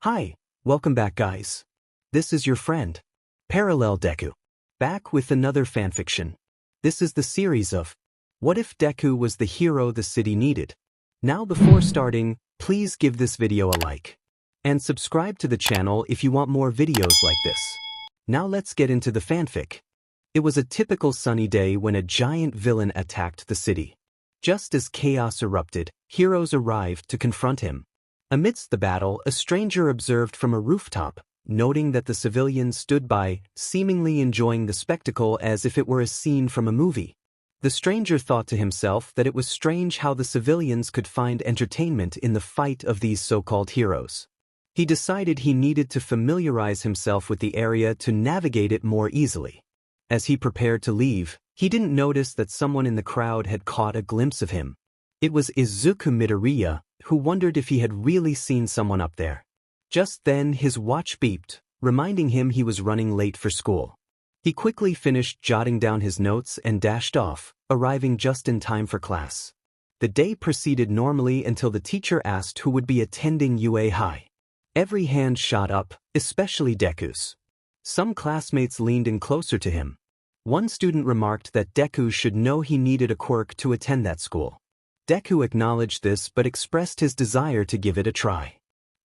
Hi, welcome back guys. This is your friend, Parallel Deku, back with another fanfiction. This is the series of What If Deku Was the Hero the City Needed? Now before starting, please give this video a like. And subscribe to the channel if you want more videos like this. Now let's get into the fanfic. It was a typical sunny day when a giant villain attacked the city. Just as chaos erupted, heroes arrived to confront him. Amidst the battle, a stranger observed from a rooftop, noting that the civilians stood by, seemingly enjoying the spectacle as if it were a scene from a movie. The stranger thought to himself that it was strange how the civilians could find entertainment in the fight of these so-called heroes. He decided he needed to familiarize himself with the area to navigate it more easily. As he prepared to leave, he didn't notice that someone in the crowd had caught a glimpse of him. It was Izuku Midoriya, who wondered if he had really seen someone up there. Just then his watch beeped, reminding him he was running late for school. He quickly finished jotting down his notes and dashed off, arriving just in time for class. The day proceeded normally until the teacher asked who would be attending UA High. Every hand shot up, especially Deku's. Some classmates leaned in closer to him. One student remarked that Deku should know he needed a quirk to attend that school. Deku acknowledged this but expressed his desire to give it a try.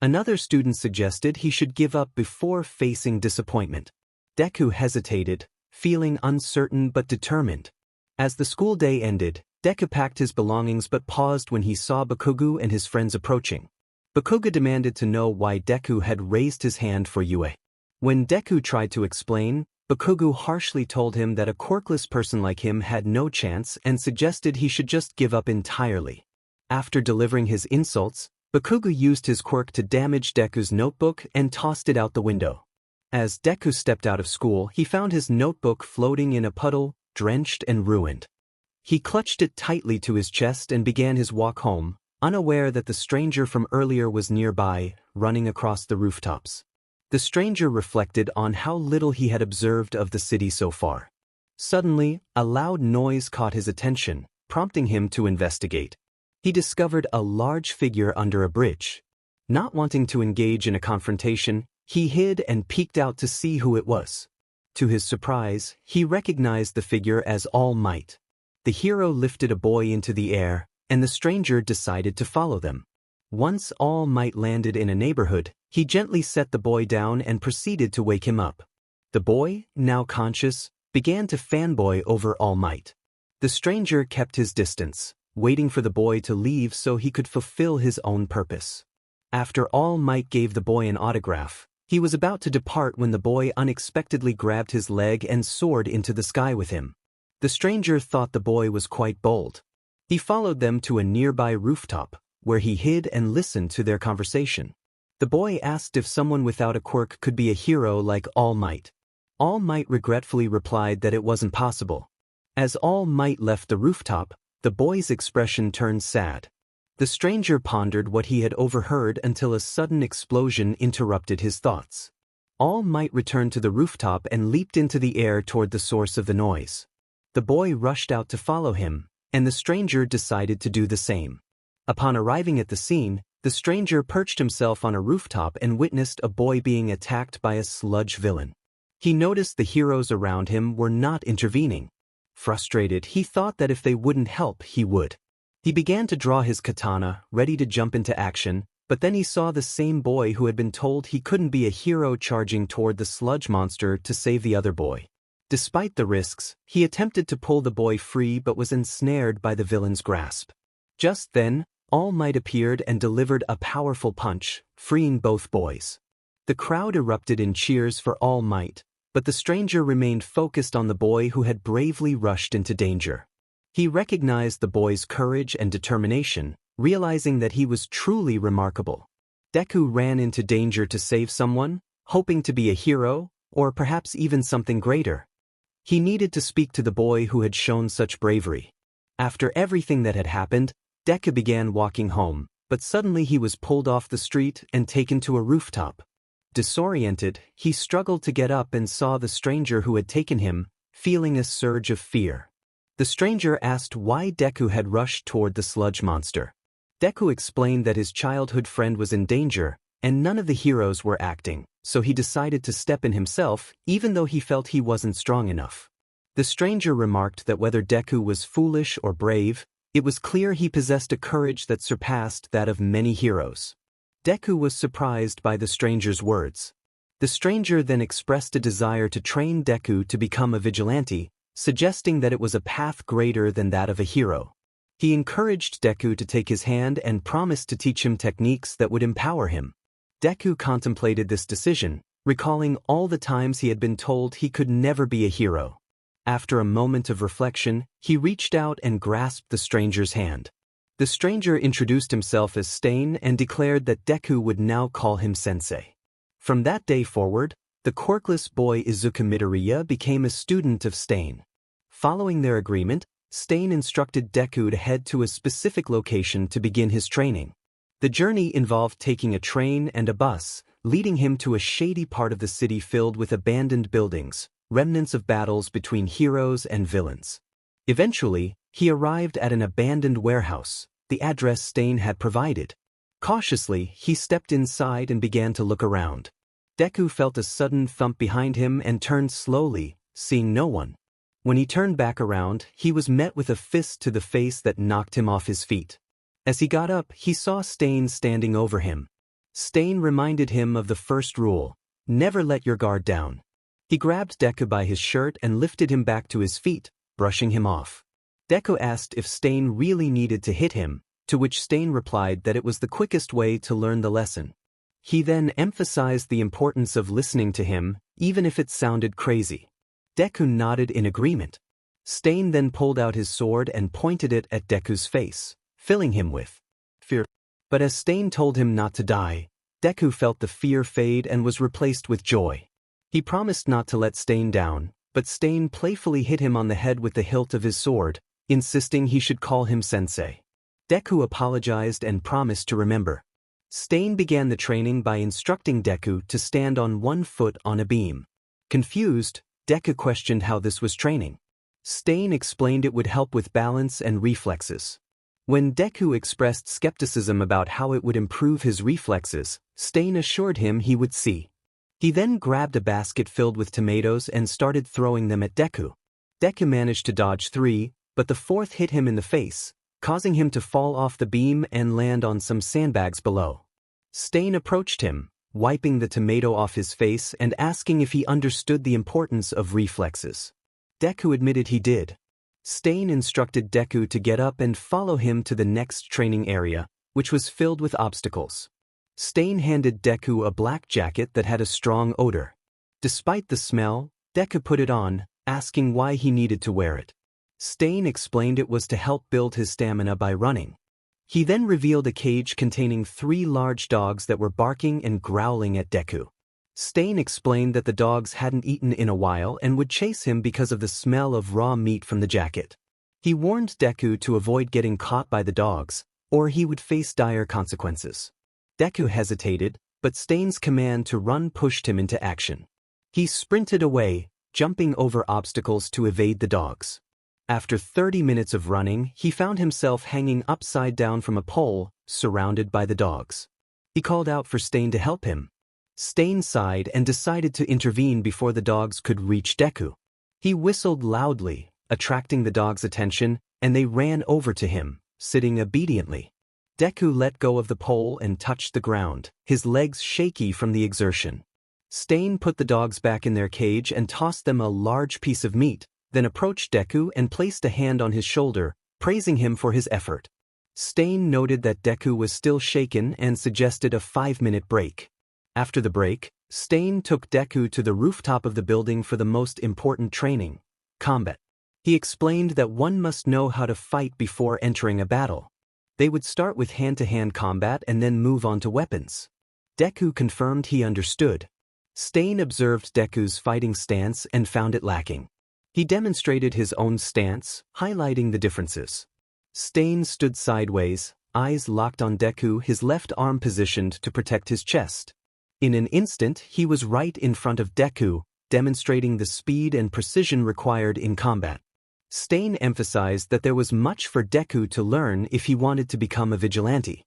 Another student suggested he should give up before facing disappointment. Deku hesitated, feeling uncertain but determined. As the school day ended, Deku packed his belongings but paused when he saw Bakugo and his friends approaching. Bakugo demanded to know why Deku had raised his hand for UA. When Deku tried to explain, Bakugo harshly told him that a quirkless person like him had no chance and suggested he should just give up entirely. After delivering his insults, Bakugo used his quirk to damage Deku's notebook and tossed it out the window. As Deku stepped out of school, he found his notebook floating in a puddle, drenched and ruined. He clutched it tightly to his chest and began his walk home, unaware that the stranger from earlier was nearby, running across the rooftops. The stranger reflected on how little he had observed of the city so far. Suddenly, a loud noise caught his attention, prompting him to investigate. He discovered a large figure under a bridge. Not wanting to engage in a confrontation, he hid and peeked out to see who it was. To his surprise, he recognized the figure as All Might. The hero lifted a boy into the air, and the stranger decided to follow them. Once All Might landed in a neighborhood, he gently set the boy down and proceeded to wake him up. The boy, now conscious, began to fanboy over All Might. The stranger kept his distance, waiting for the boy to leave so he could fulfill his own purpose. After All Might gave the boy an autograph, he was about to depart when the boy unexpectedly grabbed his leg and soared into the sky with him. The stranger thought the boy was quite bold. He followed them to a nearby rooftop, where he hid and listened to their conversation. The boy asked if someone without a quirk could be a hero like All Might. All Might regretfully replied that it wasn't possible. As All Might left the rooftop, the boy's expression turned sad. The stranger pondered what he had overheard until a sudden explosion interrupted his thoughts. All Might returned to the rooftop and leaped into the air toward the source of the noise. The boy rushed out to follow him, and the stranger decided to do the same. Upon arriving at the scene, the stranger perched himself on a rooftop and witnessed a boy being attacked by a sludge villain. He noticed the heroes around him were not intervening. Frustrated, he thought that if they wouldn't help, he would. He began to draw his katana, ready to jump into action, but then he saw the same boy who had been told he couldn't be a hero charging toward the sludge monster to save the other boy. Despite the risks, he attempted to pull the boy free but was ensnared by the villain's grasp. Just then, All Might appeared and delivered a powerful punch, freeing both boys. The crowd erupted in cheers for All Might, but the stranger remained focused on the boy who had bravely rushed into danger. He recognized the boy's courage and determination, realizing that he was truly remarkable. Deku ran into danger to save someone, hoping to be a hero, or perhaps even something greater. He needed to speak to the boy who had shown such bravery. After everything that had happened, Deku began walking home, but suddenly he was pulled off the street and taken to a rooftop. Disoriented, he struggled to get up and saw the stranger who had taken him, feeling a surge of fear. The stranger asked why Deku had rushed toward the sludge monster. Deku explained that his childhood friend was in danger, and none of the heroes were acting, so he decided to step in himself even though he felt he wasn't strong enough. The stranger remarked that whether Deku was foolish or brave, it was clear he possessed a courage that surpassed that of many heroes. Deku was surprised by the stranger's words. The stranger then expressed a desire to train Deku to become a vigilante, suggesting that it was a path greater than that of a hero. He encouraged Deku to take his hand and promised to teach him techniques that would empower him. Deku contemplated this decision, recalling all the times he had been told he could never be a hero. After a moment of reflection, he reached out and grasped the stranger's hand. The stranger introduced himself as Stain and declared that Deku would now call him sensei. From that day forward, the quirkless boy Izuku Midoriya became a student of Stain. Following their agreement, Stain instructed Deku to head to a specific location to begin his training. The journey involved taking a train and a bus, leading him to a shady part of the city filled with abandoned buildings, remnants of battles between heroes and villains. Eventually, he arrived at an abandoned warehouse, the address Stain had provided. Cautiously, he stepped inside and began to look around. Deku felt a sudden thump behind him and turned slowly, seeing no one. When he turned back around, he was met with a fist to the face that knocked him off his feet. As he got up, he saw Stain standing over him. Stain reminded him of the first rule: never let your guard down. He grabbed Deku by his shirt and lifted him back to his feet, brushing him off. Deku asked if Stain really needed to hit him, to which Stain replied that it was the quickest way to learn the lesson. He then emphasized the importance of listening to him, even if it sounded crazy. Deku nodded in agreement. Stain then pulled out his sword and pointed it at Deku's face, filling him with fear. But as Stain told him not to die, Deku felt the fear fade and was replaced with joy. He promised not to let Stain down, but Stain playfully hit him on the head with the hilt of his sword, insisting he should call him sensei. Deku apologized and promised to remember. Stain began the training by instructing Deku to stand on one foot on a beam. Confused, Deku questioned how this was training. Stain explained it would help with balance and reflexes. When Deku expressed skepticism about how it would improve his reflexes, Stain assured him he would see. He then grabbed a basket filled with tomatoes and started throwing them at Deku. Deku managed to dodge 3, but the 4th hit him in the face, causing him to fall off the beam and land on some sandbags below. Stain approached him, wiping the tomato off his face and asking if he understood the importance of reflexes. Deku admitted he did. Stain instructed Deku to get up and follow him to the next training area, which was filled with obstacles. Stain handed Deku a black jacket that had a strong odor. Despite the smell, Deku put it on, asking why he needed to wear it. Stain explained it was to help build his stamina by running. He then revealed a cage containing 3 large dogs that were barking and growling at Deku. Stain explained that the dogs hadn't eaten in a while and would chase him because of the smell of raw meat from the jacket. He warned Deku to avoid getting caught by the dogs, or he would face dire consequences. Deku hesitated, but Stain's command to run pushed him into action. He sprinted away, jumping over obstacles to evade the dogs. After 30 minutes of running, he found himself hanging upside down from a pole, surrounded by the dogs. He called out for Stain to help him. Stain sighed and decided to intervene before the dogs could reach Deku. He whistled loudly, attracting the dogs' attention, and they ran over to him, sitting obediently. Deku let go of the pole and touched the ground, his legs shaky from the exertion. Stain put the dogs back in their cage and tossed them a large piece of meat, then approached Deku and placed a hand on his shoulder, praising him for his effort. Stain noted that Deku was still shaken and suggested a 5-minute break. After the break, Stain took Deku to the rooftop of the building for the most important training: combat. He explained that one must know how to fight before entering a battle. They would start with hand-to-hand combat and then move on to weapons. Deku confirmed he understood. Stain observed Deku's fighting stance and found it lacking. He demonstrated his own stance, highlighting the differences. Stain stood sideways, eyes locked on Deku, his left arm positioned to protect his chest. In an instant, he was right in front of Deku, demonstrating the speed and precision required in combat. Stain emphasized that there was much for Deku to learn if he wanted to become a vigilante.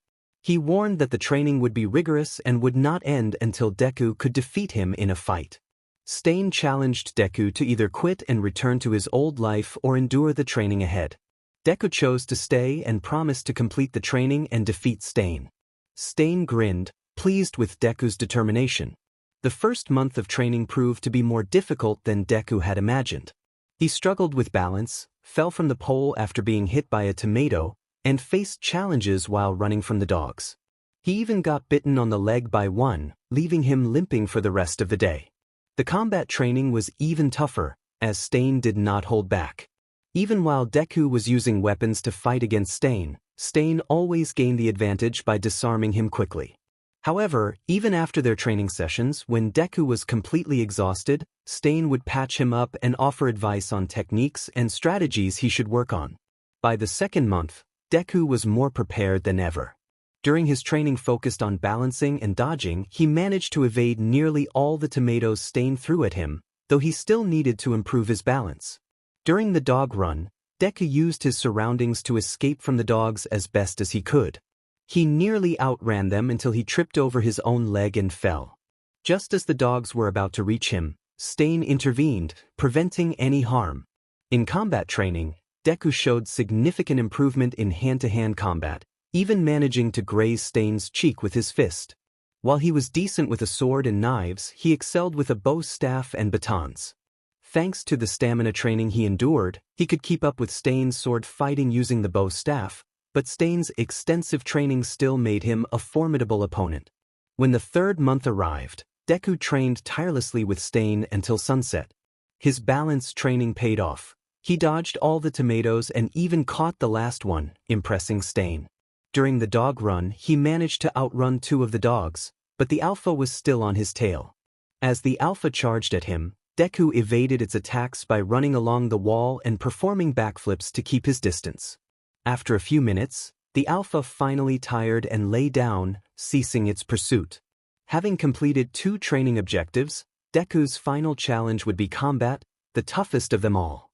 He warned that the training would be rigorous and would not end until Deku could defeat him in a fight. Stain challenged Deku to either quit and return to his old life or endure the training ahead. Deku chose to stay and promised to complete the training and defeat Stain. Stain grinned, pleased with Deku's determination. The first month of training proved to be more difficult than Deku had imagined. He struggled with balance, fell from the pole after being hit by a tomato, and faced challenges while running from the dogs. He even got bitten on the leg by one, leaving him limping for the rest of the day. The combat training was even tougher, as Stain did not hold back. Even while Deku was using weapons to fight against Stain, Stain always gained the advantage by disarming him quickly. However, even after their training sessions, when Deku was completely exhausted, Stain would patch him up and offer advice on techniques and strategies he should work on. By the second month, Deku was more prepared than ever. During his training focused on balancing and dodging, he managed to evade nearly all the tomatoes Stain threw at him, though he still needed to improve his balance. During the dog run, Deku used his surroundings to escape from the dogs as best as he could. He nearly outran them until he tripped over his own leg and fell. Just as the dogs were about to reach him, Stain intervened, preventing any harm. In combat training, Deku showed significant improvement in hand-to-hand combat, even managing to graze Stain's cheek with his fist. While he was decent with a sword and knives, he excelled with a bow staff and batons. Thanks to the stamina training he endured, he could keep up with Stain's sword fighting using the bow staff, but Stain's extensive training still made him a formidable opponent. When the third month arrived, Deku trained tirelessly with Stain until sunset. His balance training paid off. He dodged all the tomatoes and even caught the last one, impressing Stain. During the dog run, he managed to outrun two of the dogs, but the alpha was still on his tail. As the alpha charged at him, Deku evaded its attacks by running along the wall and performing backflips to keep his distance. After a few minutes, the alpha finally tired and lay down, ceasing its pursuit. Having completed 2 training objectives, Deku's final challenge would be combat, the toughest of them all.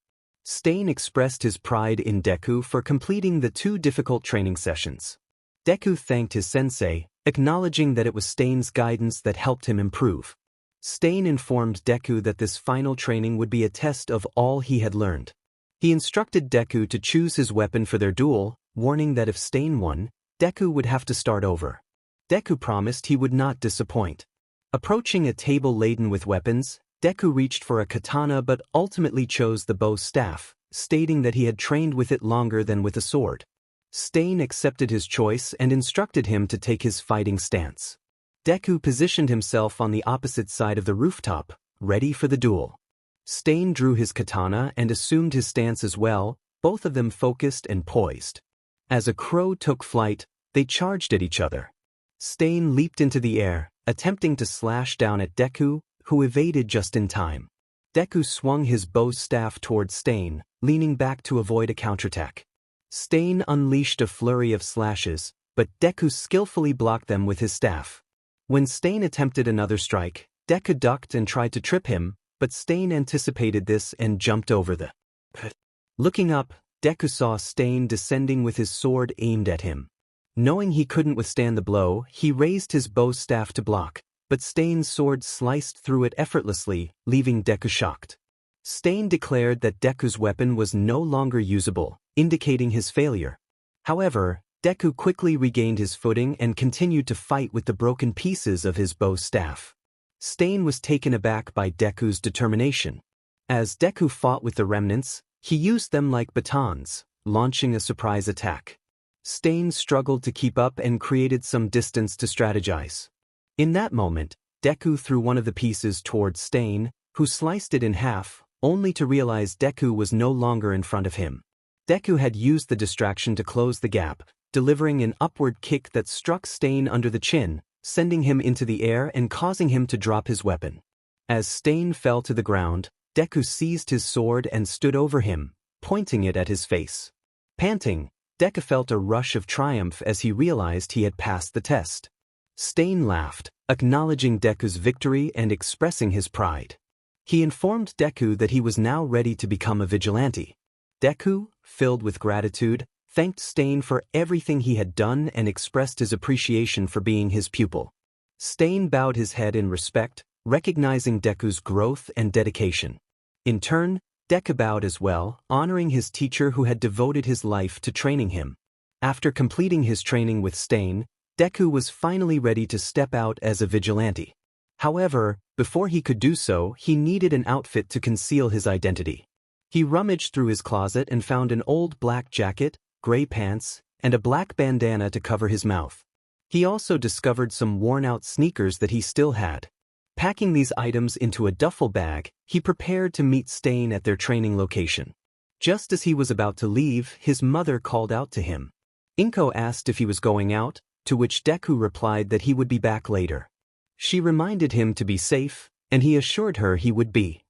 Stain expressed his pride in Deku for completing the 2 difficult training sessions. Deku thanked his sensei, acknowledging that it was Stain's guidance that helped him improve. Stain informed Deku that this final training would be a test of all he had learned. He instructed Deku to choose his weapon for their duel, warning that if Stain won, Deku would have to start over. Deku promised he would not disappoint. Approaching a table laden with weapons, Deku reached for a katana but ultimately chose the bow staff, stating that he had trained with it longer than with a sword. Stain accepted his choice and instructed him to take his fighting stance. Deku positioned himself on the opposite side of the rooftop, ready for the duel. Stain drew his katana and assumed his stance as well, both of them focused and poised. As a crow took flight, they charged at each other. Stain leaped into the air, attempting to slash down at Deku, who evaded just in time. Deku swung his bow staff towards Stain, leaning back to avoid a counterattack. Stain unleashed a flurry of slashes, but Deku skillfully blocked them with his staff. When Stain attempted another strike, Deku ducked and tried to trip him, but Stain anticipated this and jumped over the pit. Looking up, Deku saw Stain descending with his sword aimed at him. Knowing he couldn't withstand the blow, he raised his bow staff to block, but Stain's sword sliced through it effortlessly, leaving Deku shocked. Stain declared that Deku's weapon was no longer usable, indicating his failure. However, Deku quickly regained his footing and continued to fight with the broken pieces of his bow staff. Stain was taken aback by Deku's determination. As Deku fought with the remnants, he used them like batons, launching a surprise attack. Stain struggled to keep up and created some distance to strategize. In that moment, Deku threw one of the pieces towards Stain, who sliced it in half, only to realize Deku was no longer in front of him. Deku had used the distraction to close the gap, delivering an upward kick that struck Stain under the chin, sending him into the air and causing him to drop his weapon. As Stain fell to the ground, Deku seized his sword and stood over him, pointing it at his face. Panting, Deku felt a rush of triumph as he realized he had passed the test. Stain laughed, acknowledging Deku's victory and expressing his pride. He informed Deku that he was now ready to become a vigilante. Deku, filled with gratitude, thanked Stain for everything he had done and expressed his appreciation for being his pupil. Stain bowed his head in respect, recognizing Deku's growth and dedication. In turn, Deku bowed as well, honoring his teacher who had devoted his life to training him. After completing his training with Stain, Deku was finally ready to step out as a vigilante. However, before he could do so, he needed an outfit to conceal his identity. He rummaged through his closet and found an old black jacket, gray pants, and a black bandana to cover his mouth. He also discovered some worn-out sneakers that he still had. Packing these items into a duffel bag, he prepared to meet Stain at their training location. Just as he was about to leave, his mother called out to him. Inko asked if he was going out, to which Deku replied that he would be back later. She reminded him to be safe, and he assured her he would be.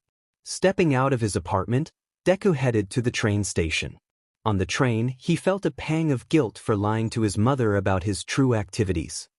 Stepping out of his apartment, Deku headed to the train station. On the train, he felt a pang of guilt for lying to his mother about his true activities.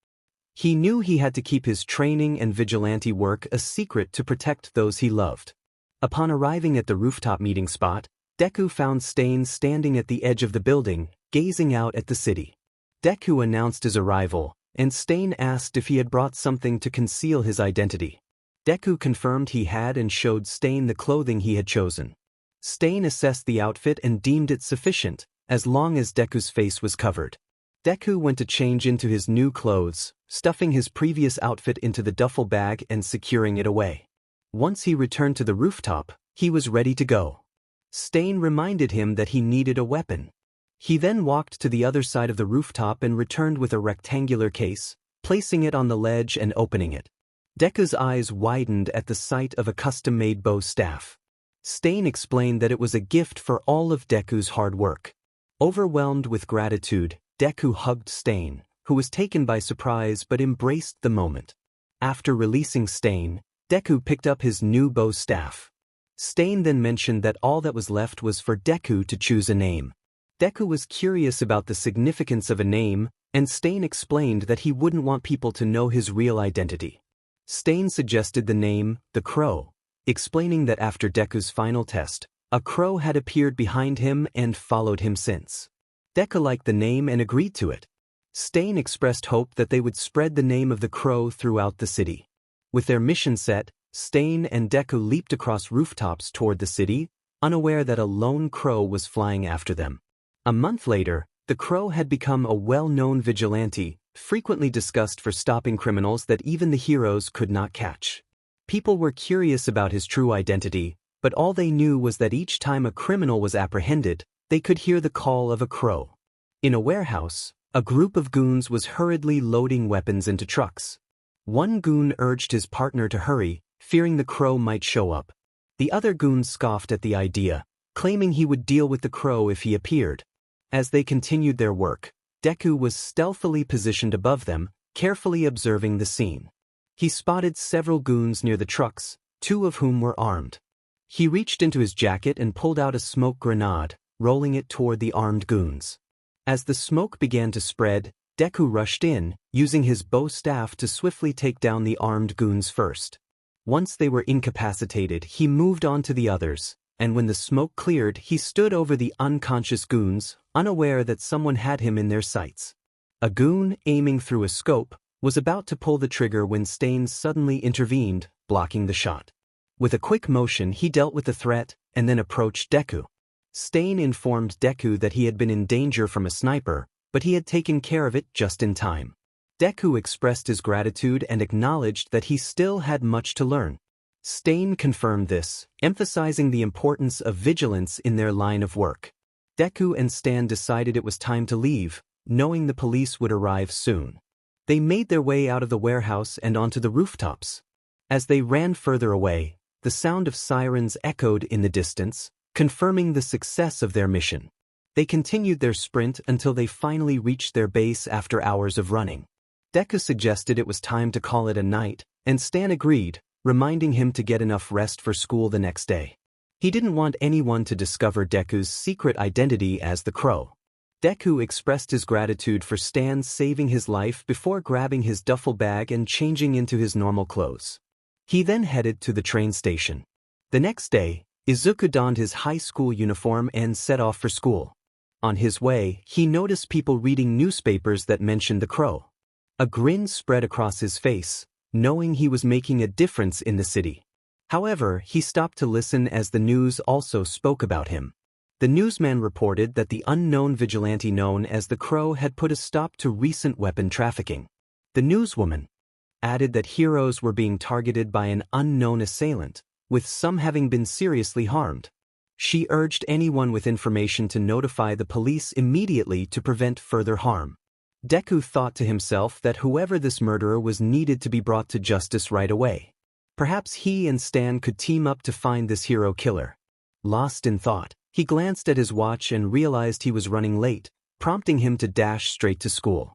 He knew he had to keep his training and vigilante work a secret to protect those he loved. Upon arriving at the rooftop meeting spot, Deku found Stain standing at the edge of the building, gazing out at the city. Deku announced his arrival, and Stain asked if he had brought something to conceal his identity. Deku confirmed he had and showed Stain the clothing he had chosen. Stain assessed the outfit and deemed it sufficient, as long as Deku's face was covered. Deku went to change into his new clothes, stuffing his previous outfit into the duffel bag and securing it away. Once he returned to the rooftop, he was ready to go. Stain reminded him that he needed a weapon. He then walked to the other side of the rooftop and returned with a rectangular case, placing it on the ledge and opening it. Deku's eyes widened at the sight of a custom-made bow staff. Stain explained that it was a gift for all of Deku's hard work. Overwhelmed with gratitude, Deku hugged Stain, who was taken by surprise but embraced the moment. After releasing Stain, Deku picked up his new bow staff. Stain then mentioned that all that was left was for Deku to choose a name. Deku was curious about the significance of a name, and Stain explained that he wouldn't want people to know his real identity. Stain suggested the name, the Crow, explaining that after Deku's final test, a crow had appeared behind him and followed him since. Deku liked the name and agreed to it. Stain expressed hope that they would spread the name of the crow throughout the city. With their mission set, Stain and Deku leaped across rooftops toward the city, unaware that a lone crow was flying after them. A month later, the crow had become a well-known vigilante, frequently discussed for stopping criminals that even the heroes could not catch. People were curious about his true identity, but all they knew was that each time a criminal was apprehended, they could hear the call of a crow. In a warehouse, a group of goons was hurriedly loading weapons into trucks. One goon urged his partner to hurry, fearing the crow might show up. The other goon scoffed at the idea, claiming he would deal with the crow if he appeared. As they continued their work, Deku was stealthily positioned above them, carefully observing the scene. He spotted several goons near the trucks, two of whom were armed. He reached into his jacket and pulled out a smoke grenade, rolling it toward the armed goons. As the smoke began to spread, Deku rushed in, using his bow staff to swiftly take down the armed goons first. Once they were incapacitated, he moved on to the others, and when the smoke cleared, he stood over the unconscious goons, unaware that someone had him in their sights. A goon, aiming through a scope, was about to pull the trigger when Stain suddenly intervened, blocking the shot. With a quick motion, he dealt with the threat and then approached Deku. Stain informed Deku that he had been in danger from a sniper, but he had taken care of it just in time. Deku expressed his gratitude and acknowledged that he still had much to learn. Stain confirmed this, emphasizing the importance of vigilance in their line of work. Deku and Stan decided it was time to leave, knowing the police would arrive soon. They made their way out of the warehouse and onto the rooftops. As they ran further away, the sound of sirens echoed in the distance, confirming the success of their mission. They continued their sprint until they finally reached their base after hours of running. Deku suggested it was time to call it a night, and Stan agreed, reminding him to get enough rest for school the next day. He didn't want anyone to discover Deku's secret identity as the Crow. Deku expressed his gratitude for Stan saving his life before grabbing his duffel bag and changing into his normal clothes. He then headed to the train station. The next day, Izuku donned his high school uniform and set off for school. On his way, he noticed people reading newspapers that mentioned the crow. A grin spread across his face, knowing he was making a difference in the city. However, he stopped to listen as the news also spoke about him. The newsman reported that the unknown vigilante known as the Crow had put a stop to recent weapon trafficking. The newswoman added that heroes were being targeted by an unknown assailant, with some having been seriously harmed. She urged anyone with information to notify the police immediately to prevent further harm. Deku thought to himself that whoever this murderer was needed to be brought to justice right away. Perhaps he and Stan could team up to find this hero killer. Lost in thought, he glanced at his watch and realized he was running late, prompting him to dash straight to school.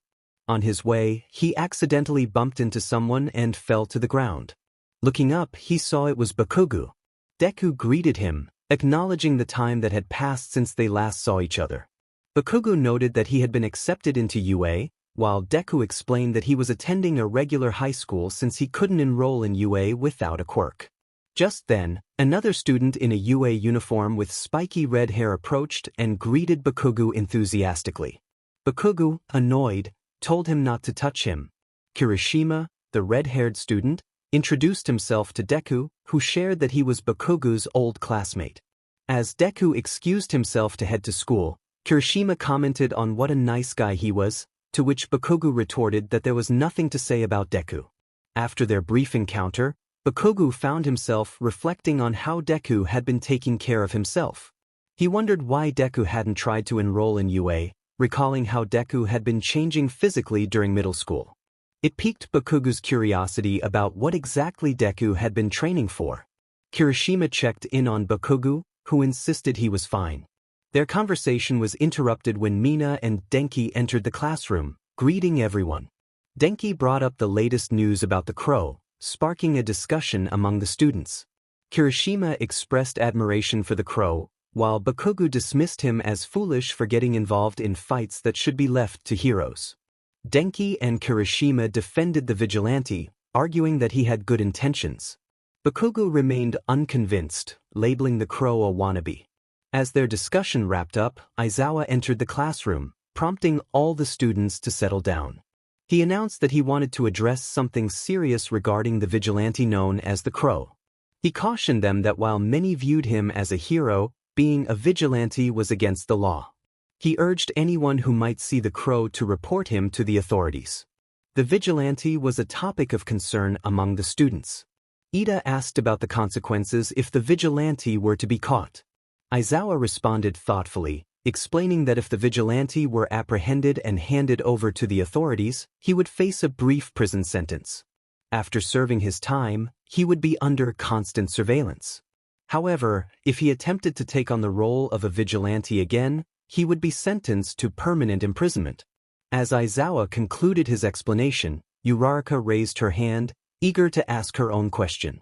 On his way, he accidentally bumped into someone and fell to the ground. Looking up, he saw it was Bakugo. Deku greeted him, acknowledging the time that had passed since they last saw each other. Bakugo noted that he had been accepted into UA, while Deku explained that he was attending a regular high school since he couldn't enroll in UA without a quirk. Just then, another student in a UA uniform with spiky red hair approached and greeted Bakugo enthusiastically. Bakugo, annoyed, told him not to touch him. Kirishima, the red-haired student, introduced himself to Deku, who shared that he was Bakugo's old classmate. As Deku excused himself to head to school, Kirishima commented on what a nice guy he was, to which Bakugo retorted that there was nothing to say about Deku. After their brief encounter, Bakugo found himself reflecting on how Deku had been taking care of himself. He wondered why Deku hadn't tried to enroll in UA, recalling how Deku had been changing physically during middle school. It piqued Bakugo's curiosity about what exactly Deku had been training for. Kirishima checked in on Bakugo, who insisted he was fine. Their conversation was interrupted when Mina and Denki entered the classroom, greeting everyone. Denki brought up the latest news about the crow, sparking a discussion among the students. Kirishima expressed admiration for the crow, while Bakugo dismissed him as foolish for getting involved in fights that should be left to heroes. Denki and Kirishima defended the vigilante, arguing that he had good intentions. Bakugo remained unconvinced, labeling the crow a wannabe. As their discussion wrapped up, Aizawa entered the classroom, prompting all the students to settle down. He announced that he wanted to address something serious regarding the vigilante known as the Crow. He cautioned them that while many viewed him as a hero, being a vigilante was against the law. He urged anyone who might see the Crow to report him to the authorities. The vigilante was a topic of concern among the students. Ida asked about the consequences if the vigilante were to be caught. Aizawa responded thoughtfully, explaining that if the vigilante were apprehended and handed over to the authorities, he would face a brief prison sentence. After serving his time, he would be under constant surveillance. However, if he attempted to take on the role of a vigilante again, he would be sentenced to permanent imprisonment. As Aizawa concluded his explanation, Uraraka raised her hand, eager to ask her own question.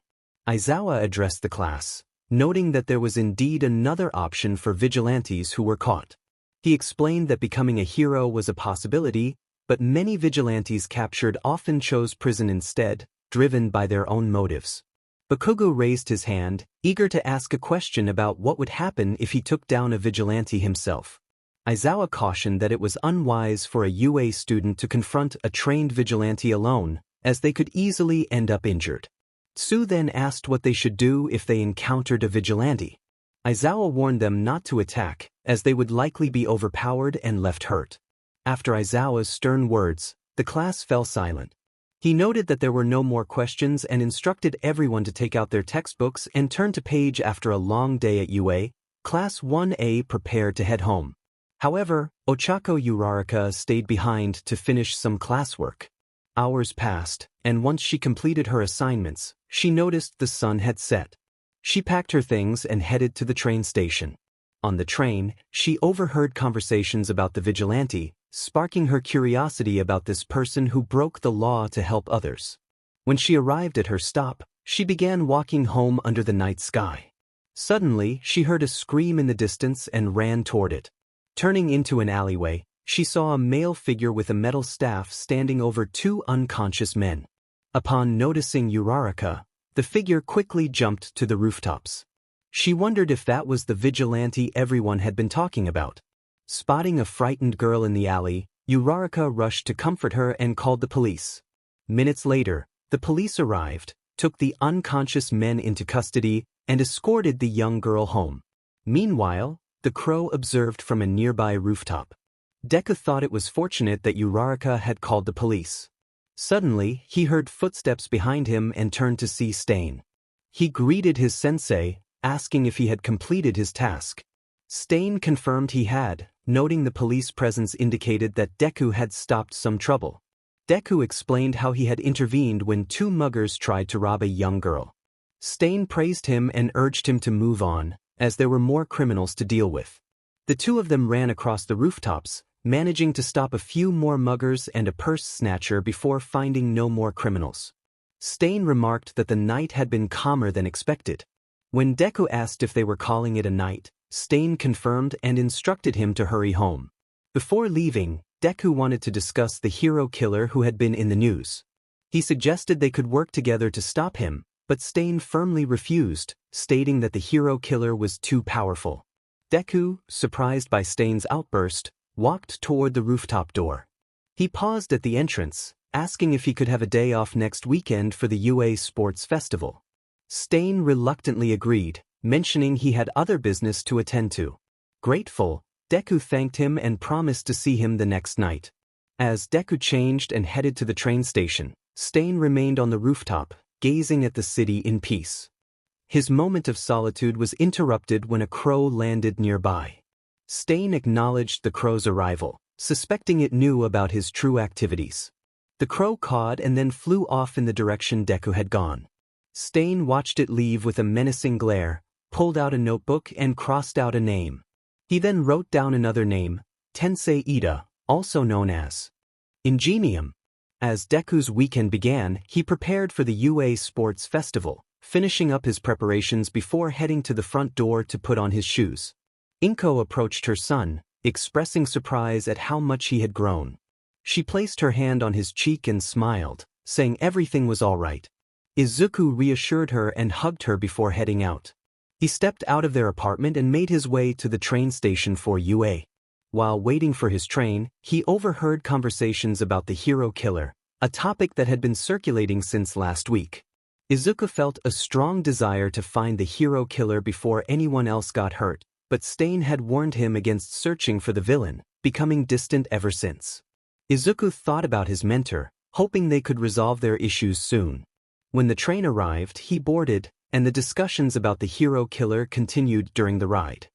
Aizawa addressed the class, noting that there was indeed another option for vigilantes who were caught. He explained that becoming a hero was a possibility, but many vigilantes captured often chose prison instead, driven by their own motives. Bakugo raised his hand, eager to ask a question about what would happen if he took down a vigilante himself. Aizawa cautioned that it was unwise for a UA student to confront a trained vigilante alone, as they could easily end up injured. Tsu then asked what they should do if they encountered a vigilante. Aizawa warned them not to attack, as they would likely be overpowered and left hurt. After Aizawa's stern words, the class fell silent. He noted that there were no more questions and instructed everyone to take out their textbooks and turn to page after a long day at UA. Class 1A prepared to head home. However, Ochako Uraraka stayed behind to finish some classwork. Hours passed, and once she completed her assignments, she noticed the sun had set. She packed her things and headed to the train station. On the train, she overheard conversations about the vigilante, sparking her curiosity about this person who broke the law to help others. When she arrived at her stop, she began walking home under the night sky. Suddenly, she heard a scream in the distance and ran toward it. Turning into an alleyway, she saw a male figure with a metal staff standing over two unconscious men. Upon noticing Uraraka, the figure quickly jumped to the rooftops. She wondered if that was the vigilante everyone had been talking about. Spotting a frightened girl in the alley, Uraraka rushed to comfort her and called the police. Minutes later, the police arrived, took the unconscious men into custody, and escorted the young girl home. Meanwhile, the crow observed from a nearby rooftop. Deku thought it was fortunate that Uraraka had called the police. Suddenly, he heard footsteps behind him and turned to see Stain. He greeted his sensei, asking if he had completed his task. Stain confirmed he had, noting the police presence indicated that Deku had stopped some trouble. Deku explained how he had intervened when two muggers tried to rob a young girl. Stain praised him and urged him to move on, as there were more criminals to deal with. The two of them ran across the rooftops, managing to stop a few more muggers and a purse snatcher before finding no more criminals. Stain remarked that the night had been calmer than expected. When Deku asked if they were calling it a night, Stain confirmed and instructed him to hurry home. Before leaving, Deku wanted to discuss the hero killer who had been in the news. He suggested they could work together to stop him, but Stain firmly refused, stating that the hero killer was too powerful. Deku, surprised by Stain's outburst, walked toward the rooftop door. He paused at the entrance, asking if he could have a day off next weekend for the UA Sports Festival. Stain reluctantly agreed, mentioning he had other business to attend to. Grateful, Deku thanked him and promised to see him the next night. As Deku changed and headed to the train station, Stain remained on the rooftop, gazing at the city in peace. His moment of solitude was interrupted when a crow landed nearby. Stain acknowledged the crow's arrival, suspecting it knew about his true activities. The crow cawed and then flew off in the direction Deku had gone. Stain watched it leave with a menacing glare, pulled out a notebook and crossed out a name. He then wrote down another name, Tensei Ida, also known as Ingenium. As Deku's weekend began, he prepared for the UA Sports Festival, finishing up his preparations before heading to the front door to put on his shoes. Inko approached her son, expressing surprise at how much he had grown. She placed her hand on his cheek and smiled, saying everything was all right. Izuku reassured her and hugged her before heading out. He stepped out of their apartment and made his way to the train station for UA. While waiting for his train, he overheard conversations about the hero killer, a topic that had been circulating since last week. Izuku felt a strong desire to find the hero killer before anyone else got hurt, but Stain had warned him against searching for the villain, becoming distant ever since. Izuku thought about his mentor, hoping they could resolve their issues soon. When the train arrived, he boarded, and the discussions about the hero killer continued during the ride.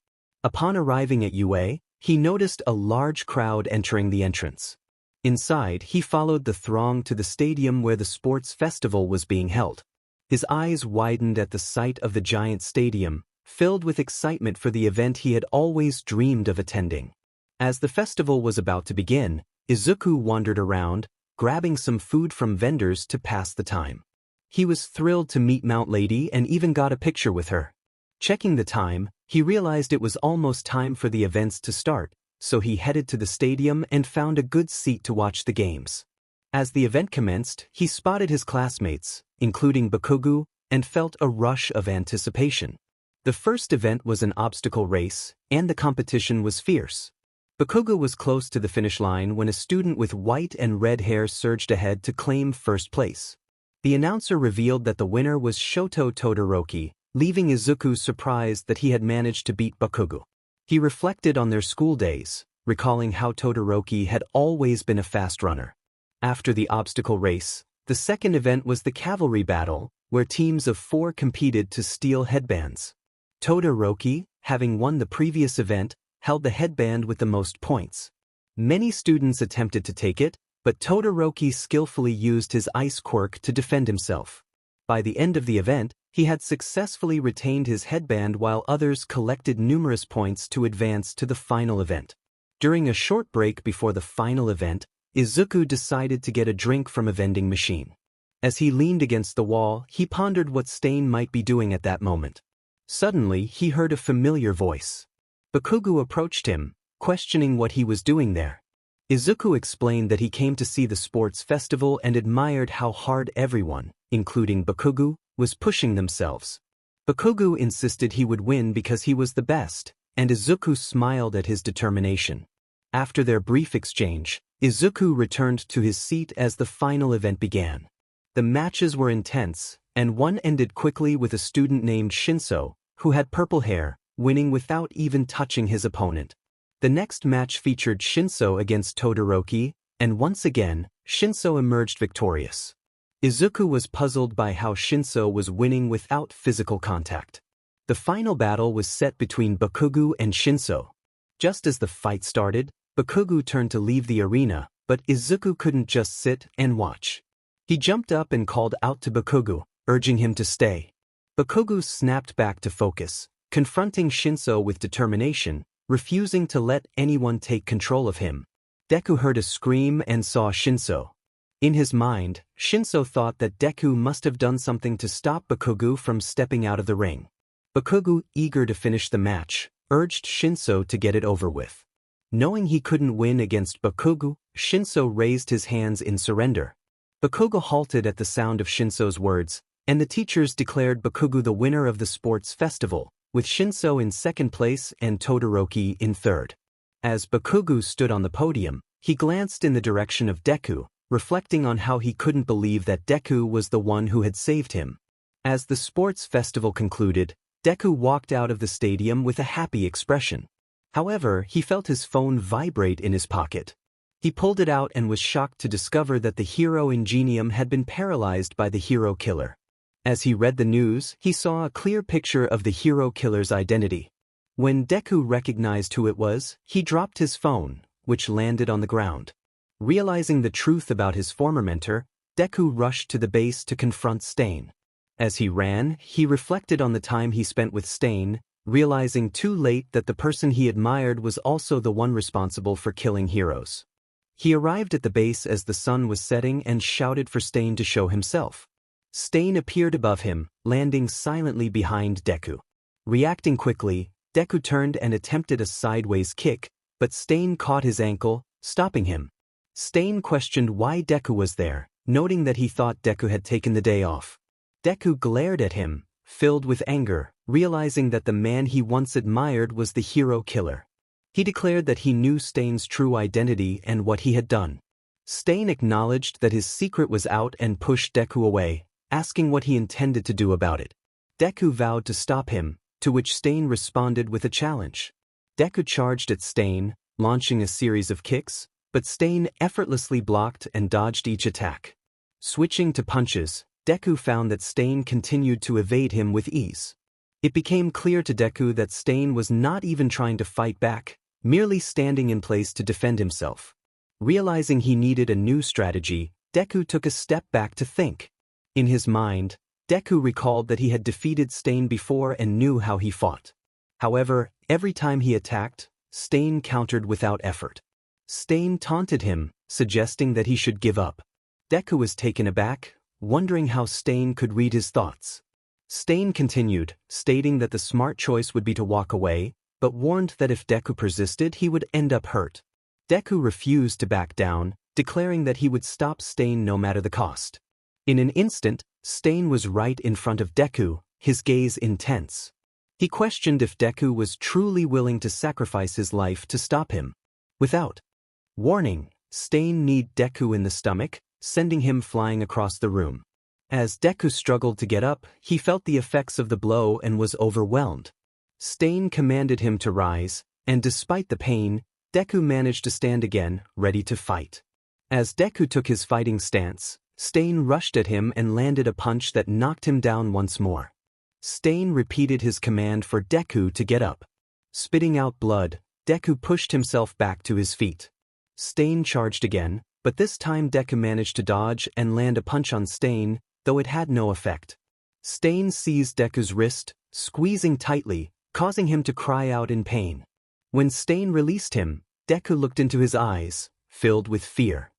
Upon arriving at UA, he noticed a large crowd entering the entrance. Inside, he followed the throng to the stadium where the sports festival was being held. His eyes widened at the sight of the giant stadium, filled with excitement for the event he had always dreamed of attending. As the festival was about to begin, Izuku wandered around, grabbing some food from vendors to pass the time. He was thrilled to meet Mount Lady and even got a picture with her. Checking the time, he realized it was almost time for the events to start, so he headed to the stadium and found a good seat to watch the games. As the event commenced, he spotted his classmates, including Bakugo, and felt a rush of anticipation. The first event was an obstacle race, and the competition was fierce. Bakugo was close to the finish line when a student with white and red hair surged ahead to claim first place. The announcer revealed that the winner was Shoto Todoroki, leaving Izuku surprised that he had managed to beat Bakugo. He reflected on their school days, recalling how Todoroki had always been a fast runner. After the obstacle race, the second event was the cavalry battle, where teams of 4 competed to steal headbands. Todoroki, having won the previous event, held the headband with the most points. Many students attempted to take it, but Todoroki skillfully used his ice quirk to defend himself. By the end of the event, he had successfully retained his headband while others collected numerous points to advance to the final event. During a short break before the final event, Izuku decided to get a drink from a vending machine. As he leaned against the wall, he pondered what Stain might be doing at that moment. Suddenly, he heard a familiar voice. Bakugo approached him, questioning what he was doing there. Izuku explained that he came to see the sports festival and admired how hard everyone, including Bakugo, was pushing themselves. Bakugo insisted he would win because he was the best, and Izuku smiled at his determination. After their brief exchange, Izuku returned to his seat as the final event began. The matches were intense, and one ended quickly with a student named Shinso, who had purple hair, winning without even touching his opponent. The next match featured Shinso against Todoroki, and once again, Shinso emerged victorious. Izuku was puzzled by how Shinso was winning without physical contact. The final battle was set between Bakugo and Shinso. Just as the fight started, Bakugo turned to leave the arena, but Izuku couldn't just sit and watch. He jumped up and called out to Bakugo, urging him to stay. Bakugo snapped back to focus, confronting Shinso with determination, refusing to let anyone take control of him. Deku heard a scream and saw Shinso. In his mind, Shinso thought that Deku must have done something to stop Bakugo from stepping out of the ring. Bakugo, eager to finish the match, urged Shinso to get it over with. Knowing he couldn't win against Bakugo, Shinso raised his hands in surrender. Bakugo halted at the sound of Shinso's words, and the teachers declared Bakugo the winner of the sports festival, with Shinso in second place and Todoroki in third. As Bakugo stood on the podium, he glanced in the direction of Deku, reflecting on how he couldn't believe that Deku was the one who had saved him. As the sports festival concluded, Deku walked out of the stadium with a happy expression. However, he felt his phone vibrate in his pocket. He pulled it out and was shocked to discover that the hero Ingenium had been paralyzed by the hero killer. As he read the news, he saw a clear picture of the hero killer's identity. When Deku recognized who it was, he dropped his phone, which landed on the ground. Realizing the truth about his former mentor, Deku rushed to the base to confront Stain. As he ran, he reflected on the time he spent with Stain, realizing too late that the person he admired was also the one responsible for killing heroes. He arrived at the base as the sun was setting and shouted for Stain to show himself. Stain appeared above him, landing silently behind Deku. Reacting quickly, Deku turned and attempted a sideways kick, but Stain caught his ankle, stopping him. Stain questioned why Deku was there, noting that he thought Deku had taken the day off. Deku glared at him, filled with anger, realizing that the man he once admired was the hero killer. He declared that he knew Stain's true identity and what he had done. Stain acknowledged that his secret was out and pushed Deku away, asking what he intended to do about it. Deku vowed to stop him, to which Stain responded with a challenge. Deku charged at Stain, launching a series of kicks, but Stain effortlessly blocked and dodged each attack. Switching to punches, Deku found that Stain continued to evade him with ease. It became clear to Deku that Stain was not even trying to fight back, merely standing in place to defend himself. Realizing he needed a new strategy, Deku took a step back to think. In his mind, Deku recalled that he had defeated Stain before and knew how he fought. However, every time he attacked, Stain countered without effort. Stain taunted him, suggesting that he should give up. Deku was taken aback, wondering how Stain could read his thoughts. Stain continued, stating that the smart choice would be to walk away, but warned that if Deku persisted he would end up hurt. Deku refused to back down, declaring that he would stop Stain no matter the cost. In an instant, Stain was right in front of Deku, his gaze intense. He questioned if Deku was truly willing to sacrifice his life to stop him. Without warning, Stain kneed Deku in the stomach, sending him flying across the room. As Deku struggled to get up, he felt the effects of the blow and was overwhelmed. Stain commanded him to rise, and despite the pain, Deku managed to stand again, ready to fight. As Deku took his fighting stance, Stain rushed at him and landed a punch that knocked him down once more. Stain repeated his command for Deku to get up. Spitting out blood, Deku pushed himself back to his feet. Stain charged again, but this time Deku managed to dodge and land a punch on Stain, though it had no effect. Stain seized Deku's wrist, squeezing tightly, causing him to cry out in pain. When Stain released him, Deku looked into his eyes, filled with fear.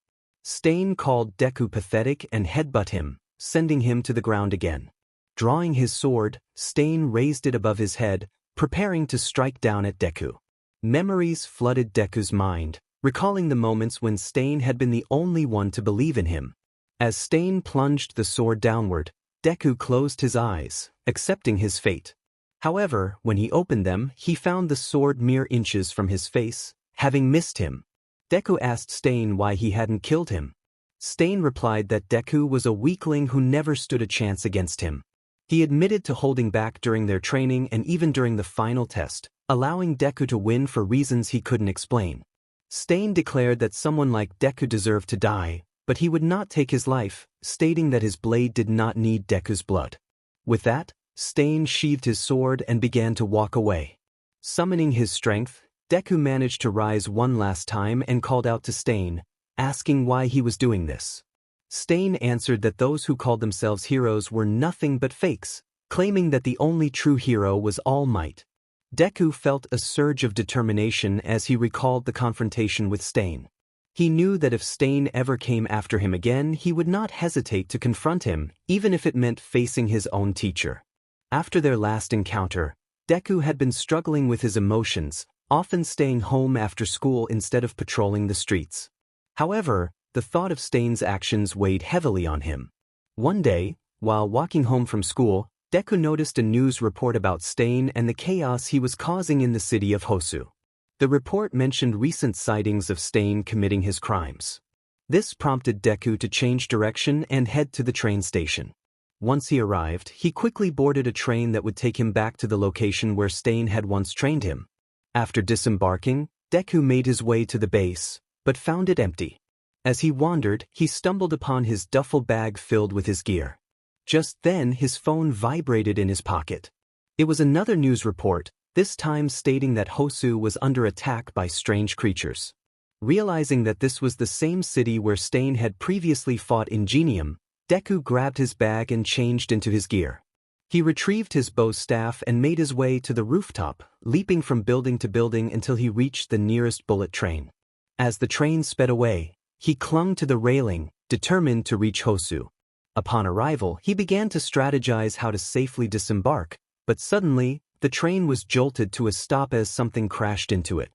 Stain called Deku pathetic and headbutt him, sending him to the ground again. Drawing his sword, Stain raised it above his head, preparing to strike down at Deku. Memories flooded Deku's mind, recalling the moments when Stain had been the only one to believe in him. As Stain plunged the sword downward, Deku closed his eyes, accepting his fate. However, when he opened them, he found the sword mere inches from his face, having missed him. Deku asked Stain why he hadn't killed him. Stain replied that Deku was a weakling who never stood a chance against him. He admitted to holding back during their training and even during the final test, allowing Deku to win for reasons he couldn't explain. Stain declared that someone like Deku deserved to die, but he would not take his life, stating that his blade did not need Deku's blood. With that, Stain sheathed his sword and began to walk away. Summoning his strength, Deku managed to rise one last time and called out to Stain, asking why he was doing this. Stain answered that those who called themselves heroes were nothing but fakes, claiming that the only true hero was All Might. Deku felt a surge of determination as he recalled the confrontation with Stain. He knew that if Stain ever came after him again, he would not hesitate to confront him, even if it meant facing his own teacher. After their last encounter, Deku had been struggling with his emotions, often staying home after school instead of patrolling the streets. However, the thought of Stain's actions weighed heavily on him. One day, while walking home from school, Deku noticed a news report about Stain and the chaos he was causing in the city of Hosu. The report mentioned recent sightings of Stain committing his crimes. This prompted Deku to change direction and head to the train station. Once he arrived, he quickly boarded a train that would take him back to the location where Stain had once trained him. After disembarking, Deku made his way to the base, but found it empty. As he wandered, he stumbled upon his duffel bag filled with his gear. Just then his phone vibrated in his pocket. It was another news report, this time stating that Hosu was under attack by strange creatures. Realizing that this was the same city where Stain had previously fought Ingenium, Deku grabbed his bag and changed into his gear. He retrieved his bow staff and made his way to the rooftop, leaping from building to building until he reached the nearest bullet train. As the train sped away, he clung to the railing, determined to reach Hosu. Upon arrival, he began to strategize how to safely disembark, but suddenly, the train was jolted to a stop as something crashed into it.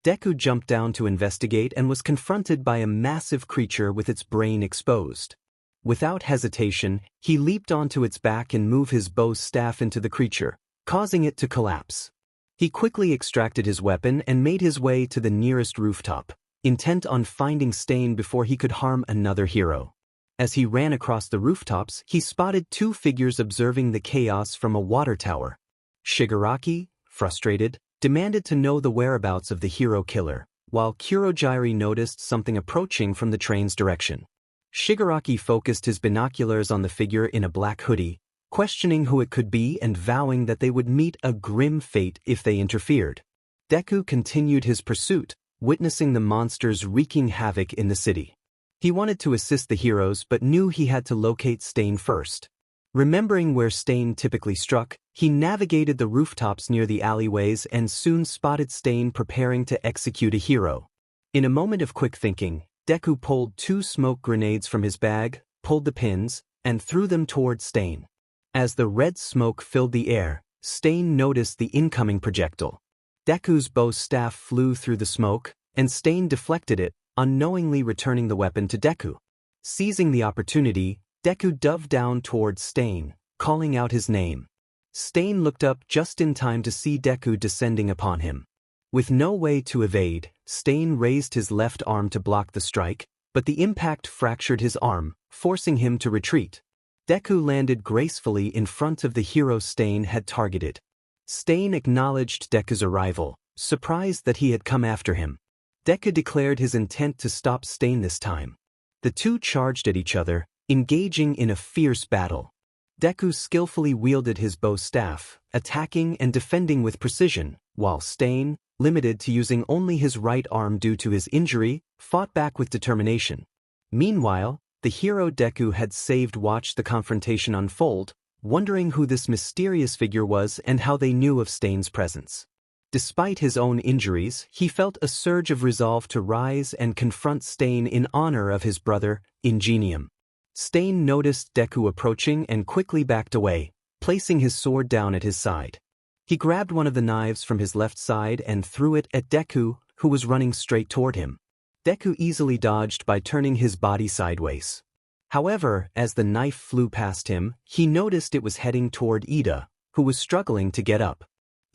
Deku jumped down to investigate and was confronted by a massive creature with its brain exposed. Without hesitation, he leaped onto its back and moved his bow staff into the creature, causing it to collapse. He quickly extracted his weapon and made his way to the nearest rooftop, intent on finding Stain before he could harm another hero. As he ran across the rooftops, he spotted two figures observing the chaos from a water tower. Shigaraki, frustrated, demanded to know the whereabouts of the hero killer, while Kurogiri noticed something approaching from the train's direction. Shigaraki focused his binoculars on the figure in a black hoodie, questioning who it could be and vowing that they would meet a grim fate if they interfered. Deku continued his pursuit, witnessing the monsters wreaking havoc in the city. He wanted to assist the heroes but knew he had to locate Stain first. Remembering where Stain typically struck, he navigated the rooftops near the alleyways and soon spotted Stain preparing to execute a hero. In a moment of quick thinking, Deku pulled two smoke grenades from his bag, pulled the pins, and threw them toward Stain. As the red smoke filled the air, Stain noticed the incoming projectile. Deku's bow staff flew through the smoke, and Stain deflected it, unknowingly returning the weapon to Deku. Seizing the opportunity, Deku dove down towards Stain, calling out his name. Stain looked up just in time to see Deku descending upon him. With no way to evade, Stain raised his left arm to block the strike, but the impact fractured his arm, forcing him to retreat. Deku landed gracefully in front of the hero Stain had targeted. Stain acknowledged Deku's arrival, surprised that he had come after him. Deku declared his intent to stop Stain this time. The two charged at each other, engaging in a fierce battle. Deku skillfully wielded his bow staff, attacking and defending with precision, while Stain, limited to using only his right arm due to his injury, fought back with determination. Meanwhile, the hero Deku had saved watched the confrontation unfold, wondering who this mysterious figure was and how they knew of Stain's presence. Despite his own injuries, he felt a surge of resolve to rise and confront Stain in honor of his brother, Ingenium. Stain noticed Deku approaching and quickly backed away, placing his sword down at his side. He grabbed one of the knives from his left side and threw it at Deku, who was running straight toward him. Deku easily dodged by turning his body sideways. However, as the knife flew past him, he noticed it was heading toward Ida, who was struggling to get up.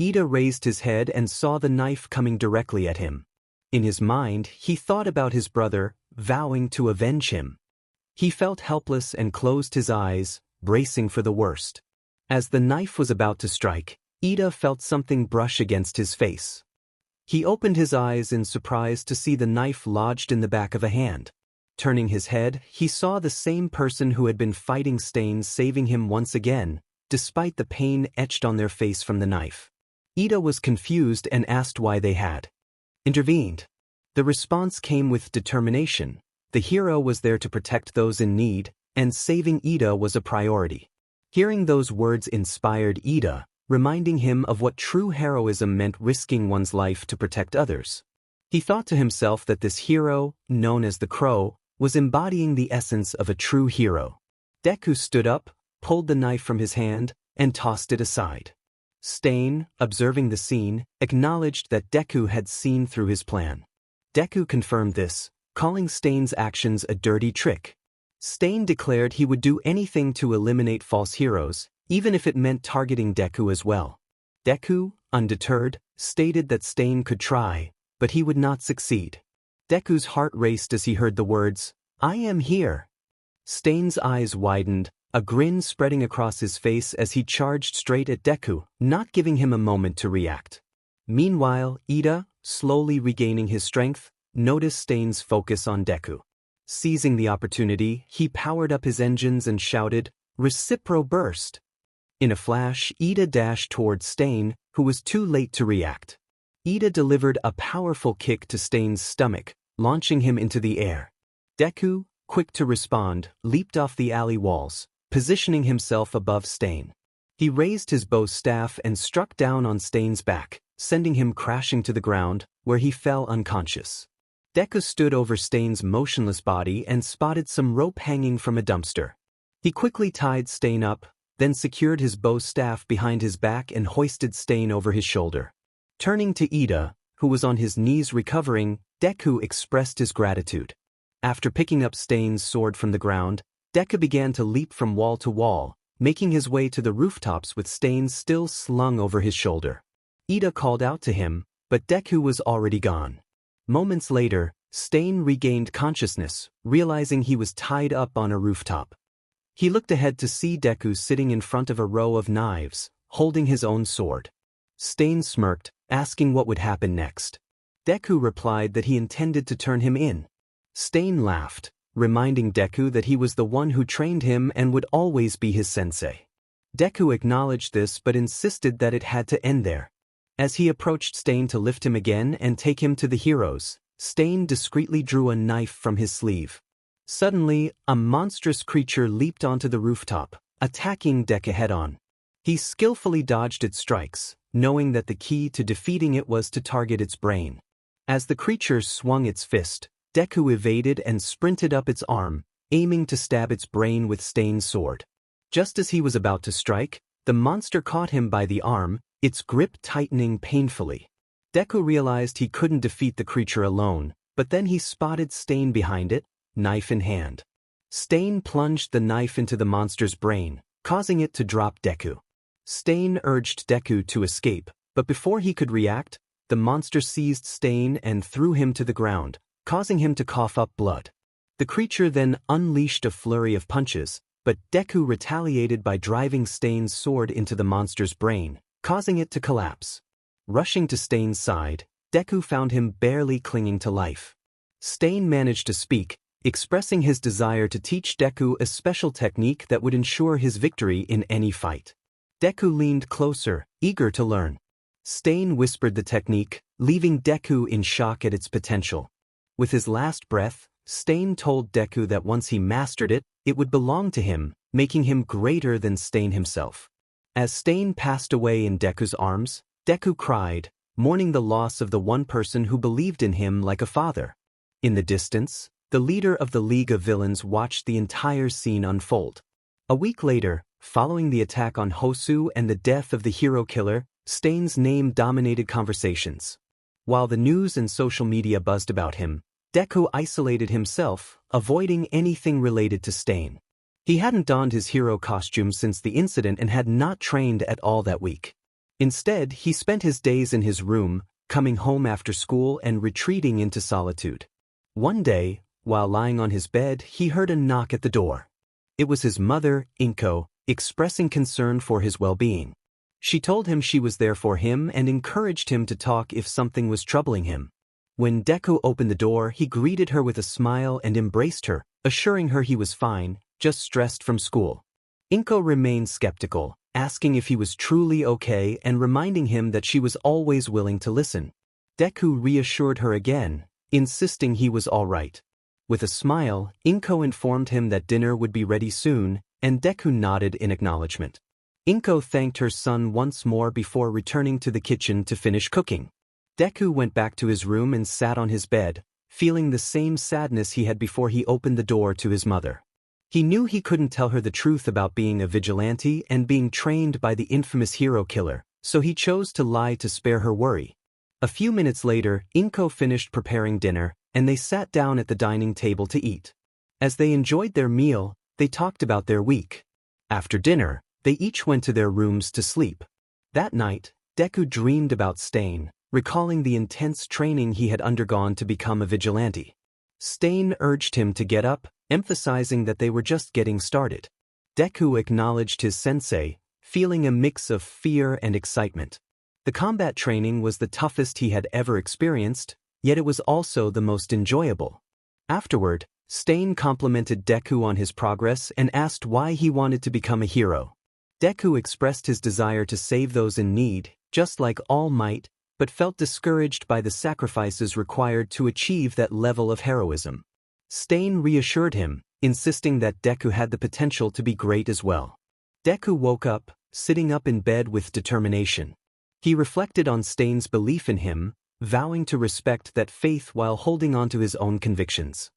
Ida raised his head and saw the knife coming directly at him. In his mind, he thought about his brother, vowing to avenge him. He felt helpless and closed his eyes, bracing for the worst. As the knife was about to strike, Ida felt something brush against his face. He opened his eyes in surprise to see the knife lodged in the back of a hand. Turning his head, he saw the same person who had been fighting Stain saving him once again, despite the pain etched on their face from the knife. Ida was confused and asked why they had intervened. The response came with determination. The hero was there to protect those in need, and saving Ida was a priority. Hearing those words inspired Ida, reminding him of what true heroism meant, risking one's life to protect others. He thought to himself that this hero, known as the Crow, was embodying the essence of a true hero. Deku stood up, pulled the knife from his hand, and tossed it aside. Stain, observing the scene, acknowledged that Deku had seen through his plan. Deku confirmed this, calling Stain's actions a dirty trick. Stain declared he would do anything to eliminate false heroes, even if it meant targeting Deku as well. Deku, undeterred, stated that Stain could try, but he would not succeed. Deku's heart raced as he heard the words, "I am here." Stain's eyes widened, a grin spreading across his face as he charged straight at Deku, not giving him a moment to react. Meanwhile, Ida, slowly regaining his strength, noticed Stain's focus on Deku. Seizing the opportunity, he powered up his engines and shouted, "Recipro burst!" In a flash, Ida dashed towards Stain, who was too late to react. Ida delivered a powerful kick to Stain's stomach, launching him into the air. Deku, quick to respond, leaped off the alley walls, positioning himself above Stain. He raised his bow staff and struck down on Stain's back, sending him crashing to the ground, where he fell unconscious. Deku stood over Stain's motionless body and spotted some rope hanging from a dumpster. He quickly tied Stain up, then secured his bow staff behind his back and hoisted Stain over his shoulder. Turning to Ida, who was on his knees recovering, Deku expressed his gratitude. After picking up Stain's sword from the ground, Deku began to leap from wall to wall, making his way to the rooftops with Stain still slung over his shoulder. Ida called out to him, but Deku was already gone. Moments later, Stain regained consciousness, realizing he was tied up on a rooftop. He looked ahead to see Deku sitting in front of a row of knives, holding his own sword. Stain smirked, asking what would happen next. Deku replied that he intended to turn him in. Stain laughed, reminding Deku that he was the one who trained him and would always be his sensei. Deku acknowledged this but insisted that it had to end there. As he approached Stain to lift him again and take him to the heroes, Stain discreetly drew a knife from his sleeve. Suddenly, a monstrous creature leaped onto the rooftop, attacking Deku head-on. He skillfully dodged its strikes, knowing that the key to defeating it was to target its brain. As the creature swung its fist, Deku evaded and sprinted up its arm, aiming to stab its brain with Stain's sword. Just as he was about to strike, the monster caught him by the arm, its grip tightening painfully. Deku realized he couldn't defeat the creature alone, but then he spotted Stain behind it, knife in hand. Stain plunged the knife into the monster's brain, causing it to drop Deku. Stain urged Deku to escape, but before he could react, the monster seized Stain and threw him to the ground, causing him to cough up blood. The creature then unleashed a flurry of punches, but Deku retaliated by driving Stain's sword into the monster's brain, causing it to collapse. Rushing to Stain's side, Deku found him barely clinging to life. Stain managed to speak, expressing his desire to teach Deku a special technique that would ensure his victory in any fight. Deku leaned closer, eager to learn. Stain whispered the technique, leaving Deku in shock at its potential. With his last breath, Stain told Deku that once he mastered it, it would belong to him, making him greater than Stain himself. As Stain passed away in Deku's arms, Deku cried, mourning the loss of the one person who believed in him like a father. In the distance, the leader of the League of Villains watched the entire scene unfold. A week later, following the attack on Hosu and the death of the hero killer, Stain's name dominated conversations. While the news and social media buzzed about him, Deku isolated himself, avoiding anything related to Stain. He hadn't donned his hero costume since the incident and had not trained at all that week. Instead, he spent his days in his room, coming home after school and retreating into solitude. One day, while lying on his bed, he heard a knock at the door. It was his mother, Inko, expressing concern for his well-being. She told him she was there for him and encouraged him to talk if something was troubling him. When Deku opened the door, he greeted her with a smile and embraced her, assuring her he was fine, just stressed from school. Inko remained skeptical, asking if he was truly okay and reminding him that she was always willing to listen. Deku reassured her again, insisting he was all right. With a smile, Inko informed him that dinner would be ready soon, and Deku nodded in acknowledgement. Inko thanked her son once more before returning to the kitchen to finish cooking. Deku went back to his room and sat on his bed, feeling the same sadness he had before he opened the door to his mother. He knew he couldn't tell her the truth about being a vigilante and being trained by the infamous hero killer, so he chose to lie to spare her worry. A few minutes later, Inko finished preparing dinner, and they sat down at the dining table to eat. As they enjoyed their meal, they talked about their week. After dinner, they each went to their rooms to sleep. That night, Deku dreamed about Stain, recalling the intense training he had undergone to become a vigilante. Stain urged him to get up, emphasizing that they were just getting started. Deku acknowledged his sensei, feeling a mix of fear and excitement. The combat training was the toughest he had ever experienced, yet it was also the most enjoyable. Afterward, Stain complimented Deku on his progress and asked why he wanted to become a hero. Deku expressed his desire to save those in need, just like All Might, but felt discouraged by the sacrifices required to achieve that level of heroism. Stain reassured him, insisting that Deku had the potential to be great as well. Deku woke up, sitting up in bed with determination. He reflected on Stain's belief in him, vowing to respect that faith while holding on to his own convictions.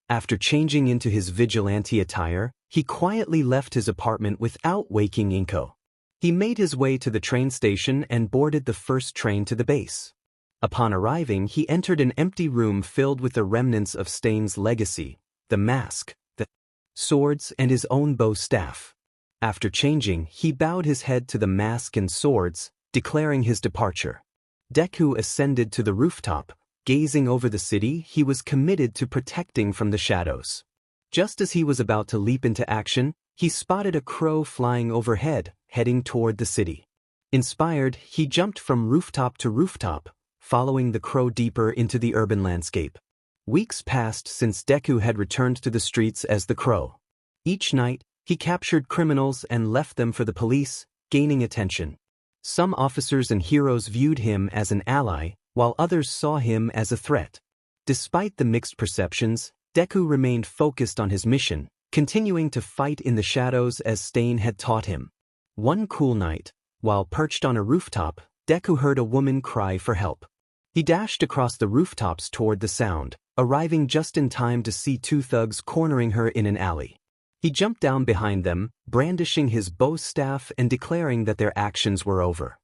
After changing into his vigilante attire, he quietly left his apartment without waking Inko. He made his way to the train station and boarded the first train to the base. Upon arriving, he entered an empty room filled with the remnants of Stain's legacy, the mask, the swords, and his own bow staff. After changing, he bowed his head to the mask and swords, declaring his departure. Deku ascended to the rooftop. Gazing over the city, he was committed to protecting from the shadows. Just as he was about to leap into action, he spotted a crow flying overhead, heading toward the city. Inspired, he jumped from rooftop to rooftop, following the crow deeper into the urban landscape. Weeks passed since Deku had returned to the streets as the crow. Each night, he captured criminals and left them for the police, gaining attention. Some officers and heroes viewed him as an ally, while others saw him as a threat. Despite the mixed perceptions, Deku remained focused on his mission, continuing to fight in the shadows as Stain had taught him. One cool night, while perched on a rooftop, Deku heard a woman cry for help. He dashed across the rooftops toward the sound, arriving just in time to see two thugs cornering her in an alley. He jumped down behind them, brandishing his bow staff and declaring that their actions were over.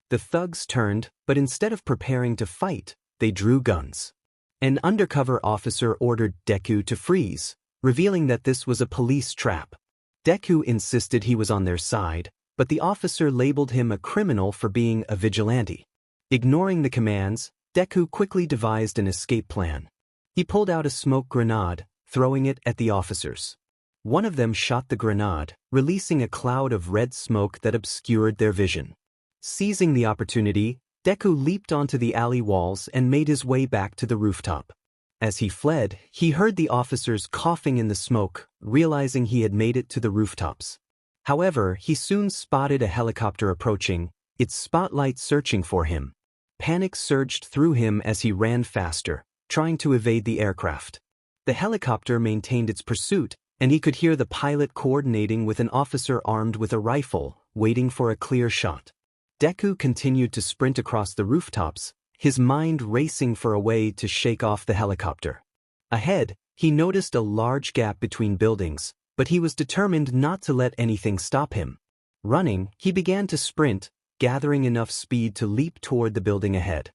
The thugs turned, but instead of preparing to fight, they drew guns. An undercover officer ordered Deku to freeze, revealing that this was a police trap. Deku insisted he was on their side, but the officer labeled him a criminal for being a vigilante. Ignoring the commands, Deku quickly devised an escape plan. He pulled out a smoke grenade, throwing it at the officers. One of them shot the grenade, releasing a cloud of red smoke that obscured their vision. Seizing the opportunity, Deku leaped onto the alley walls and made his way back to the rooftop. As he fled, he heard the officers coughing in the smoke, realizing he had made it to the rooftops. However, he soon spotted a helicopter approaching, its spotlight searching for him. Panic surged through him as he ran faster, trying to evade the aircraft. The helicopter maintained its pursuit, and he could hear the pilot coordinating with an officer armed with a rifle, waiting for a clear shot. Deku continued to sprint across the rooftops, his mind racing for a way to shake off the helicopter. Ahead, he noticed a large gap between buildings, but he was determined not to let anything stop him. Running, he began to sprint, gathering enough speed to leap toward the building ahead.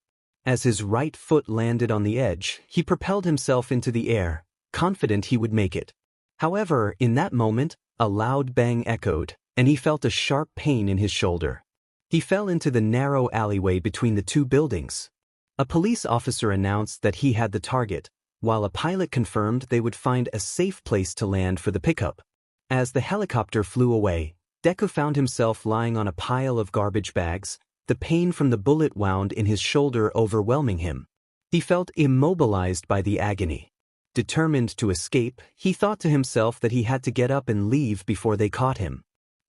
As his right foot landed on the edge, he propelled himself into the air, confident he would make it. However, in that moment, A loud bang echoed, and he felt a sharp pain in his shoulder. He fell into the narrow alleyway between the two buildings. A police officer announced that he had the target, while a pilot confirmed they would find a safe place to land for the pickup. As the helicopter flew away, Deku found himself lying on a pile of garbage bags, the pain from the bullet wound in his shoulder overwhelming him. He felt immobilized by the agony. Determined to escape, he thought to himself that he had to get up and leave before they caught him.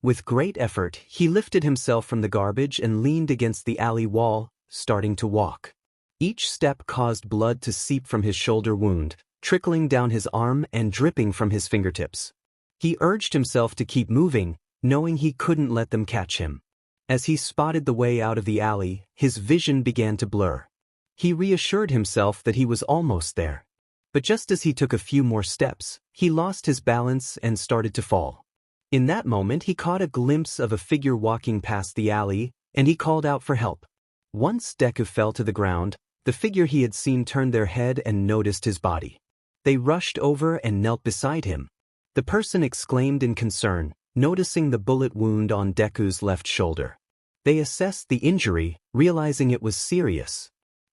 With great effort, he lifted himself from the garbage and leaned against the alley wall, starting to walk. Each step caused blood to seep from his shoulder wound, trickling down his arm and dripping from his fingertips. He urged himself to keep moving, knowing he couldn't let them catch him. As he spotted the way out of the alley, his vision began to blur. He reassured himself that he was almost there. But just as he took a few more steps, he lost his balance and started to fall. In that moment, he caught a glimpse of a figure walking past the alley, and he called out for help. Once Deku fell to the ground, the figure he had seen turned their head and noticed his body. They rushed over and knelt beside him. The person exclaimed in concern, noticing the bullet wound on Deku's left shoulder. They assessed the injury, realizing it was serious.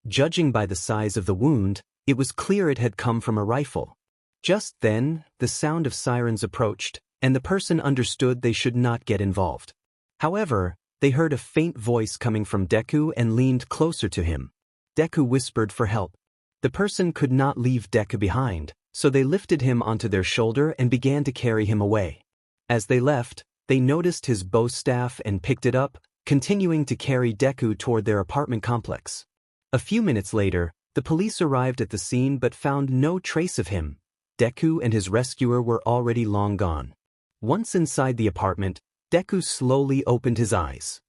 Judging by the size of the wound, it was clear it had come from a rifle. Just then, the sound of sirens approached, and the person understood they should not get involved. However, they heard a faint voice coming from Deku and leaned closer to him. Deku whispered for help. The person could not leave Deku behind, so they lifted him onto their shoulder and began to carry him away. As they left, they noticed his bow staff and picked it up, continuing to carry Deku toward their apartment complex. A few minutes later, the police arrived at the scene but found no trace of him. Deku and his rescuer were already long gone. Once inside the apartment, Deku slowly opened his eyes.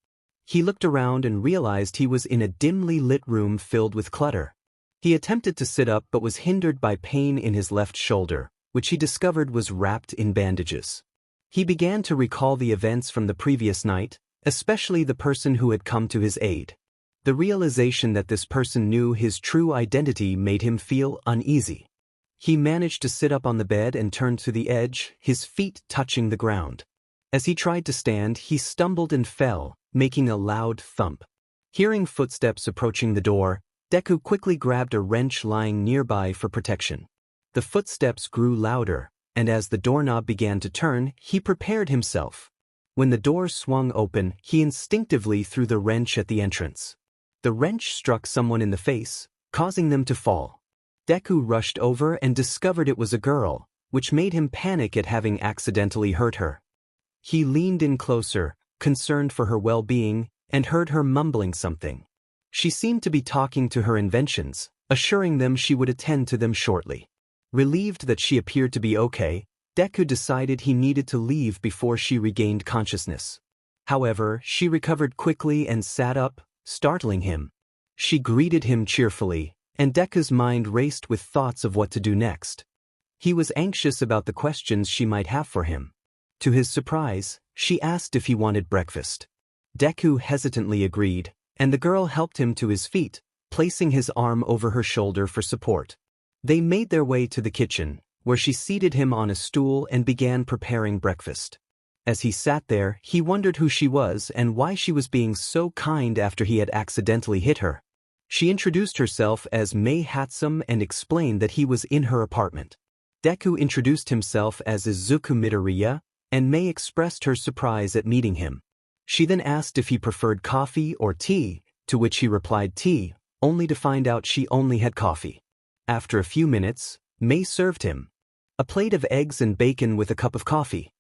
He looked around and realized he was in a dimly lit room filled with clutter. He attempted to sit up but was hindered by pain in his left shoulder, which he discovered was wrapped in bandages. He began to recall the events from the previous night, especially the person who had come to his aid. The realization that this person knew his true identity made him feel uneasy. He managed to sit up on the bed and turned to the edge, his feet touching the ground. As he tried to stand, he stumbled and fell, making a loud thump. Hearing footsteps approaching the door, Deku quickly grabbed a wrench lying nearby for protection. The footsteps grew louder, and as the doorknob began to turn, he prepared himself. When the door swung open, he instinctively threw the wrench at the entrance. The wrench struck someone in the face, causing them to fall. Deku rushed over and discovered it was a girl, which made him panic at having accidentally hurt her. He leaned in closer, concerned for her well-being, and heard her mumbling something. She seemed to be talking to her inventions, assuring them she would attend to them shortly. Relieved that she appeared to be okay, Deku decided he needed to leave before she regained consciousness. However, she recovered quickly and sat up, startling him. She greeted him cheerfully, and Deku's mind raced with thoughts of what to do next. He was anxious about the questions she might have for him. To his surprise, she asked if he wanted breakfast. Deku hesitantly agreed, and the girl helped him to his feet, placing his arm over her shoulder for support. They made their way to the kitchen, where she seated him on a stool and began preparing breakfast. As he sat there, he wondered who she was and why she was being so kind after he had accidentally hit her. She introduced herself as Mei Hatsum and explained that he was in her apartment. Deku introduced himself as Izuku Midoriya, and Mei expressed her surprise at meeting him. She then asked if he preferred coffee or tea, to which he replied tea, only to find out she only had coffee. After a few minutes, Mei served him a plate of eggs and bacon with a cup of coffee.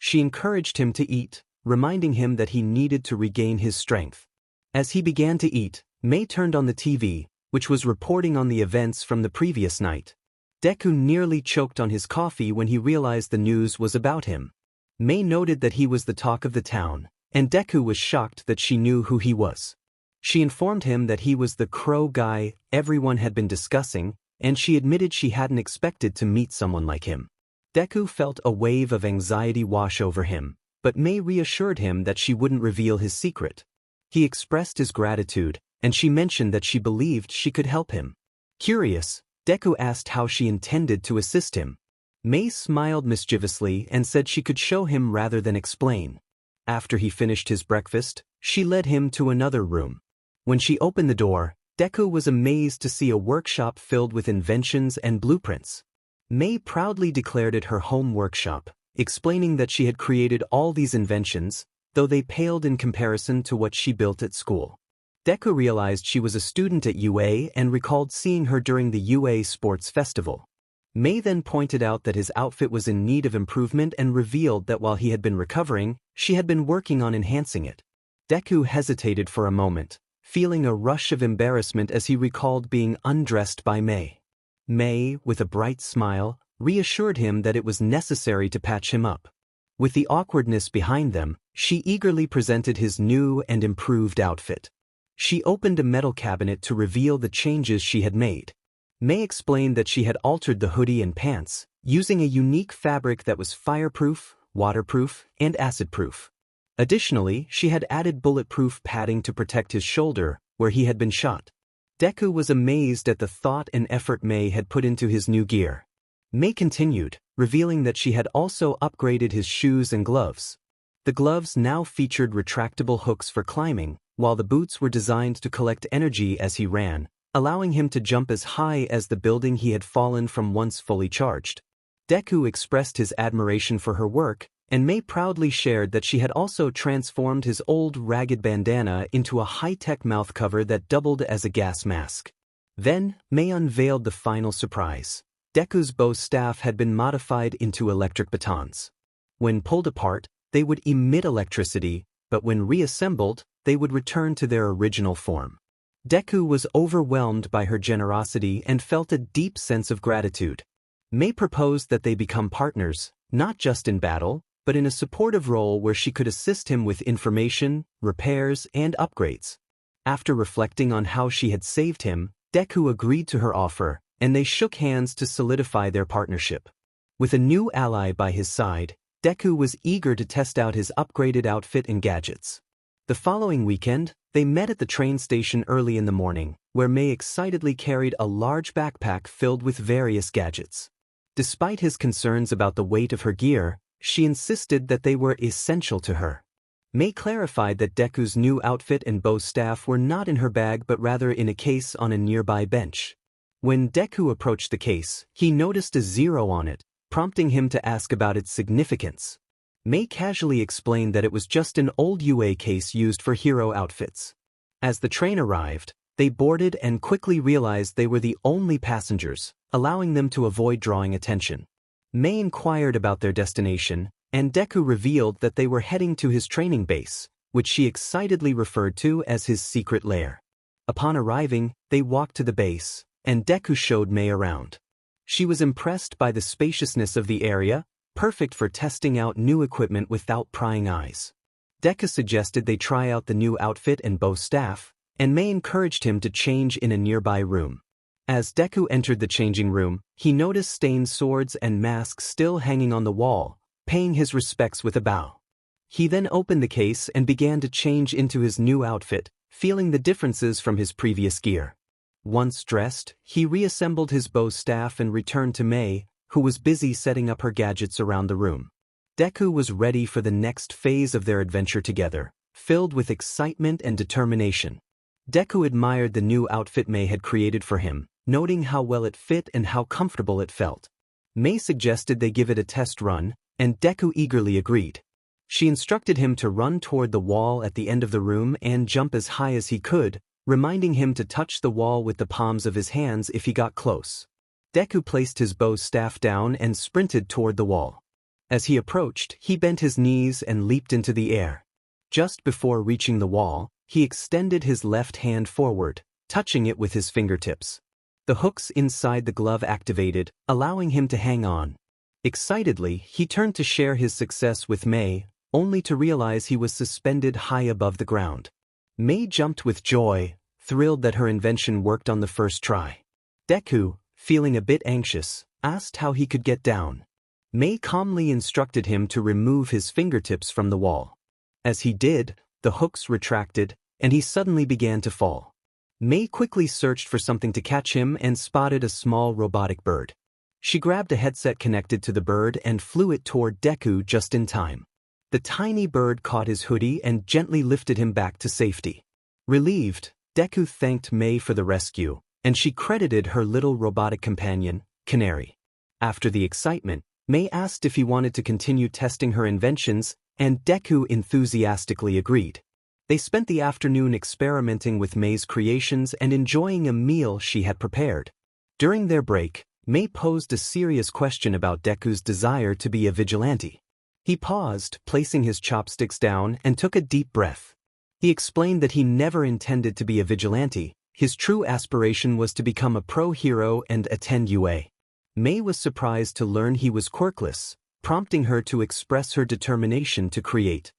She encouraged him to eat, reminding him that he needed to regain his strength. As he began to eat, Mei turned on the TV, which was reporting on the events from the previous night. Deku nearly choked on his coffee when he realized the news was about him. Mei noted that he was the talk of the town, and Deku was shocked that she knew who he was. She informed him that he was the crow guy everyone had been discussing, and she admitted she hadn't expected to meet someone like him. Deku felt a wave of anxiety wash over him, but Mei reassured him that she wouldn't reveal his secret. He expressed his gratitude, and she mentioned that she believed she could help him. Curious, Deku asked how she intended to assist him. May smiled mischievously and said she could show him rather than explain. After he finished his breakfast, she led him to another room. When she opened the door, Deku was amazed to see a workshop filled with inventions and blueprints. May proudly declared it her home workshop, explaining that she had created all these inventions, though they paled in comparison to what she built at school. Deku realized she was a student at UA and recalled seeing her during the UA Sports Festival. May then pointed out that his outfit was in need of improvement and revealed that while he had been recovering, she had been working on enhancing it. Deku hesitated for a moment, feeling a rush of embarrassment as he recalled being undressed by May. May, with a bright smile, reassured him that it was necessary to patch him up. With the awkwardness behind them, she eagerly presented his new and improved outfit. She opened a metal cabinet to reveal the changes she had made. May explained that she had altered the hoodie and pants, using a unique fabric that was fireproof, waterproof, and acid-proof. Additionally, she had added bulletproof padding to protect his shoulder, where he had been shot. Deku was amazed at the thought and effort May had put into his new gear. May continued, revealing that she had also upgraded his shoes and gloves. The gloves now featured retractable hooks for climbing, while the boots were designed to collect energy as he ran, allowing him to jump as high as the building he had fallen from once fully charged. Deku expressed his admiration for her work, and May proudly shared that she had also transformed his old ragged bandana into a high-tech mouth cover that doubled as a gas mask. Then, May unveiled the final surprise. Deku's bow staff had been modified into electric batons. When pulled apart, they would emit electricity, but when reassembled, they would return to their original form. Deku was overwhelmed by her generosity and felt a deep sense of gratitude. May proposed that they become partners, not just in battle, but in a supportive role where she could assist him with information, repairs, and upgrades. After reflecting on how she had saved him, Deku agreed to her offer, and they shook hands to solidify their partnership. With a new ally by his side, Deku was eager to test out his upgraded outfit and gadgets. The following weekend, they met at the train station early in the morning, where May excitedly carried a large backpack filled with various gadgets. Despite his concerns about the weight of her gear, she insisted that they were essential to her. May clarified that Deku's new outfit and bow staff were not in her bag but rather in a case on a nearby bench. When Deku approached the case, he noticed a 0 on it, prompting him to ask about its significance. May casually explained that it was just an old UA case used for hero outfits. As the train arrived, they boarded and quickly realized they were the only passengers, allowing them to avoid drawing attention. May inquired about their destination, and Deku revealed that they were heading to his training base, which she excitedly referred to as his secret lair. Upon arriving, they walked to the base, and Deku showed May around. She was impressed by the spaciousness of the area, perfect for testing out new equipment without prying eyes. Deku suggested they try out the new outfit and bow staff, and May encouraged him to change in a nearby room. As Deku entered the changing room, he noticed stained swords and masks still hanging on the wall, paying his respects with a bow. He then opened the case and began to change into his new outfit, feeling the differences from his previous gear. Once dressed, he reassembled his bow staff and returned to May, who was busy setting up her gadgets around the room. Deku was ready for the next phase of their adventure together, filled with excitement and determination. Deku admired the new outfit May had created for him, noting how well it fit and how comfortable it felt. May suggested they give it a test run, and Deku eagerly agreed. She instructed him to run toward the wall at the end of the room and jump as high as he could, reminding him to touch the wall with the palms of his hands if he got close. Deku placed his bow staff down and sprinted toward the wall. As he approached, he bent his knees and leaped into the air. Just before reaching the wall, he extended his left hand forward, touching it with his fingertips. The hooks inside the glove activated, allowing him to hang on. Excitedly, he turned to share his success with May, only to realize he was suspended high above the ground. May jumped with joy, thrilled that her invention worked on the first try. Deku, feeling a bit anxious, asked how he could get down. May calmly instructed him to remove his fingertips from the wall. As he did, the hooks retracted, and he suddenly began to fall. May quickly searched for something to catch him and spotted a small robotic bird. She grabbed a headset connected to the bird and flew it toward Deku just in time. The tiny bird caught his hoodie and gently lifted him back to safety. Relieved, Deku thanked Mei for the rescue, and she credited her little robotic companion, Canary. After the excitement, Mei asked if he wanted to continue testing her inventions, and Deku enthusiastically agreed. They spent the afternoon experimenting with Mei's creations and enjoying a meal she had prepared. During their break, Mei posed a serious question about Deku's desire to be a vigilante. He paused, placing his chopsticks down, and took a deep breath. He explained that he never intended to be a vigilante. His true aspiration was to become a pro-hero and attend UA. Mei was surprised to learn he was quirkless, prompting her to express her determination to create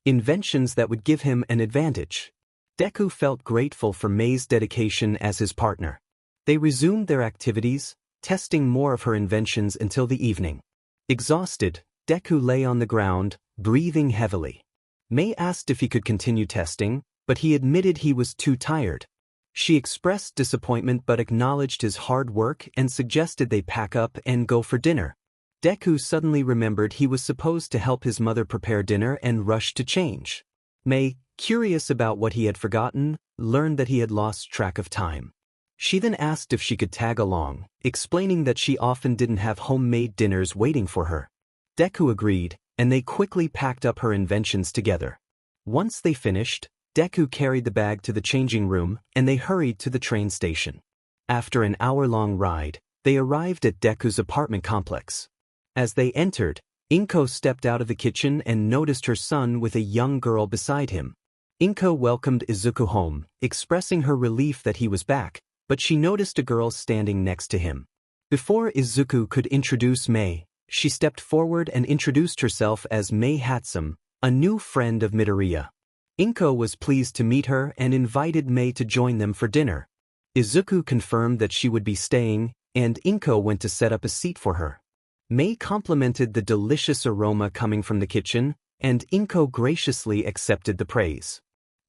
inventions that would give him an advantage. Deku felt grateful for Mei's dedication as his partner. They resumed their activities, testing more of her inventions until the evening. Exhausted, Deku lay on the ground, breathing heavily. Mei asked if he could continue testing, but he admitted he was too tired. She expressed disappointment but acknowledged his hard work and suggested they pack up and go for dinner. Deku suddenly remembered he was supposed to help his mother prepare dinner and rushed to change. Mei, curious about what he had forgotten, learned that he had lost track of time. She then asked if she could tag along, explaining that she often didn't have homemade dinners waiting for her. Deku agreed, and they quickly packed up her inventions together. Once they finished, Deku carried the bag to the changing room, and they hurried to the train station. After an hour-long ride, they arrived at Deku's apartment complex. As they entered, Inko stepped out of the kitchen and noticed her son with a young girl beside him. Inko welcomed Izuku home, expressing her relief that he was back, but she noticed a girl standing next to him. Before Izuku could introduce Mei, she stepped forward and introduced herself as Mei Hatsum, a new friend of Midoriya. Inko was pleased to meet her and invited Mei to join them for dinner. Izuku confirmed that she would be staying, and Inko went to set up a seat for her. Mei complimented the delicious aroma coming from the kitchen, and Inko graciously accepted the praise.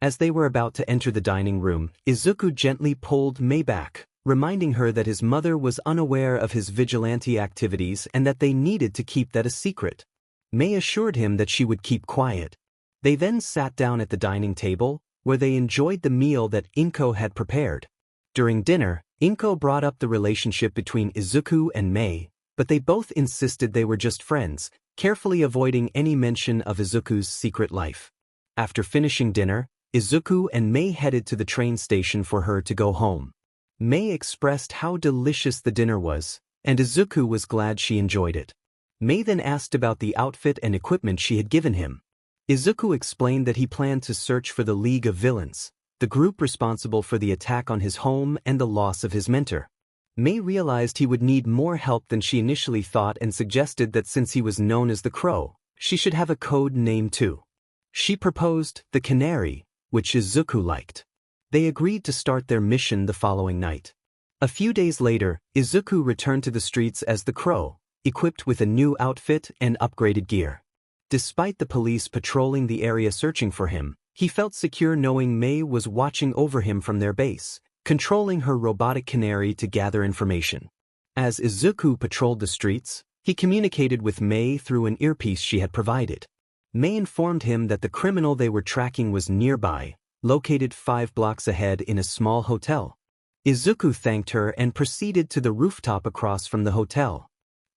As they were about to enter the dining room, Izuku gently pulled Mei back, reminding her that his mother was unaware of his vigilante activities and that they needed to keep that a secret. Mei assured him that she would keep quiet. They then sat down at the dining table, where they enjoyed the meal that Inko had prepared. During dinner, Inko brought up the relationship between Izuku and Mei, but they both insisted they were just friends, carefully avoiding any mention of Izuku's secret life. After finishing dinner, Izuku and Mei headed to the train station for her to go home. Mei expressed how delicious the dinner was, and Izuku was glad she enjoyed it. Mei then asked about the outfit and equipment she had given him. Izuku explained that he planned to search for the League of Villains, the group responsible for the attack on his home and the loss of his mentor. Mei realized he would need more help than she initially thought and suggested that since he was known as the Crow, she should have a code name too. She proposed the Canary, which Izuku liked. They agreed to start their mission the following night. A few days later, Izuku returned to the streets as the Crow, equipped with a new outfit and upgraded gear. Despite the police patrolling the area searching for him, he felt secure knowing Mei was watching over him from their base, controlling her robotic canary to gather information. As Izuku patrolled the streets, he communicated with Mei through an earpiece she had provided. Mei informed him that the criminal they were tracking was nearby, located 5 blocks ahead in a small hotel. Izuku thanked her and proceeded to the rooftop across from the hotel.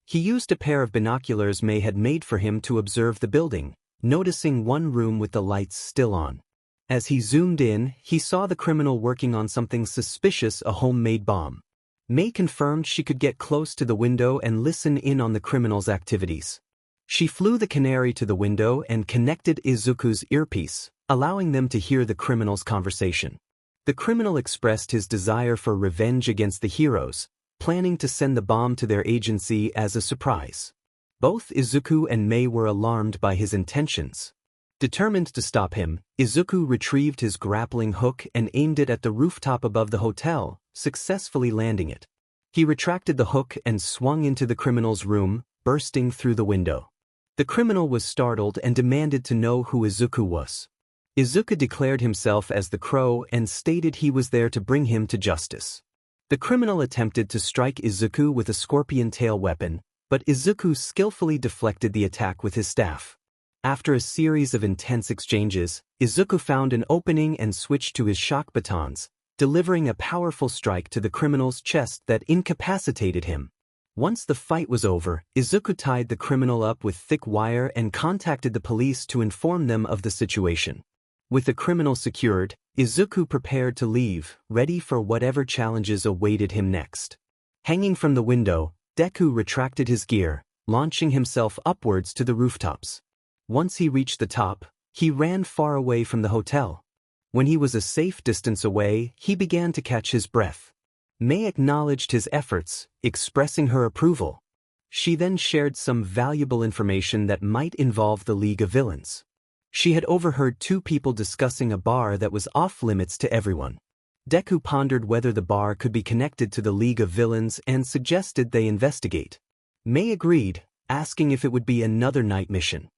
He used a pair of binoculars Mei had made for him to observe the building, noticing one room with the lights still on. As he zoomed in, he saw the criminal working on something suspicious, a homemade bomb. Mei confirmed she could get close to the window and listen in on the criminal's activities. She flew the canary to the window and connected Izuku's earpiece, allowing them to hear the criminal's conversation. The criminal expressed his desire for revenge against the heroes, planning to send the bomb to their agency as a surprise. Both Izuku and Mei were alarmed by his intentions. Determined to stop him, Izuku retrieved his grappling hook and aimed it at the rooftop above the hotel, successfully landing it. He retracted the hook and swung into the criminal's room, bursting through the window. The criminal was startled and demanded to know who Izuku was. Izuku declared himself as the Crow and stated he was there to bring him to justice. The criminal attempted to strike Izuku with a scorpion tail weapon, but Izuku skillfully deflected the attack with his staff. After a series of intense exchanges, Izuku found an opening and switched to his shock batons, delivering a powerful strike to the criminal's chest that incapacitated him. Once the fight was over, Izuku tied the criminal up with thick wire and contacted the police to inform them of the situation. With the criminal secured, Izuku prepared to leave, ready for whatever challenges awaited him next. Hanging from the window, Deku retracted his gear, launching himself upwards to the rooftops. Once he reached the top, he ran far away from the hotel. When he was a safe distance away, he began to catch his breath. Mei acknowledged his efforts, expressing her approval. She then shared some valuable information that might involve the League of Villains. She had overheard two people discussing a bar that was off-limits to everyone. Deku pondered whether the bar could be connected to the League of Villains and suggested they investigate. Mei agreed, asking if it would be another night mission.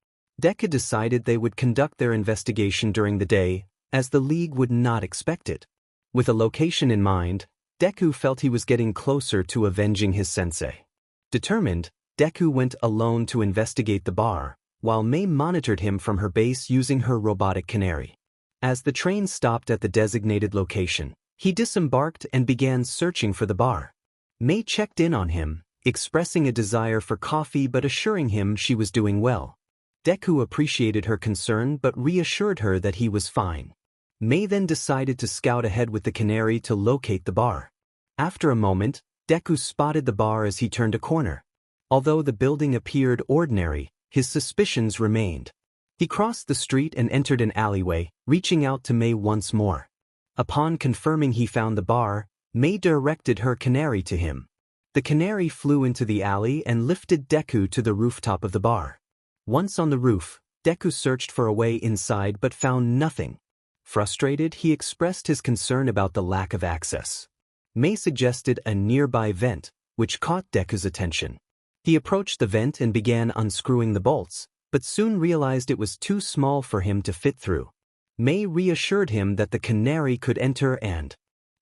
Deku decided they would conduct their investigation during the day, as the League would not expect it. With a location in mind, Deku felt he was getting closer to avenging his sensei. Determined, Deku went alone to investigate the bar, while Mei monitored him from her base using her robotic canary. As the train stopped at the designated location, he disembarked and began searching for the bar. Mei checked in on him, expressing a desire for coffee but assuring him she was doing well. Deku appreciated her concern but reassured her that he was fine. Mei then decided to scout ahead with the canary to locate the bar. After a moment, Deku spotted the bar as he turned a corner. Although the building appeared ordinary, his suspicions remained. He crossed the street and entered an alleyway, reaching out to Mei once more. Upon confirming he found the bar, Mei directed her canary to him. The canary flew into the alley and lifted Deku to the rooftop of the bar. Once on the roof, Deku searched for a way inside but found nothing. Frustrated, he expressed his concern about the lack of access. Mei suggested a nearby vent, which caught Deku's attention. He approached the vent and began unscrewing the bolts, but soon realized it was too small for him to fit through. Mei reassured him that the canary could enter and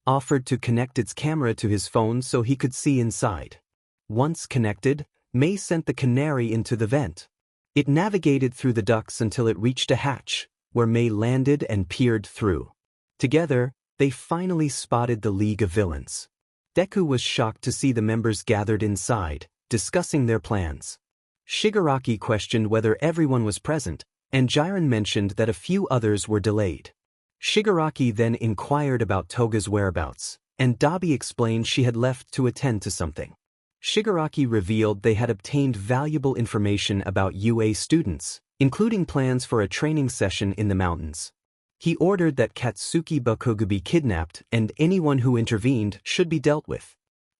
offered to connect its camera to his phone so he could see inside. Once connected, Mei sent the canary into the vent. It navigated through the ducts until it reached a hatch, where Mei landed and peered through. Together, they finally spotted the League of Villains. Deku was shocked to see the members gathered inside, discussing their plans. Shigaraki questioned whether everyone was present, and Jiren mentioned that a few others were delayed. Shigaraki then inquired about Toga's whereabouts, and Dabi explained she had left to attend to something. Shigaraki revealed they had obtained valuable information about UA students, including plans for a training session in the mountains. He ordered that Katsuki Bakugo be kidnapped and anyone who intervened should be dealt with.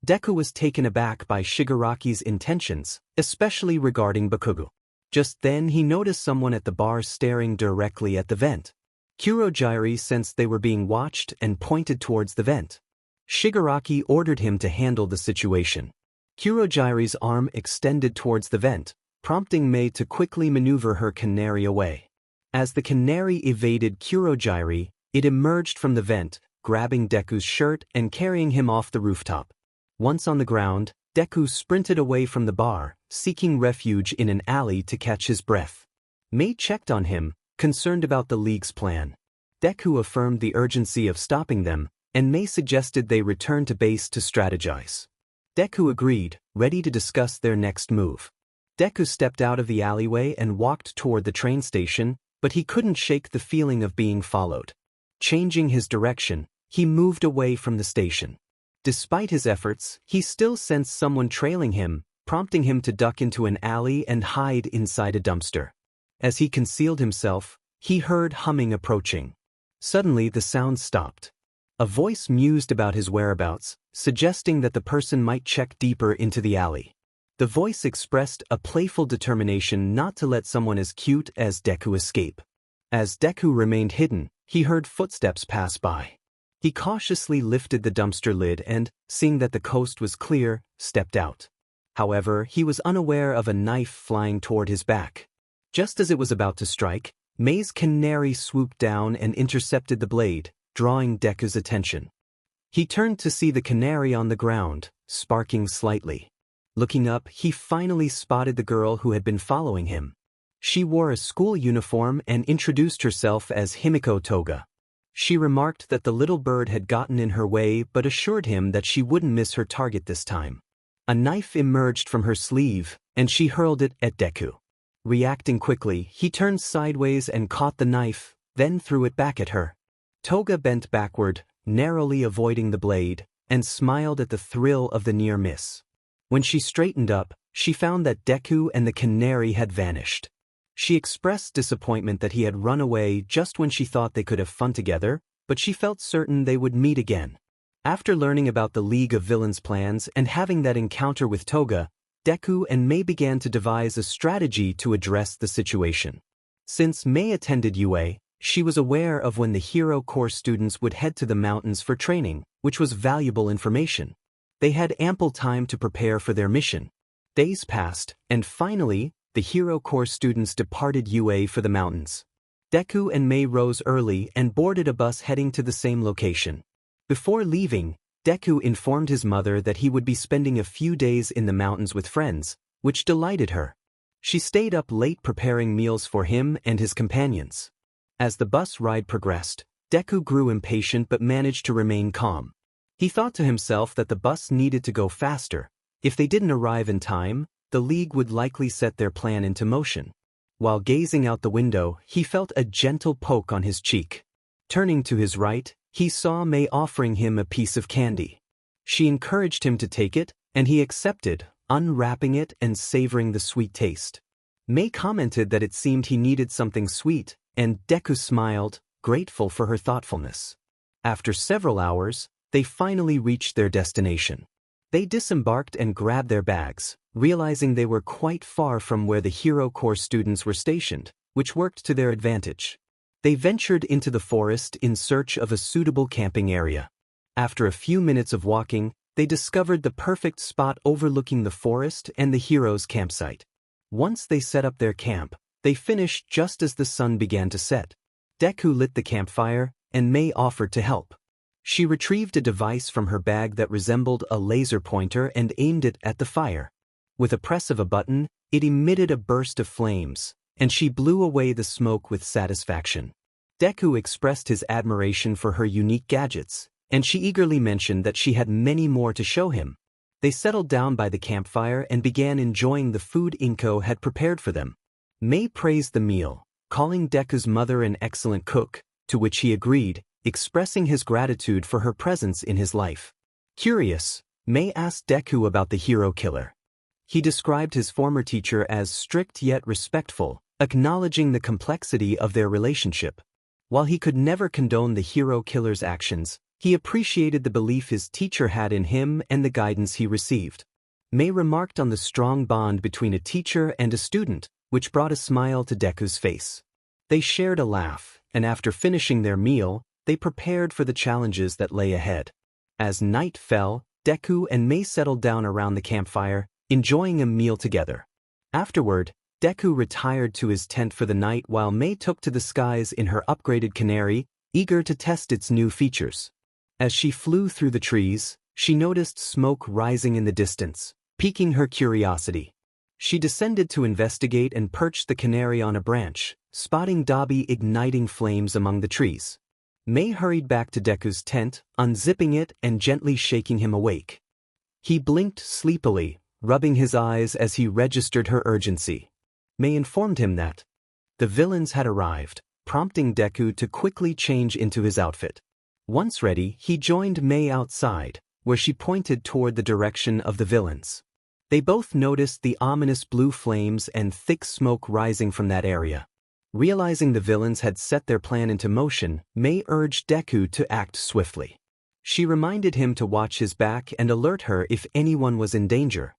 Deku was taken aback by Shigaraki's intentions, especially regarding Bakugo. Just then he noticed someone at the bar staring directly at the vent. Kurojairi sensed they were being watched and pointed towards the vent. Shigaraki ordered him to handle the situation. Kurojairi's arm extended towards the vent, prompting Mei to quickly maneuver her canary away. As the canary evaded Kurojairi, it emerged from the vent, grabbing Deku's shirt and carrying him off the rooftop. Once on the ground, Deku sprinted away from the bar, seeking refuge in an alley to catch his breath. Mei checked on him, concerned about the League's plan. Deku affirmed the urgency of stopping them, and Mei suggested they return to base to strategize. Deku agreed, ready to discuss their next move. Deku stepped out of the alleyway and walked toward the train station, but he couldn't shake the feeling of being followed. Changing his direction, he moved away from the station. Despite his efforts, he still sensed someone trailing him, prompting him to duck into an alley and hide inside a dumpster. As he concealed himself, he heard humming approaching. Suddenly the sound stopped. A voice mused about his whereabouts, suggesting that the person might check deeper into the alley. The voice expressed a playful determination not to let someone as cute as Deku escape. As Deku remained hidden, he heard footsteps pass by. He cautiously lifted the dumpster lid and, seeing that the coast was clear, stepped out. However, he was unaware of a knife flying toward his back. Just as it was about to strike, Mei's canary swooped down and intercepted the blade, drawing Deku's attention. He turned to see the canary on the ground, sparking slightly. Looking up, he finally spotted the girl who had been following him. She wore a school uniform and introduced herself as Himiko Toga. She remarked that the little bird had gotten in her way but assured him that she wouldn't miss her target this time. A knife emerged from her sleeve, and she hurled it at Deku. Reacting quickly, he turned sideways and caught the knife, then threw it back at her. Toga bent backward, narrowly avoiding the blade, and smiled at the thrill of the near miss. When she straightened up, she found that Deku and the canary had vanished. She expressed disappointment that he had run away just when she thought they could have fun together, but she felt certain they would meet again. After learning about the League of Villains' plans and having that encounter with Toga, Deku and Mei began to devise a strategy to address the situation. Since Mei attended UA, she was aware of when the Hero Corps students would head to the mountains for training, which was valuable information. They had ample time to prepare for their mission. Days passed, and finally, the Hero Corps students departed UA for the mountains. Deku and Mei rose early and boarded a bus heading to the same location. Before leaving, Deku informed his mother that he would be spending a few days in the mountains with friends, which delighted her. She stayed up late preparing meals for him and his companions. As the bus ride progressed, Deku grew impatient but managed to remain calm. He thought to himself that the bus needed to go faster. If they didn't arrive in time, the League would likely set their plan into motion. While gazing out the window, he felt a gentle poke on his cheek. Turning to his right, he saw Mei offering him a piece of candy. She encouraged him to take it, and he accepted, unwrapping it and savoring the sweet taste. Mei commented that it seemed he needed something sweet, and Deku smiled, grateful for her thoughtfulness. After several hours, they finally reached their destination. They disembarked and grabbed their bags, realizing they were quite far from where the Hero Corps students were stationed, which worked to their advantage. They ventured into the forest in search of a suitable camping area. After a few minutes of walking, they discovered the perfect spot overlooking the forest and the heroes' campsite. Once they set up their camp, they finished just as the sun began to set. Deku lit the campfire, and Mei offered to help. She retrieved a device from her bag that resembled a laser pointer and aimed it at the fire. With a press of a button, it emitted a burst of flames, and she blew away the smoke with satisfaction. Deku expressed his admiration for her unique gadgets, and she eagerly mentioned that she had many more to show him. They settled down by the campfire and began enjoying the food Inko had prepared for them. Mei praised the meal, calling Deku's mother an excellent cook, to which he agreed, expressing his gratitude for her presence in his life. Curious, Mei asked Deku about the hero killer. He described his former teacher as strict yet respectful, acknowledging the complexity of their relationship. While he could never condone the hero killer's actions, he appreciated the belief his teacher had in him and the guidance he received. Mei remarked on the strong bond between a teacher and a student, which brought a smile to Deku's face. They shared a laugh, and after finishing their meal, they prepared for the challenges that lay ahead. As night fell, Deku and Mei settled down around the campfire, enjoying a meal together. Afterward, Deku retired to his tent for the night while Mei took to the skies in her upgraded canary, eager to test its new features. As she flew through the trees, she noticed smoke rising in the distance, piquing her curiosity. She descended to investigate and perched the canary on a branch, spotting Dabi igniting flames among the trees. Mei hurried back to Deku's tent, unzipping it and gently shaking him awake. He blinked sleepily, rubbing his eyes as he registered her urgency. Mei informed him that the villains had arrived, prompting Deku to quickly change into his outfit. Once ready, he joined Mei outside, where she pointed toward the direction of the villains. They both noticed the ominous blue flames and thick smoke rising from that area. Realizing the villains had set their plan into motion, Mei urged Deku to act swiftly. She reminded him to watch his back and alert her if anyone was in danger.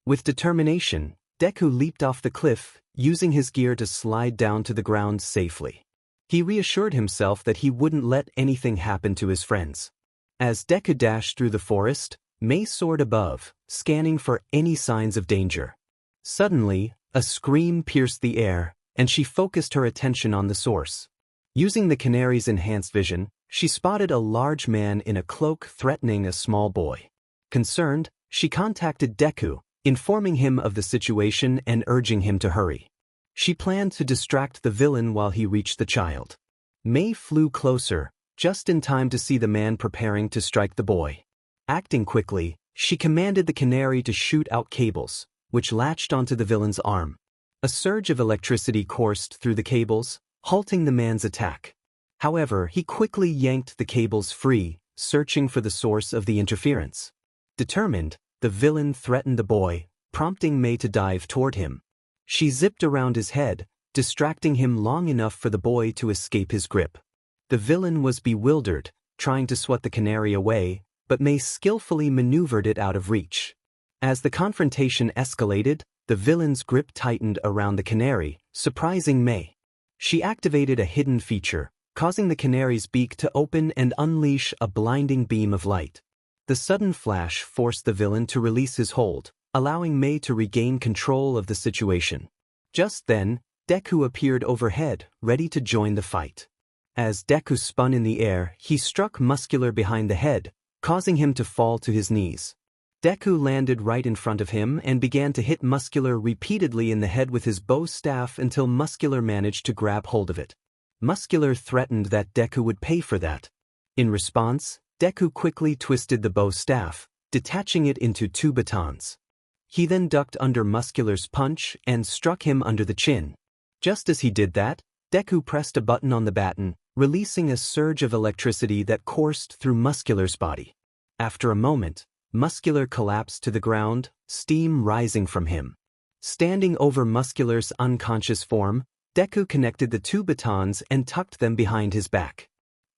With determination, Deku leaped off the cliff, using his gear to slide down to the ground safely. He reassured himself that he wouldn't let anything happen to his friends. As Deku dashed through the forest, Mei soared above, scanning for any signs of danger. Suddenly, a scream pierced the air, and she focused her attention on the source. Using the canary's enhanced vision, she spotted a large man in a cloak threatening a small boy. Concerned, she contacted Deku, informing him of the situation and urging him to hurry. She planned to distract the villain while he reached the child. Mei flew closer, just in time to see the man preparing to strike the boy. Acting quickly, she commanded the canary to shoot out cables, which latched onto the villain's arm. A surge of electricity coursed through the cables, halting the man's attack. However, he quickly yanked the cables free, searching for the source of the interference. Determined, the villain threatened the boy, prompting Mei to dive toward him. She zipped around his head, distracting him long enough for the boy to escape his grip. The villain was bewildered, trying to swat the canary away, but Mei skillfully maneuvered it out of reach. As the confrontation escalated, the villain's grip tightened around the canary, surprising Mei. She activated a hidden feature, causing the canary's beak to open and unleash a blinding beam of light. The sudden flash forced the villain to release his hold, allowing Mei to regain control of the situation. Just then, Deku appeared overhead, ready to join the fight. As Deku spun in the air, he struck Muscular behind the head, causing him to fall to his knees. Deku landed right in front of him and began to hit Muscular repeatedly in the head with his bow staff until Muscular managed to grab hold of it. Muscular threatened that Deku would pay for that. In response, Deku quickly twisted the bow staff, detaching it into 2 batons. He then ducked under Muscular's punch and struck him under the chin. Just as he did that, Deku pressed a button on the baton, releasing a surge of electricity that coursed through Muscular's body. After a moment, Muscular collapsed to the ground, steam rising from him. Standing over Muscular's unconscious form, Deku connected the 2 batons and tucked them behind his back.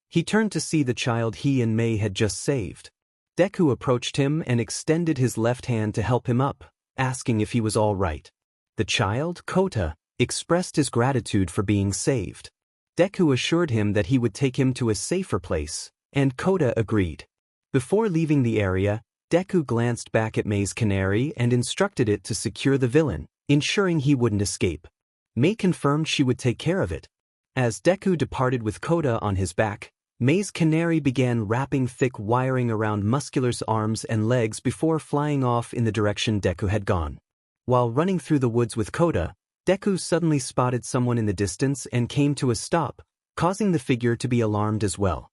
He turned to see the child he and Mei had just saved. Deku approached him and extended his left hand to help him up, asking if he was all right. The child, Kota, expressed his gratitude for being saved. Deku assured him that he would take him to a safer place, and Kota agreed. Before leaving the area, Deku glanced back at Mei's canary and instructed it to secure the villain, ensuring he wouldn't escape. Mei confirmed she would take care of it. As Deku departed with Kota on his back, Mei's canary began wrapping thick wiring around Muscular's arms and legs before flying off in the direction Deku had gone. While running through the woods with Kota, Deku suddenly spotted someone in the distance and came to a stop, causing the figure to be alarmed as well.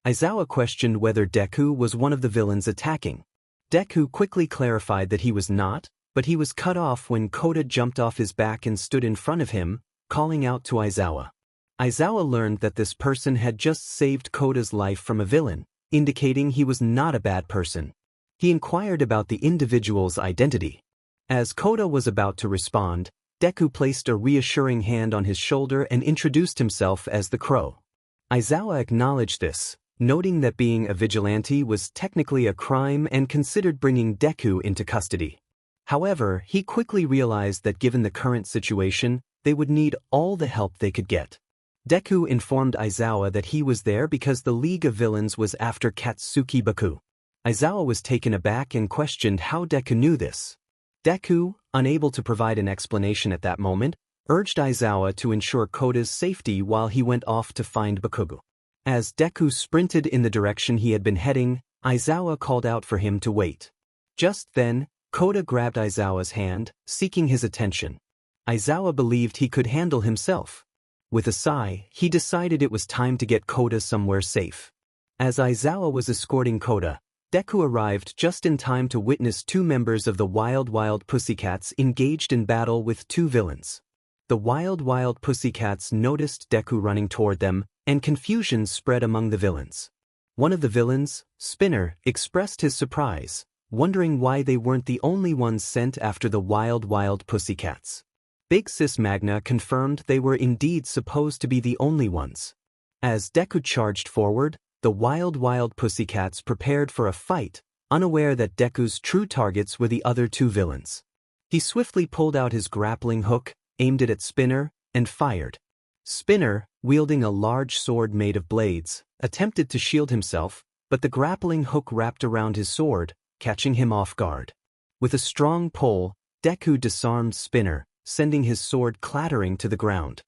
Aizawa questioned whether Deku was one of the villains attacking. Deku quickly clarified that he was not, but he was cut off when Kota jumped off his back and stood in front of him, calling out to Aizawa. Aizawa learned that this person had just saved Kota's life from a villain, indicating he was not a bad person. He inquired about the individual's identity. As Kota was about to respond, Deku placed a reassuring hand on his shoulder and introduced himself as the Crow. Aizawa acknowledged this, noting that being a vigilante was technically a crime and considered bringing Deku into custody. However, he quickly realized that given the current situation, they would need all the help they could get. Deku informed Aizawa that he was there because the League of Villains was after Katsuki Baku. Aizawa was taken aback and questioned how Deku knew this. Deku, unable to provide an explanation at that moment, urged Aizawa to ensure Kota's safety while he went off to find Bakugo. As Deku sprinted in the direction he had been heading, Aizawa called out for him to wait. Just then, Kota grabbed Aizawa's hand, seeking his attention. Aizawa believed he could handle himself. With a sigh, he decided it was time to get Kota somewhere safe. As Aizawa was escorting Kota, Deku arrived just in time to witness 2 members of the Wild Wild Pussycats engaged in battle with 2 villains. The Wild Wild Pussycats noticed Deku running toward them, and confusion spread among the villains. One of the villains, Spinner, expressed his surprise, wondering why they weren't the only ones sent after the Wild Wild Pussycats. Big Sis Magna confirmed they were indeed supposed to be the only ones. As Deku charged forward, the Wild Wild Pussycats prepared for a fight, unaware that Deku's true targets were the other 2 villains. He swiftly pulled out his grappling hook, aimed it at Spinner, and fired. Spinner, wielding a large sword made of blades, attempted to shield himself, but the grappling hook wrapped around his sword, catching him off guard. With a strong pull, Deku disarmed Spinner, sending his sword clattering to the ground.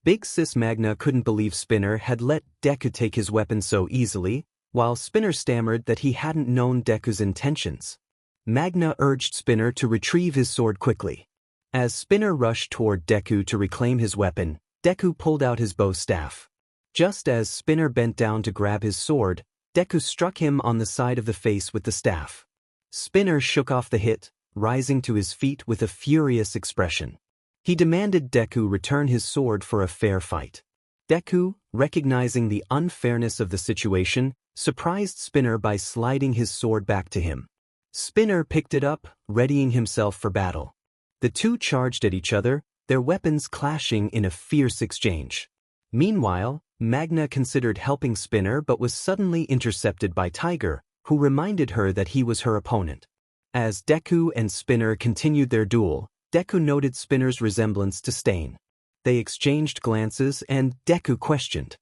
Big Sis Magna couldn't believe Spinner had let Deku take his weapon so easily, while Spinner stammered that he hadn't known Deku's intentions. Magna urged Spinner to retrieve his sword quickly. As Spinner rushed toward Deku to reclaim his weapon, Deku pulled out his bow staff. Just as Spinner bent down to grab his sword, Deku struck him on the side of the face with the staff. Spinner shook off the hit, rising to his feet with a furious expression. He demanded Deku return his sword for a fair fight. Deku, recognizing the unfairness of the situation, surprised Spinner by sliding his sword back to him. Spinner picked it up, readying himself for battle. The two charged at each other, their weapons clashing in a fierce exchange. Meanwhile, Magna considered helping Spinner but was suddenly intercepted by Tiger, who reminded her that he was her opponent. As Deku and Spinner continued their duel, Deku noted Spinner's resemblance to Stain. They exchanged glances and Deku questioned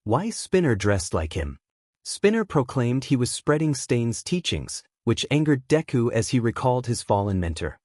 why Spinner dressed like him. Spinner proclaimed he was spreading Stain's teachings, which angered Deku as he recalled his fallen mentor.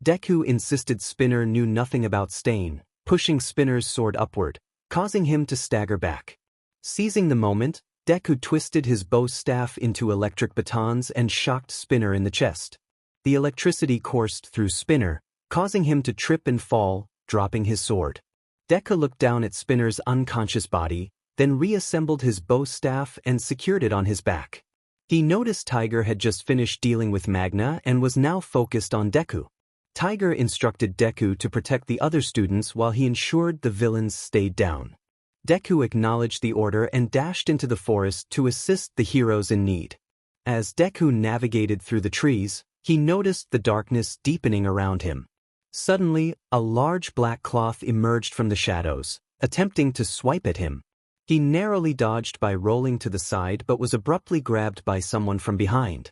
Deku insisted Spinner knew nothing about Stain, pushing Spinner's sword upward, causing him to stagger back. Seizing the moment, Deku twisted his bow staff into electric batons and shocked Spinner in the chest. The electricity coursed through Spinner, causing him to trip and fall, dropping his sword. Deku looked down at Spinner's unconscious body, then reassembled his bow staff and secured it on his back. He noticed Tiger had just finished dealing with Magna and was now focused on Deku. Tiger instructed Deku to protect the other students while he ensured the villains stayed down. Deku acknowledged the order and dashed into the forest to assist the heroes in need. As Deku navigated through the trees, he noticed the darkness deepening around him. Suddenly, a large black cloth emerged from the shadows, attempting to swipe at him. He narrowly dodged by rolling to the side but was abruptly grabbed by someone from behind.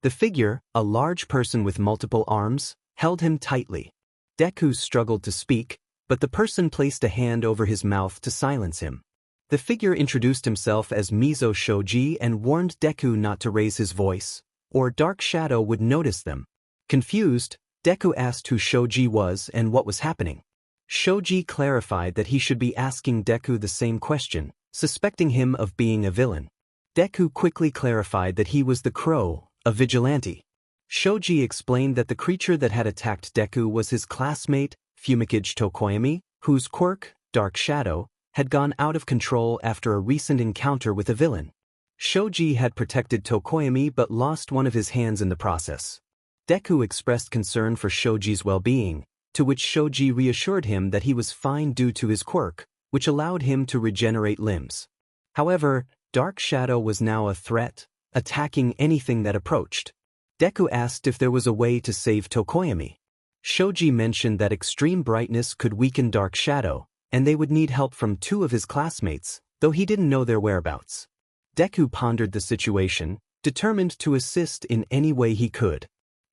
The figure, a large person with multiple arms, held him tightly. Deku struggled to speak, but the person placed a hand over his mouth to silence him. The figure introduced himself as Mizo Shoji and warned Deku not to raise his voice, or Dark Shadow would notice them. Confused, Deku asked who Shoji was and what was happening. Shoji clarified that he should be asking Deku the same question, suspecting him of being a villain. Deku quickly clarified that he was the Crow, a vigilante. Shoji explained that the creature that had attacked Deku was his classmate, Fumikage Tokoyami, whose quirk, Dark Shadow, had gone out of control after a recent encounter with a villain. Shoji had protected Tokoyami but lost one of his hands in the process. Deku expressed concern for Shoji's well-being, to which Shoji reassured him that he was fine due to his quirk, which allowed him to regenerate limbs. However, Dark Shadow was now a threat, attacking anything that approached. Deku asked if there was a way to save Tokoyami. Shoji mentioned that extreme brightness could weaken Dark Shadow, and they would need help from two of his classmates, though he didn't know their whereabouts. Deku pondered the situation, determined to assist in any way he could.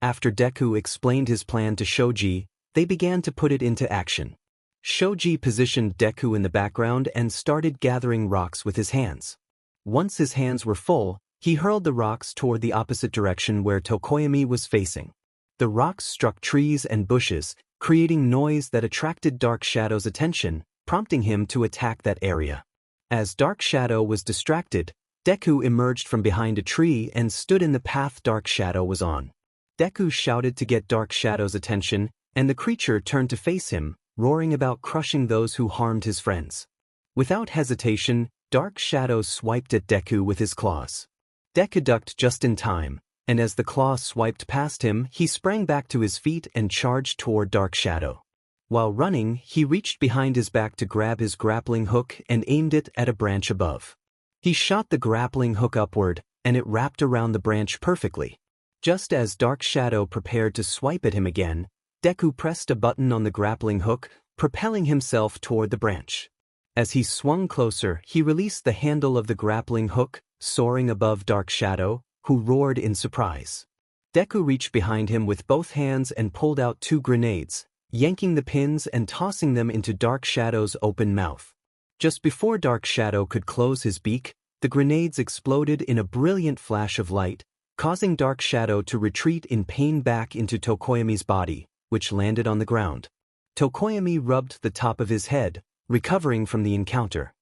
After Deku explained his plan to Shoji, they began to put it into action. Shoji positioned Deku in the background and started gathering rocks with his hands. Once his hands were full, he hurled the rocks toward the opposite direction where Tokoyami was facing. The rocks struck trees and bushes, creating noise that attracted Dark Shadow's attention, prompting him to attack that area. As Dark Shadow was distracted, Deku emerged from behind a tree and stood in the path Dark Shadow was on. Deku shouted to get Dark Shadow's attention, and the creature turned to face him, roaring about crushing those who harmed his friends. Without hesitation, Dark Shadow swiped at Deku with his claws. Deku ducked just in time, and as the claw swiped past him, he sprang back to his feet and charged toward Dark Shadow. While running, he reached behind his back to grab his grappling hook and aimed it at a branch above. He shot the grappling hook upward, and it wrapped around the branch perfectly. Just as Dark Shadow prepared to swipe at him again, Deku pressed a button on the grappling hook, propelling himself toward the branch. As he swung closer, he released the handle of the grappling hook, soaring above Dark Shadow, who roared in surprise. Deku reached behind him with both hands and pulled out 2 grenades, yanking the pins and tossing them into Dark Shadow's open mouth. Just before Dark Shadow could close his beak, the grenades exploded in a brilliant flash of light, causing Dark Shadow to retreat in pain back into Tokoyami's body, which landed on the ground. Tokoyami rubbed the top of his head, recovering from the encounter.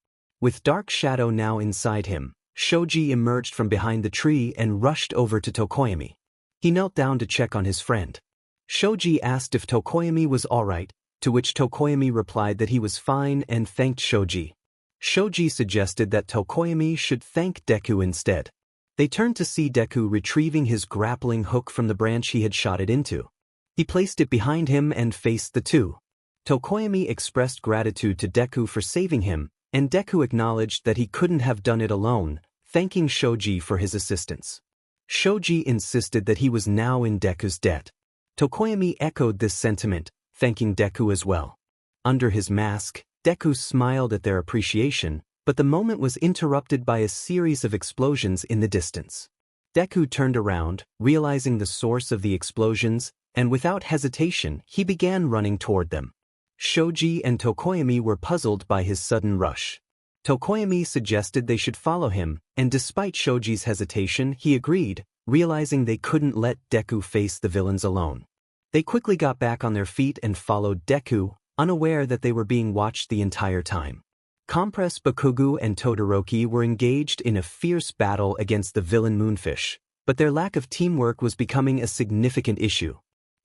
With Dark Shadow now inside him, Shoji emerged from behind the tree and rushed over to Tokoyami. He knelt down to check on his friend. Shoji asked if Tokoyami was alright, to which Tokoyami replied that he was fine and thanked Shoji. Shoji suggested that Tokoyami should thank Deku instead. They turned to see Deku retrieving his grappling hook from the branch he had shot it into. He placed it behind him and faced the two. Tokoyami expressed gratitude to Deku for saving him, and Deku acknowledged that he couldn't have done it alone, thanking Shoji for his assistance. Shoji insisted that he was now in Deku's debt. Tokoyami echoed this sentiment, thanking Deku as well. Under his mask, Deku smiled at their appreciation, but the moment was interrupted by a series of explosions in the distance. Deku turned around, realizing the source of the explosions, and without hesitation, he began running toward them. Shoji and Tokoyami were puzzled by his sudden rush. Tokoyami suggested they should follow him, and despite Shoji's hesitation, he agreed, realizing they couldn't let Deku face the villains alone. They quickly got back on their feet and followed Deku, unaware that they were being watched the entire time. Compress Bakugo and Todoroki were engaged in a fierce battle against the villain Moonfish, but their lack of teamwork was becoming a significant issue.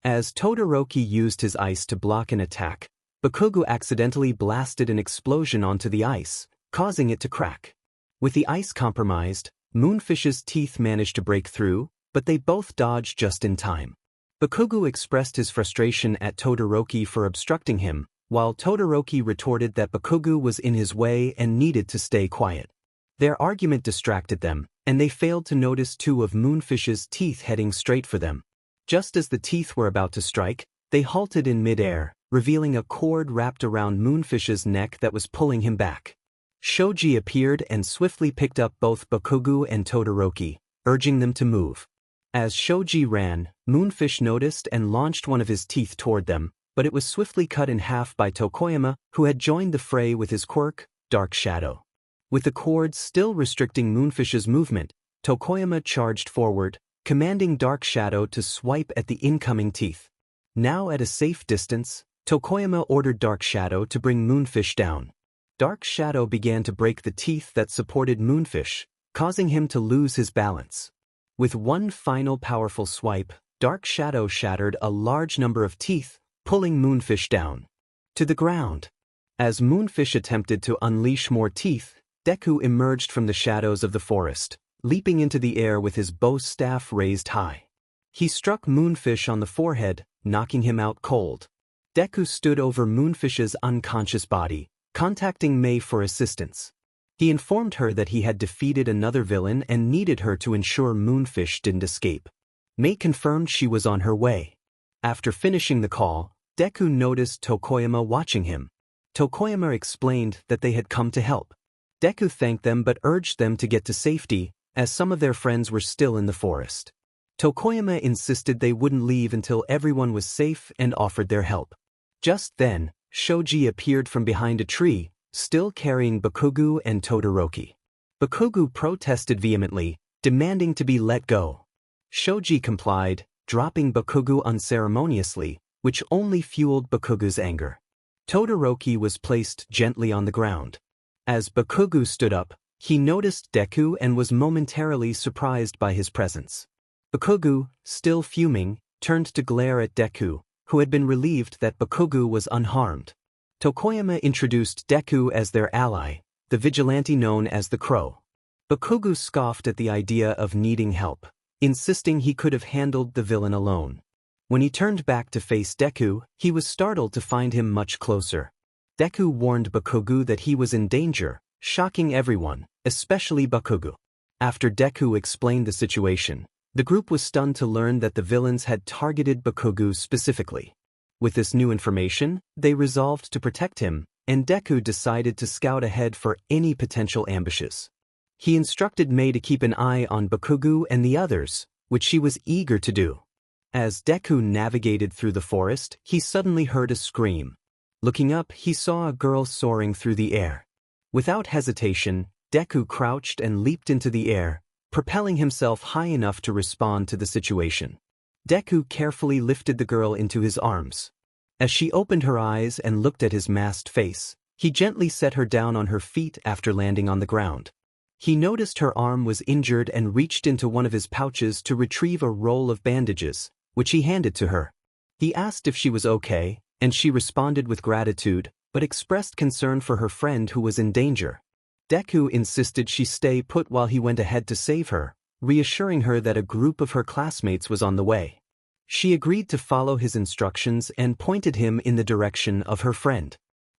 As Todoroki used his ice to block an attack, Bakugo accidentally blasted an explosion onto the ice, causing it to crack. With the ice compromised, Moonfish's teeth managed to break through, but they both dodged just in time. Bakugo expressed his frustration at Todoroki for obstructing him, while Todoroki retorted that Bakugo was in his way and needed to stay quiet. Their argument distracted them, and they failed to notice two of Moonfish's teeth heading straight for them. Just as the teeth were about to strike, they halted in mid-air, revealing a cord wrapped around Moonfish's neck that was pulling him back. Shoji appeared and swiftly picked up both Bakugo and Todoroki, urging them to move. As Shoji ran, Moonfish noticed and launched one of his teeth toward them, but it was swiftly cut in half by Tokoyami, who had joined the fray with his quirk, Dark Shadow. With the cord still restricting Moonfish's movement, Tokoyami charged forward, commanding Dark Shadow to swipe at the incoming teeth. Now at a safe distance, Tokoyami ordered Dark Shadow to bring Moonfish down. Dark Shadow began to break the teeth that supported Moonfish, causing him to lose his balance. With one final powerful swipe, Dark Shadow shattered a large number of teeth, pulling Moonfish down to the ground. As Moonfish attempted to unleash more teeth, Deku emerged from the shadows of the forest, leaping into the air with his bow staff raised high. He struck Moonfish on the forehead, knocking him out cold. Deku stood over Moonfish's unconscious body, contacting Mei for assistance. He informed her that he had defeated another villain and needed her to ensure Moonfish didn't escape. Mei confirmed she was on her way. After finishing the call, Deku noticed Tokoyami watching him. Tokoyami explained that they had come to help. Deku thanked them but urged them to get to safety, as some of their friends were still in the forest. Tokoyami insisted they wouldn't leave until everyone was safe and offered their help. Just then, Shoji appeared from behind a tree, still carrying Bakugo and Todoroki. Bakugo protested vehemently, demanding to be let go. Shoji complied, dropping Bakugo unceremoniously, which only fueled Bakugo's anger. Todoroki was placed gently on the ground. As Bakugo stood up, he noticed Deku and was momentarily surprised by his presence. Bakugo, still fuming, turned to glare at Deku, who had been relieved that Bakugo was unharmed. Tokoyami introduced Deku as their ally, the vigilante known as the Crow. Bakugo scoffed at the idea of needing help, insisting he could have handled the villain alone. When he turned back to face Deku, he was startled to find him much closer. Deku warned Bakugo that he was in danger, shocking everyone, especially Bakugo. After Deku explained the situation, the group was stunned to learn that the villains had targeted Bakugo specifically. With this new information, they resolved to protect him, and Deku decided to scout ahead for any potential ambushes. He instructed Mei to keep an eye on Bakugo and the others, which she was eager to do. As Deku navigated through the forest, he suddenly heard a scream. Looking up, he saw a girl soaring through the air. Without hesitation, Deku crouched and leaped into the air, propelling himself high enough to respond to the situation. Deku carefully lifted the girl into his arms. As she opened her eyes and looked at his masked face, He gently set her down on her feet after landing on the ground. He noticed her arm was injured and reached into one of his pouches to retrieve a roll of bandages, which he handed to her. He asked if she was okay, and she responded with gratitude, but expressed concern for her friend who was in danger. Deku insisted she stay put while he went ahead to save her, reassuring her that a group of her classmates was on the way. She agreed to follow his instructions and pointed him in the direction of her friend.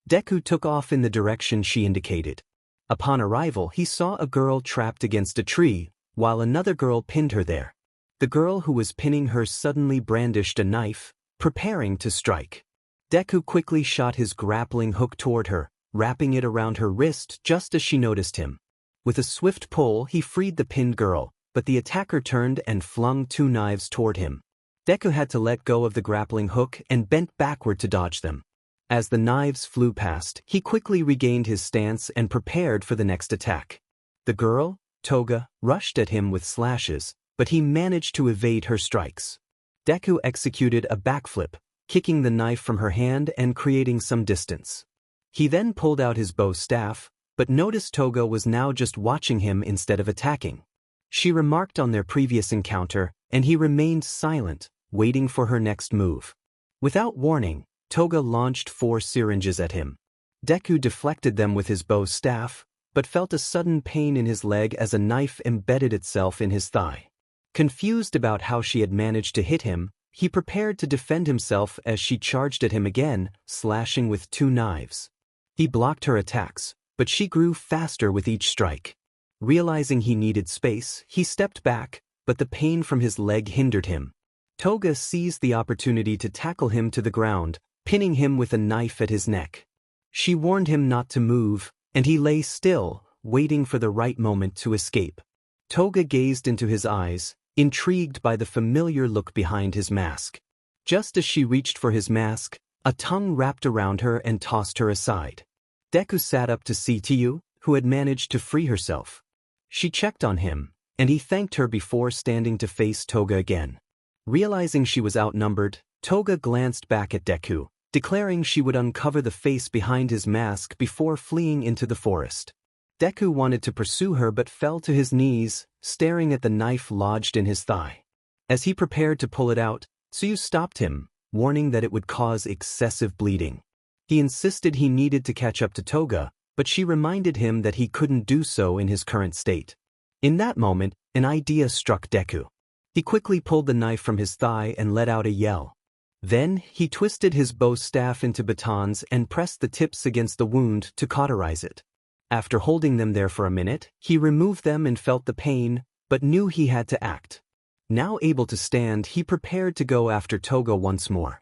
Deku took off in the direction she indicated. Upon arrival, he saw a girl trapped against a tree, while another girl pinned her there. The girl who was pinning her suddenly brandished a knife, preparing to strike. Deku quickly shot his grappling hook toward her, wrapping it around her wrist just as she noticed him. With a swift pull, he freed the pinned girl, but the attacker turned and flung 2 knives toward him. Deku had to let go of the grappling hook and bent backward to dodge them. As the knives flew past, he quickly regained his stance and prepared for the next attack. The girl, Toga, rushed at him with slashes, but he managed to evade her strikes. Deku executed a backflip, kicking the knife from her hand and creating some distance. He then pulled out his bow staff, but noticed Toga was now just watching him instead of attacking. She remarked on their previous encounter, and he remained silent, waiting for her next move. Without warning, Toga launched 4 syringes at him. Deku deflected them with his bow staff, but felt a sudden pain in his leg as a knife embedded itself in his thigh. Confused about how she had managed to hit him, he prepared to defend himself as she charged at him again, slashing with 2 knives. He blocked her attacks, but she grew faster with each strike. Realizing he needed space, he stepped back, but the pain from his leg hindered him. Toga seized the opportunity to tackle him to the ground, pinning him with a knife at his neck. She warned him not to move, and he lay still, waiting for the right moment to escape. Toga gazed into his eyes, intrigued by the familiar look behind his mask. Just as she reached for his mask, a tongue wrapped around her and tossed her aside. Deku sat up to see Tiu, who had managed to free herself. She checked on him, and he thanked her before standing to face Toga again. Realizing she was outnumbered, Toga glanced back at Deku, declaring she would uncover the face behind his mask before fleeing into the forest. Deku wanted to pursue her but fell to his knees, staring at the knife lodged in his thigh. As he prepared to pull it out, Tsuyu stopped him, warning that it would cause excessive bleeding. He insisted he needed to catch up to Toga, but she reminded him that he couldn't do so in his current state. In that moment, an idea struck Deku. He quickly pulled the knife from his thigh and let out a yell. Then, he twisted his bow staff into batons and pressed the tips against the wound to cauterize it. After holding them there for a minute, he removed them and felt the pain, but knew he had to act. Now able to stand, he prepared to go after Toga once more.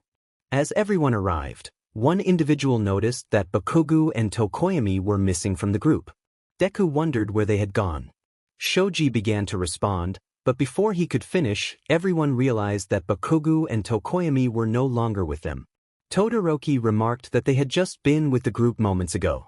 As everyone arrived, one individual noticed that Bakugo and Tokoyami were missing from the group. Deku wondered where they had gone. Shoji began to respond, but before he could finish, everyone realized that Bakugo and Tokoyami were no longer with them. Todoroki remarked that they had just been with the group moments ago.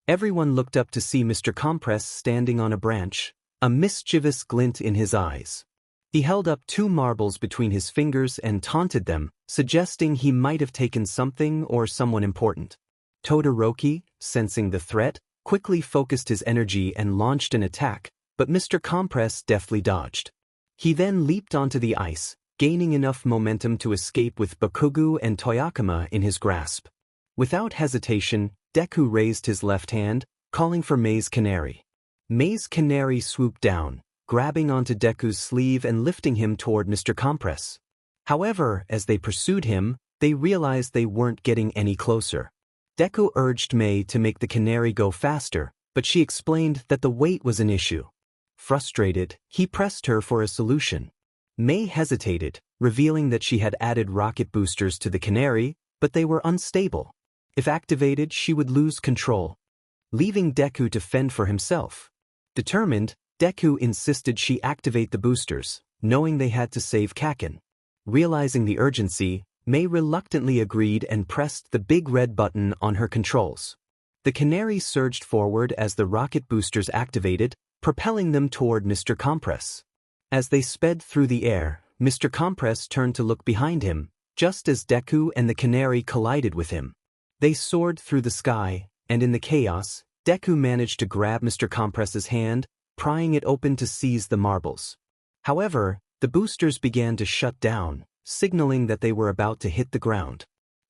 Everyone looked up to see Mr. Compress standing on a branch, a mischievous glint in his eyes. He held up 2 marbles between his fingers and taunted them, suggesting he might have taken something or someone important. Todoroki, sensing the threat, quickly focused his energy and launched an attack, but Mr. Compress deftly dodged. He then leaped onto the ice, gaining enough momentum to escape with Bakugo and Toyakama in his grasp. Without hesitation, Deku raised his left hand, calling for Maze Canary. Maze Canary swooped down, grabbing onto Deku's sleeve and lifting him toward Mr. Compress. However, as they pursued him, they realized they weren't getting any closer. Deku urged Mei to make the canary go faster, but she explained that the weight was an issue. Frustrated, he pressed her for a solution. Mei hesitated, revealing that she had added rocket boosters to the canary, but they were unstable. If activated, she would lose control, leaving Deku to fend for himself. Determined, Deku insisted she activate the boosters, knowing they had to save Kaken. Realizing the urgency, Mei reluctantly agreed and pressed the big red button on her controls. The canary surged forward as the rocket boosters activated, propelling them toward Mr. Compress. As they sped through the air, Mr. Compress turned to look behind him, just as Deku and the canary collided with him. They soared through the sky, and in the chaos, Deku managed to grab Mr. Compress's hand, prying it open to seize the marbles. However, the boosters began to shut down, signaling that they were about to hit the ground.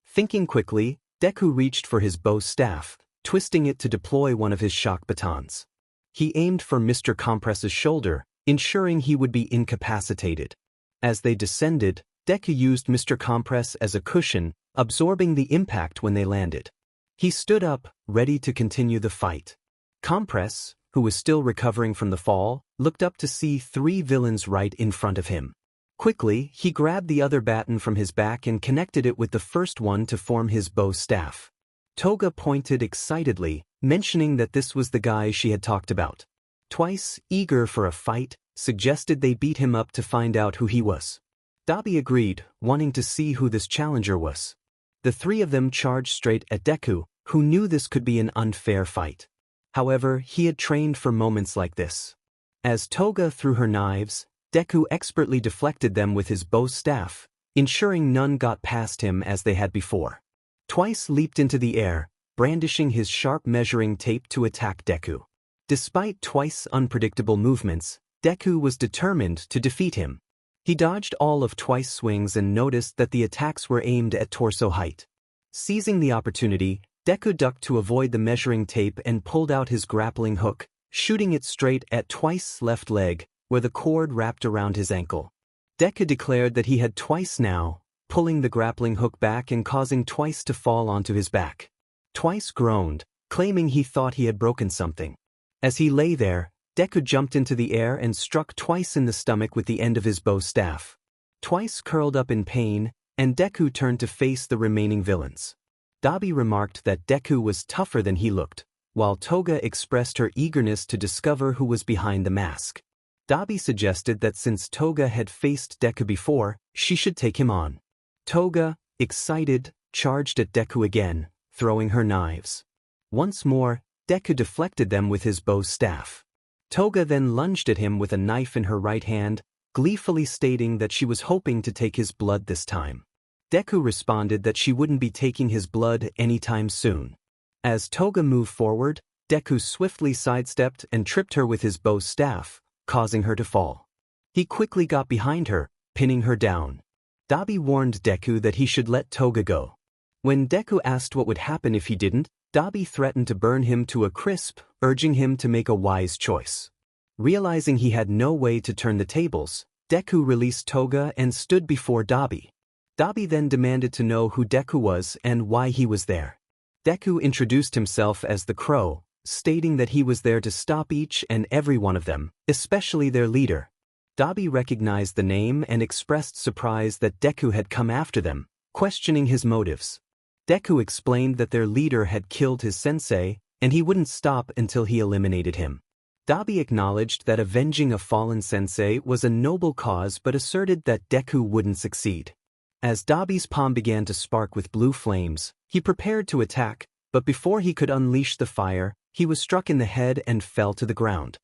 Thinking quickly, Deku reached for his bow staff, twisting it to deploy one of his shock batons. He aimed for Mr. Compress's shoulder, ensuring he would be incapacitated. As they descended, Deku used Mr. Compress as a cushion, absorbing the impact when they landed. He stood up, ready to continue the fight. Compress, who was still recovering from the fall, looked up to see 3 villains right in front of him. Quickly, he grabbed the other baton from his back and connected it with the first one to form his bow staff. Toga pointed excitedly, mentioning that this was the guy she had talked about. Twice, eager for a fight, suggested they beat him up to find out who he was. Dabi agreed, wanting to see who this challenger was. The 3 of them charged straight at Deku, who knew this could be an unfair fight. However, he had trained for moments like this. As Toga threw her knives, Deku expertly deflected them with his bow staff, ensuring none got past him as they had before. Twice leaped into the air, brandishing his sharp measuring tape to attack Deku. Despite Twice's unpredictable movements, Deku was determined to defeat him. He dodged all of Twice's swings and noticed that the attacks were aimed at torso height. Seizing the opportunity, Deku ducked to avoid the measuring tape and pulled out his grappling hook, shooting it straight at Twice's left leg, where the cord wrapped around his ankle. Deku declared that he had Twice now, pulling the grappling hook back and causing Twice to fall onto his back. Twice groaned, claiming he thought he had broken something. As he lay there, Deku jumped into the air and struck Twice in the stomach with the end of his bow staff. Twice curled up in pain, and Deku turned to face the remaining villains. Dabi remarked that Deku was tougher than he looked, while Toga expressed her eagerness to discover who was behind the mask. Dabi suggested that since Toga had faced Deku before, she should take him on. Toga, excited, charged at Deku again, throwing her knives. Once more, Deku deflected them with his bow staff. Toga then lunged at him with a knife in her right hand, gleefully stating that she was hoping to take his blood this time. Deku responded that she wouldn't be taking his blood anytime soon. As Toga moved forward, Deku swiftly sidestepped and tripped her with his bow staff, causing her to fall. He quickly got behind her, pinning her down. Dabi warned Deku that he should let Toga go. When Deku asked what would happen if he didn't, Dabi threatened to burn him to a crisp, urging him to make a wise choice. Realizing he had no way to turn the tables, Deku released Toga and stood before Dabi. Dabi then demanded to know who Deku was and why he was there. Deku introduced himself as the Crow, stating that he was there to stop each and every one of them, especially their leader. Dabi recognized the name and expressed surprise that Deku had come after them, questioning his motives. Deku explained that their leader had killed his sensei, and he wouldn't stop until he eliminated him. Dabi acknowledged that avenging a fallen sensei was a noble cause but asserted that Deku wouldn't succeed. As Dabi's palm began to spark with blue flames, he prepared to attack, but before he could unleash the fire, he was struck in the head and fell to the ground.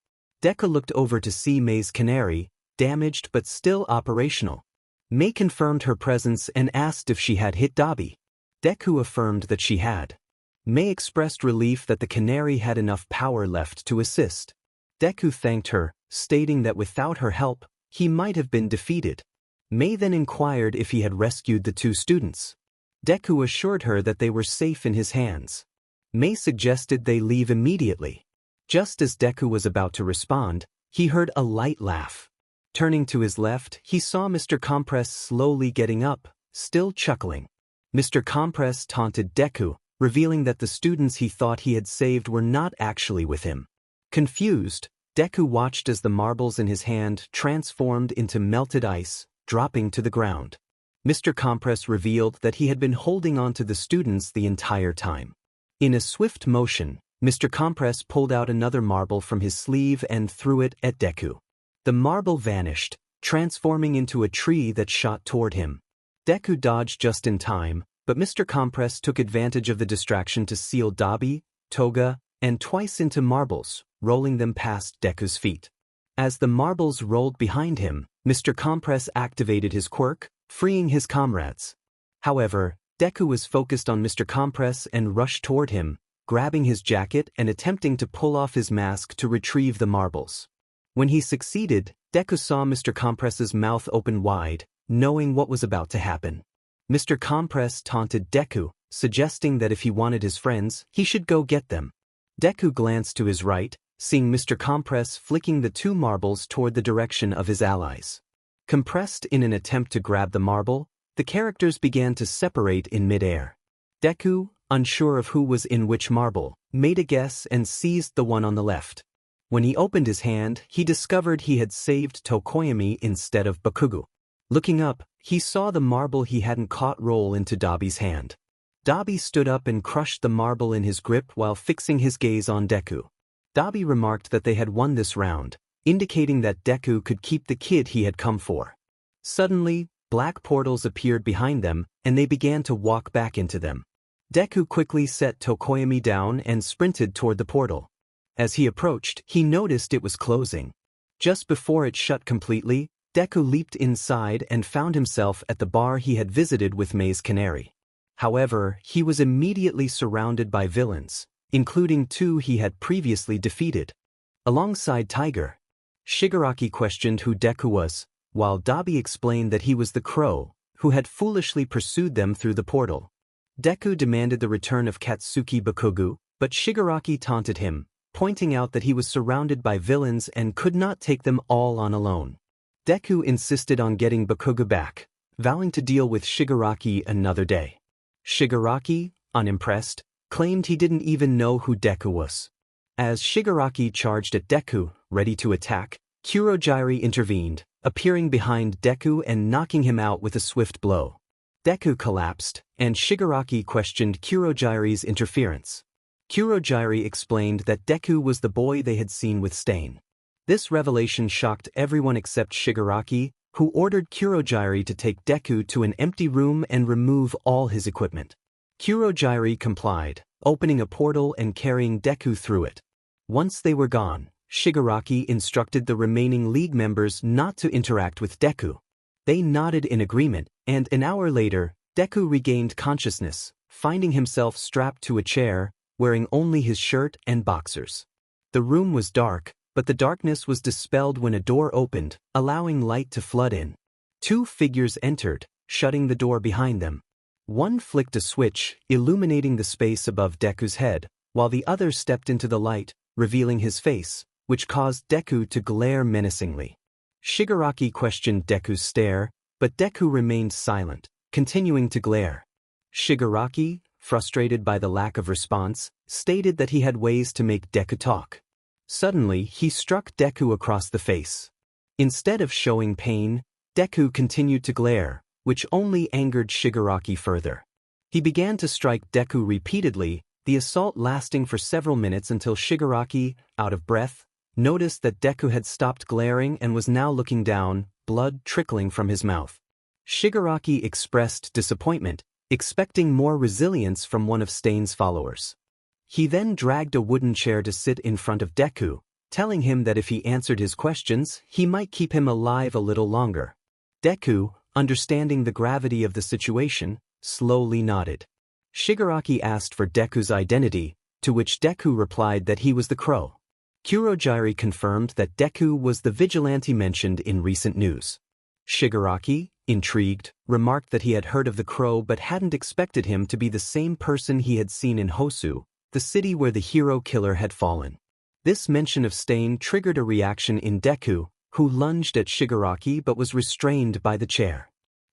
Deku looked over to see Mei's canary, damaged but still operational. Mei confirmed her presence and asked if she had hit Dabi. Deku affirmed that she had. Mei expressed relief that the canary had enough power left to assist. Deku thanked her, stating that without her help, he might have been defeated. Mei then inquired if he had rescued the 2 students. Deku assured her that they were safe in his hands. Mei suggested they leave immediately. Just as Deku was about to respond, he heard a light laugh. Turning to his left, he saw Mr. Compress slowly getting up, still chuckling. Mr. Compress taunted Deku, revealing that the students he thought he had saved were not actually with him. Confused, Deku watched as the marbles in his hand transformed into melted ice, dropping to the ground. Mr. Compress revealed that he had been holding on to the students the entire time. In a swift motion, Mr. Compress pulled out another marble from his sleeve and threw it at Deku. The marble vanished, transforming into a tree that shot toward him. Deku dodged just in time, but Mr. Compress took advantage of the distraction to seal Dabi, Toga, and Twice into marbles, rolling them past Deku's feet. As the marbles rolled behind him, Mr. Compress activated his quirk, freeing his comrades. However, Deku was focused on Mr. Compress and rushed toward him, grabbing his jacket and attempting to pull off his mask to retrieve the marbles. When he succeeded, Deku saw Mr. Compress's mouth open wide, knowing what was about to happen. Mr. Compress taunted Deku, suggesting that if he wanted his friends, he should go get them. Deku glanced to his right, seeing Mr. Compress flicking the 2 marbles toward the direction of his allies. Compressed in an attempt to grab the marble, the characters began to separate in mid-air. Deku, unsure of who was in which marble, made a guess and seized the one on the left. When he opened his hand, he discovered he had saved Tokoyami instead of Bakugo. Looking up, he saw the marble he hadn't caught roll into Dabi's hand. Dabi stood up and crushed the marble in his grip while fixing his gaze on Deku. Dabi remarked that they had won this round, indicating that Deku could keep the kid he had come for. Suddenly, black portals appeared behind them, and they began to walk back into them. Deku quickly set Tokoyami down and sprinted toward the portal. As he approached, he noticed it was closing. Just before it shut completely, Deku leaped inside and found himself at the bar he had visited with Maze Canary. However, he was immediately surrounded by villains, including 2 he had previously defeated. Alongside Tiger, Shigaraki questioned who Deku was, while Dabi explained that he was the crow, who had foolishly pursued them through the portal. Deku demanded the return of Katsuki Bakugo, but Shigaraki taunted him, pointing out that he was surrounded by villains and could not take them all on alone. Deku insisted on getting Bakugo back, vowing to deal with Shigaraki another day. Shigaraki, unimpressed, claimed he didn't even know who Deku was. As Shigaraki charged at Deku, ready to attack, Kurojairi intervened, appearing behind Deku and knocking him out with a swift blow. Deku collapsed, and Shigaraki questioned Kurojairi's interference. Kurojairi explained that Deku was the boy they had seen with Stain. This revelation shocked everyone except Shigaraki, who ordered Kurojairi to take Deku to an empty room and remove all his equipment. Kurojairi complied, opening a portal and carrying Deku through it. Once they were gone, Shigaraki instructed the remaining League members not to interact with Deku. They nodded in agreement, and an hour later, Deku regained consciousness, finding himself strapped to a chair, wearing only his shirt and boxers. The room was dark, but the darkness was dispelled when a door opened, allowing light to flood in. 2 figures entered, shutting the door behind them. One flicked a switch, illuminating the space above Deku's head, while the other stepped into the light, revealing his face, which caused Deku to glare menacingly. Shigaraki questioned Deku's stare, but Deku remained silent, continuing to glare. Shigaraki, frustrated by the lack of response, stated that he had ways to make Deku talk. Suddenly, he struck Deku across the face. Instead of showing pain, Deku continued to glare, which only angered Shigaraki further. He began to strike Deku repeatedly, the assault lasting for several minutes until Shigaraki, out of breath, noticed that Deku had stopped glaring and was now looking down, blood trickling from his mouth. Shigaraki expressed disappointment, expecting more resilience from one of Stain's followers. He then dragged a wooden chair to sit in front of Deku, telling him that if he answered his questions, he might keep him alive a little longer. Deku, understanding the gravity of the situation, slowly nodded. Shigaraki asked for Deku's identity, to which Deku replied that he was the crow. Kurojairi confirmed that Deku was the vigilante mentioned in recent news. Shigaraki, intrigued, remarked that he had heard of the crow but hadn't expected him to be the same person he had seen in Hosu, the city where the hero killer had fallen. This mention of Stain triggered a reaction in Deku, who lunged at Shigaraki but was restrained by the chair.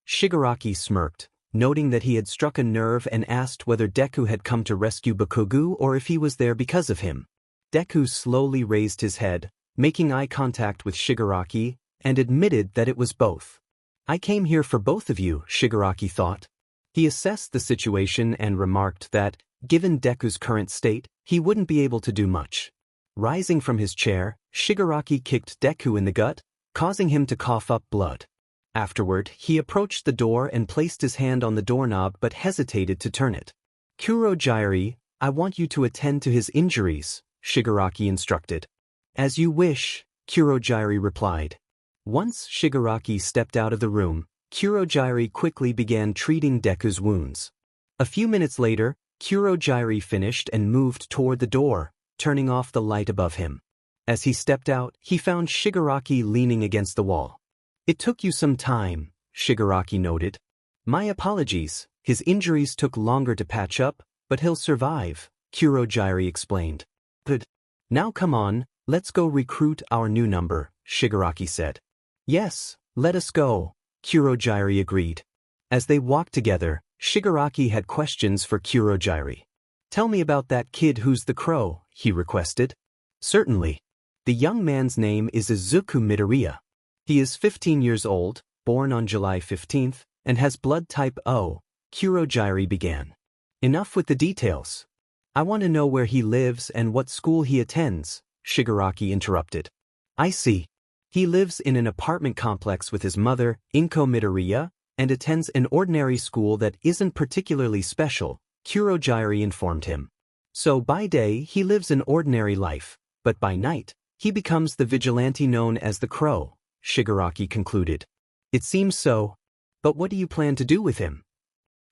Shigaraki smirked, noting that he had struck a nerve and asked whether Deku had come to rescue Bakugo or if he was there because of him. Deku slowly raised his head, making eye contact with Shigaraki, and admitted that it was both. "I came here for both of you," Shigaraki thought. He assessed the situation and remarked that, given Deku's current state, he wouldn't be able to do much. Rising from his chair, Shigaraki kicked Deku in the gut, causing him to cough up blood. Afterward, he approached the door and placed his hand on the doorknob but hesitated to turn it. "Kurojairi, I want you to attend to his injuries," Shigaraki instructed. "As you wish," Kurojairi replied. Once Shigaraki stepped out of the room, Kurojairi quickly began treating Deku's wounds. A few minutes later, Kurogyari finished and moved toward the door, turning off the light above him. As he stepped out, he found Shigaraki leaning against the wall. "It took you some time," Shigaraki noted. "My apologies, his injuries took longer to patch up, but he'll survive," Kurogyari explained. "Good. Now come on, let's go recruit our new number," Shigaraki said. "Yes, let us go," Kurogyari agreed. As they walked together, Shigaraki had questions for Kurogyari. "Tell me about that kid who's the crow," he requested. "Certainly. The young man's name is Izuku Midoriya. He is 15 years old, born on July 15th, and has blood type O," Kurogyari began. "Enough with the details. I want to know where he lives and what school he attends," Shigaraki interrupted. "I see. He lives in an apartment complex with his mother, Inko Midoriya, and attends an ordinary school that isn't particularly special," Kurogyari informed him. "So by day he lives an ordinary life, but by night, he becomes the vigilante known as the Crow," Shigaraki concluded. "It seems so. But what do you plan to do with him?"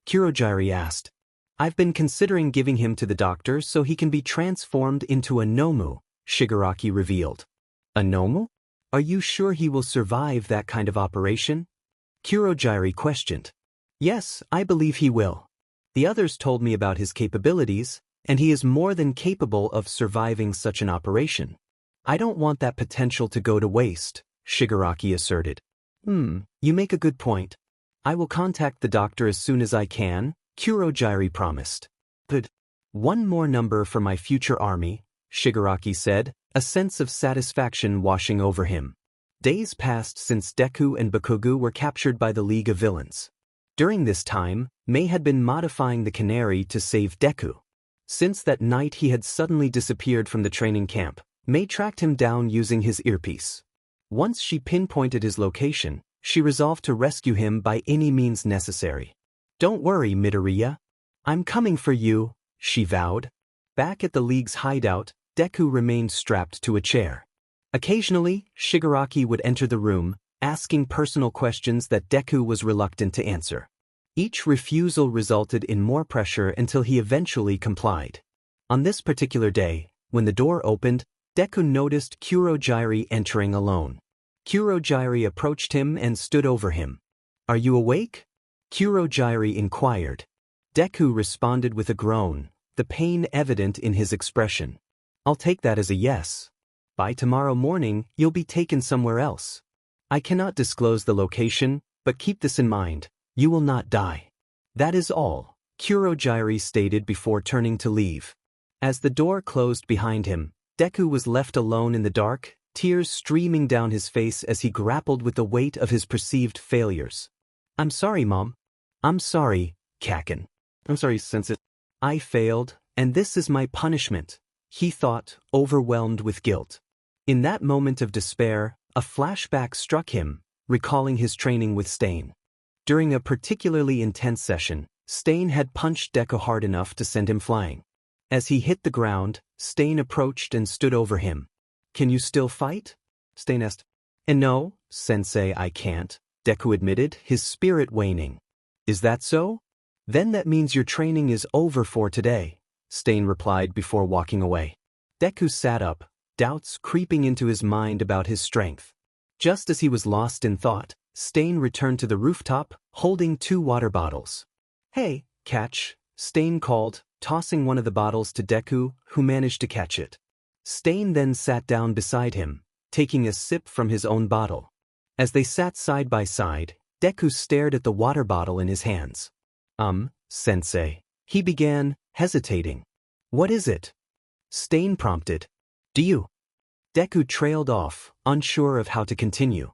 Kurogyari asked. "I've been considering giving him to the doctor so he can be transformed into a Nomu," Shigaraki revealed. "A Nomu? Are you sure he will survive that kind of operation?" Kurogyari questioned. "Yes, I believe he will. The others told me about his capabilities, and he is more than capable of surviving such an operation. I don't want that potential to go to waste," Shigaraki asserted. You make a good point. I will contact the doctor as soon as I can," Kurogyari promised. "Good. One more number for my future army," Shigaraki said, a sense of satisfaction washing over him. Days passed since Deku and Bakugo were captured by the League of Villains. During this time, Mei had been modifying the canary to save Deku. Since that night he had suddenly disappeared from the training camp, Mei tracked him down using his earpiece. Once she pinpointed his location, she resolved to rescue him by any means necessary. "Don't worry, Midoriya. I'm coming for you," she vowed. Back at the League's hideout, Deku remained strapped to a chair. Occasionally, Shigaraki would enter the room, asking personal questions that Deku was reluctant to answer. Each refusal resulted in more pressure until he eventually complied. On this particular day, when the door opened, Deku noticed Kurogyari entering alone. Kurogyari approached him and stood over him. "Are you awake?" Kurogyari inquired. Deku responded with a groan, the pain evident in his expression. "I'll take that as a yes. By tomorrow morning, you'll be taken somewhere else. I cannot disclose the location, but keep this in mind, you will not die. That is all," Kurogyari stated before turning to leave. As the door closed behind him, Deku was left alone in the dark, tears streaming down his face as he grappled with the weight of his perceived failures. "I'm sorry, Mom. I'm sorry, Kaken. I'm sorry, Sensei. I failed, and this is my punishment," he thought, overwhelmed with guilt. In that moment of despair, a flashback struck him, recalling his training with Stain. During a particularly intense session, Stain had punched Deku hard enough to send him flying. As he hit the ground, Stain approached and stood over him. "Can you still fight?" Stain asked. "No, Sensei, I can't," Deku admitted, his spirit waning. "Is that so? Then that means your training is over for today," Stain replied before walking away. Deku sat up, doubts creeping into his mind about his strength. Just as he was lost in thought, Stain returned to the rooftop, holding 2 water bottles. "Hey, catch," Stain called, tossing one of the bottles to Deku, who managed to catch it. Stain then sat down beside him, taking a sip from his own bottle. As they sat side by side, Deku stared at the water bottle in his hands. Sensei," he began, hesitating. "What is it?" Stain prompted. "Do you?" Deku trailed off, unsure of how to continue.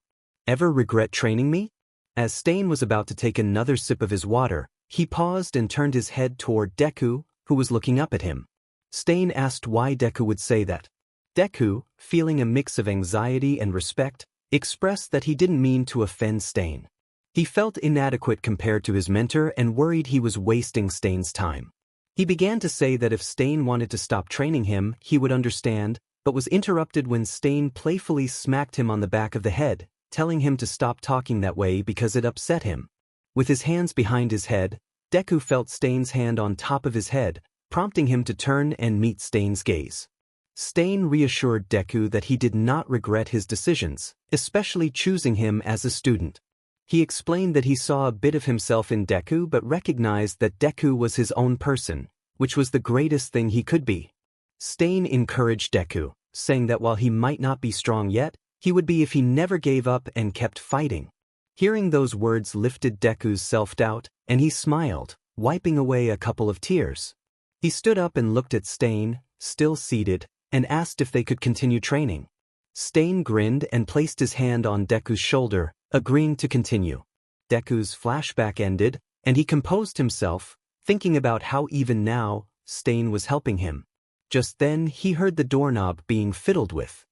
"Ever regret training me?" As Stain was about to take another sip of his water, he paused and turned his head toward Deku, who was looking up at him. Stain asked why Deku would say that. Deku, feeling a mix of anxiety and respect, expressed that he didn't mean to offend Stain. He felt inadequate compared to his mentor and worried he was wasting Stain's time. He began to say that if Stain wanted to stop training him, he would understand, but was interrupted when Stain playfully smacked him on the back of the head, telling him to stop talking that way because it upset him. With his hands behind his head, Deku felt Stain's hand on top of his head, prompting him to turn and meet Stain's gaze. Stain reassured Deku that he did not regret his decisions, especially choosing him as a student. He explained that he saw a bit of himself in Deku but recognized that Deku was his own person, which was the greatest thing he could be. Stain encouraged Deku, saying that while he might not be strong yet, he would be if he never gave up and kept fighting. Hearing those words lifted Deku's self-doubt, and he smiled, wiping away a couple of tears. He stood up and looked at Stain, still seated, and asked if they could continue training. Stain grinned and placed his hand on Deku's shoulder, agreeing to continue. Deku's flashback ended, and he composed himself, thinking about how even now, Stain was helping him. Just then he heard the doorknob being fiddled with.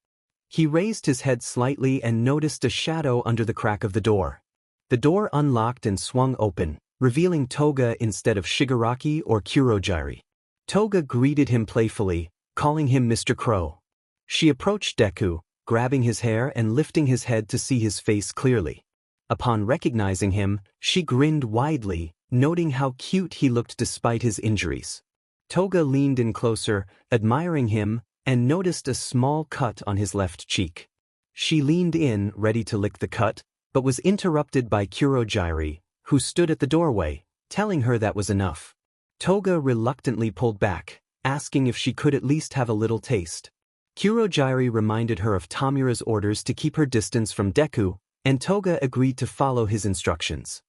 He raised his head slightly and noticed a shadow under the crack of the door. The door unlocked and swung open, revealing Toga instead of Shigaraki or Kurogiri. Toga greeted him playfully, calling him Mr. Crow. She approached Deku, grabbing his hair and lifting his head to see his face clearly. Upon recognizing him, she grinned widely, noting how cute he looked despite his injuries. Toga leaned in closer, admiring him, and noticed a small cut on his left cheek. She leaned in, ready to lick the cut, but was interrupted by Kurogiri, who stood at the doorway, telling her that was enough. Toga reluctantly pulled back, asking if she could at least have a little taste. Kurogiri reminded her of Tamura's orders to keep her distance from Deku, and Toga agreed to follow his instructions.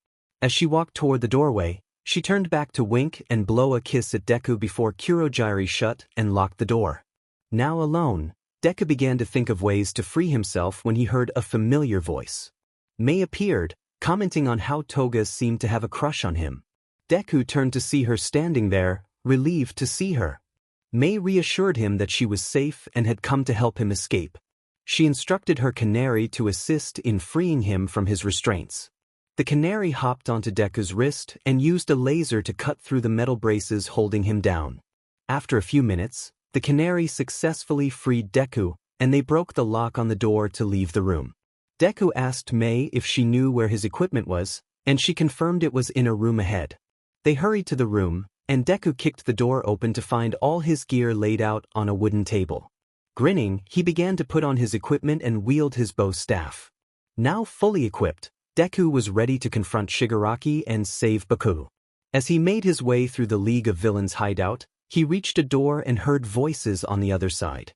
As she walked toward the doorway, she turned back to wink and blow a kiss at Deku before Kurogiri shut and locked the door. Now alone, Deku began to think of ways to free himself when he heard a familiar voice. Mei appeared, commenting on how Toga seemed to have a crush on him. Deku turned to see her standing there, relieved to see her. Mei reassured him that she was safe and had come to help him escape. She instructed her canary to assist in freeing him from his restraints. The canary hopped onto Deku's wrist and used a laser to cut through the metal braces holding him down. After a few minutes, the canary successfully freed Deku, and they broke the lock on the door to leave the room. Deku asked Mei if she knew where his equipment was, and she confirmed it was in a room ahead. They hurried to the room, and Deku kicked the door open to find all his gear laid out on a wooden table. Grinning, he began to put on his equipment and wield his bow staff. Now fully equipped, Deku was ready to confront Shigaraki and save Baku. As he made his way through the League of Villains hideout, he reached a door and heard voices on the other side.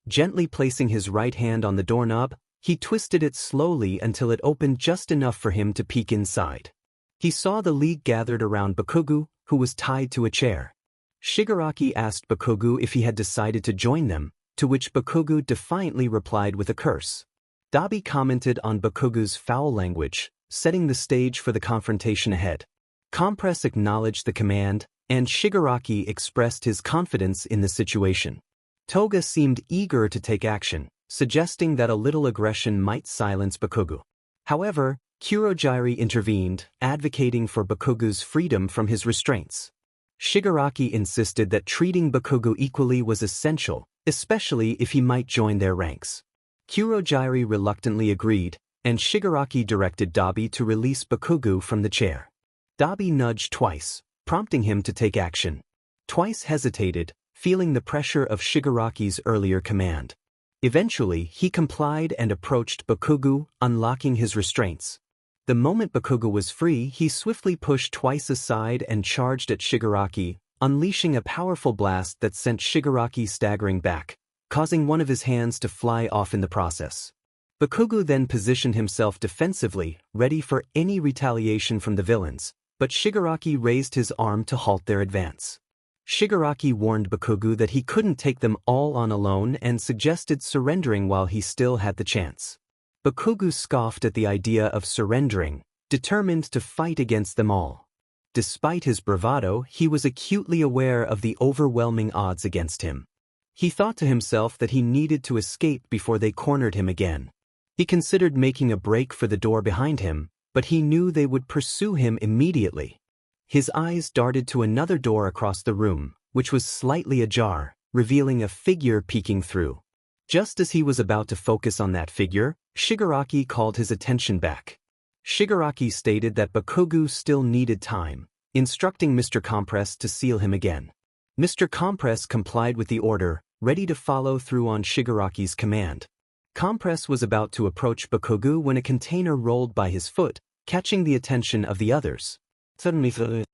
Gently placing his right hand on the doorknob, he twisted it slowly until it opened just enough for him to peek inside. He saw the League gathered around Bakugu, who was tied to a chair. Shigaraki asked Bakugu if he had decided to join them, to which Bakugu defiantly replied with a curse. Dabi commented on Bakugu's foul language, setting the stage for the confrontation ahead. Compress acknowledged the command, and Shigaraki expressed his confidence in the situation. Toga seemed eager to take action, suggesting that a little aggression might silence Bakugu. However, Kurogiri intervened, advocating for Bakugu's freedom from his restraints. Shigaraki insisted that treating Bakugu equally was essential, especially if he might join their ranks. Kurogiri reluctantly agreed, and Shigaraki directed Dabi to release Bakugu from the chair. Dabi nudged twice, prompting him to take action. Twice hesitated, feeling the pressure of Shigaraki's earlier command. Eventually, he complied and approached Bakugu, unlocking his restraints. The moment Bakugu was free, he swiftly pushed twice aside and charged at Shigaraki, unleashing a powerful blast that sent Shigaraki staggering back, causing one of his hands to fly off in the process. Bakugu then positioned himself defensively, ready for any retaliation from the villains, but Shigaraki raised his arm to halt their advance. Shigaraki warned Bakugu that he couldn't take them all on alone and suggested surrendering while he still had the chance. Bakugu scoffed at the idea of surrendering, determined to fight against them all. Despite his bravado, he was acutely aware of the overwhelming odds against him. He thought to himself that he needed to escape before they cornered him again. He considered making a break for the door behind him, but he knew they would pursue him immediately. His eyes darted to another door across the room, which was slightly ajar, revealing a figure peeking through. Just as he was about to focus on that figure, Shigaraki called his attention back. Shigaraki stated that Bakugu still needed time, instructing Mr. Compress to seal him again. Mr. Compress complied with the order, ready to follow through on Shigaraki's command. Compress was about to approach Bakugo when a container rolled by his foot, catching the attention of the others. Suddenly, the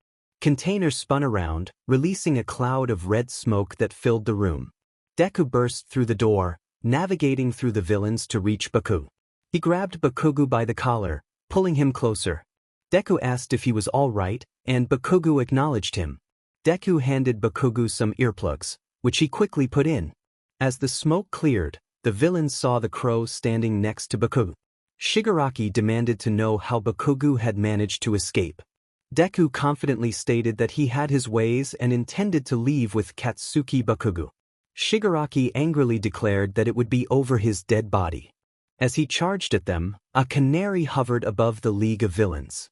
container spun around, releasing a cloud of red smoke that filled the room. Deku burst through the door, navigating through the villains to reach Baku. He grabbed Bakugo by the collar, pulling him closer. Deku asked if he was all right, and Bakugo acknowledged him. Deku handed Bakugo some earplugs, which he quickly put in. As the smoke cleared, the villains saw the crow standing next to Bakugo. Shigaraki demanded to know how Bakugo had managed to escape. Deku confidently stated that he had his ways and intended to leave with Katsuki Bakugo. Shigaraki angrily declared that it would be over his dead body. As he charged at them, a canary hovered above the League of Villains.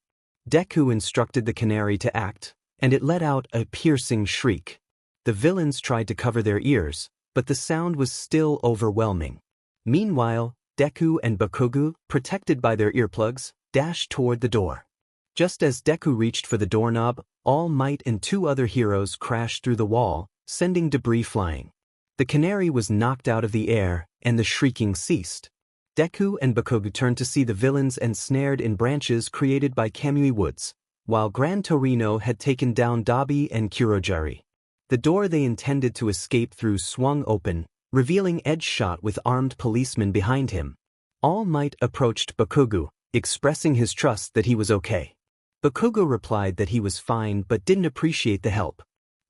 Deku instructed the canary to act, and it let out a piercing shriek. The villains tried to cover their ears, but the sound was still overwhelming. Meanwhile, Deku and Bakugo, protected by their earplugs, dashed toward the door. Just as Deku reached for the doorknob, All Might and two other heroes crashed through the wall, sending debris flying. The canary was knocked out of the air, and the shrieking ceased. Deku and Bakugo turned to see the villains ensnared in branches created by Kamui Woods, while Gran Torino had taken down Dabi and Kurojari. The door they intended to escape through swung open, revealing Edgeshot with armed policemen behind him. All Might approached Bakugo, expressing his trust that he was okay. Bakugo replied that he was fine but didn't appreciate the help.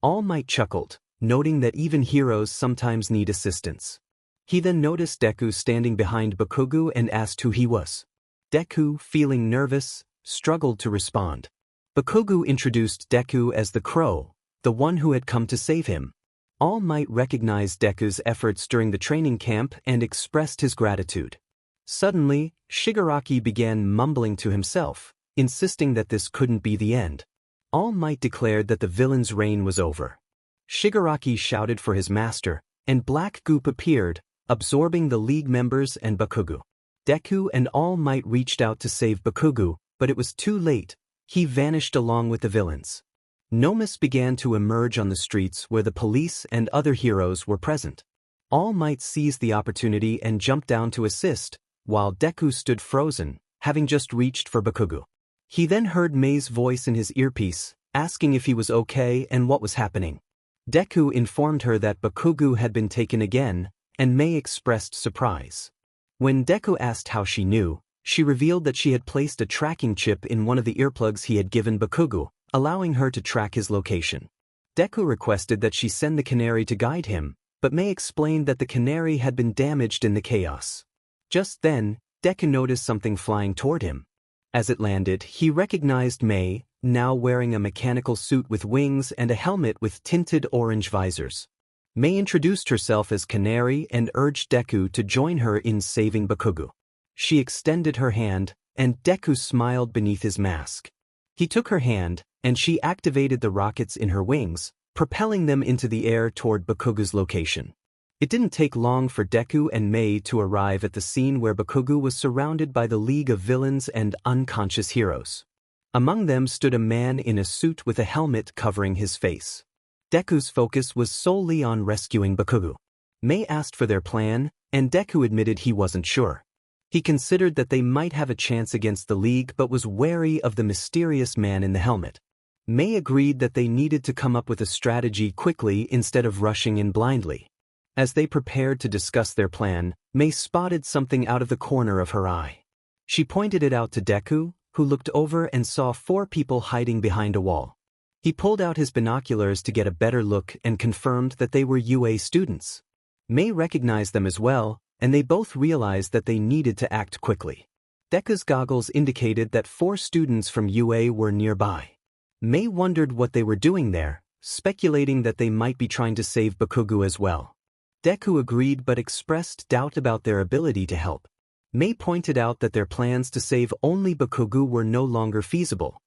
All Might chuckled, noting that even heroes sometimes need assistance. He then noticed Deku standing behind Bakugo and asked who he was. Deku, feeling nervous, struggled to respond. Bakugo introduced Deku as the Crow, the one who had come to save him. All Might recognized Deku's efforts during the training camp and expressed his gratitude. Suddenly, Shigaraki began mumbling to himself, insisting that this couldn't be the end. All Might declared that the villain's reign was over. Shigaraki shouted for his master, and black goop appeared, absorbing the League members and Bakugo. Deku and All Might reached out to save Bakugo, but it was too late. He vanished along with the villains. Nomus began to emerge on the streets where the police and other heroes were present. All Might seized the opportunity and jumped down to assist, while Deku stood frozen, having just reached for Bakugo. He then heard Mei's voice in his earpiece, asking if he was okay and what was happening. Deku informed her that Bakugo had been taken again, and Mei expressed surprise. When Deku asked how she knew, she revealed that she had placed a tracking chip in one of the earplugs he had given Bakugo, allowing her to track his location. Deku requested that she send the canary to guide him, but Mei explained that the canary had been damaged in the chaos. Just then, Deku noticed something flying toward him. As it landed, he recognized Mei, now wearing a mechanical suit with wings and a helmet with tinted orange visors. Mei introduced herself as Canary and urged Deku to join her in saving Bakugo. She extended her hand, and Deku smiled beneath his mask. He took her hand, and she activated the rockets in her wings, propelling them into the air toward Bakugo's location. It didn't take long for Deku and Mei to arrive at the scene where Bakugo was surrounded by the League of Villains and unconscious heroes. Among them stood a man in a suit with a helmet covering his face. Deku's focus was solely on rescuing Bakugo. Mei asked for their plan, and Deku admitted he wasn't sure. He considered that they might have a chance against the League but was wary of the mysterious man in the helmet. Mei agreed that they needed to come up with a strategy quickly instead of rushing in blindly. As they prepared to discuss their plan, Mei spotted something out of the corner of her eye. She pointed it out to Deku, who looked over and saw 4 people hiding behind a wall. He pulled out his binoculars to get a better look and confirmed that they were UA students. Mei recognized them as well, and they both realized that they needed to act quickly. Deku's goggles indicated that 4 students from UA were nearby. Mei wondered what they were doing there, speculating that they might be trying to save Bakugo as well. Deku agreed but expressed doubt about their ability to help. Mei pointed out that their plans to save only Bakugo were no longer feasible.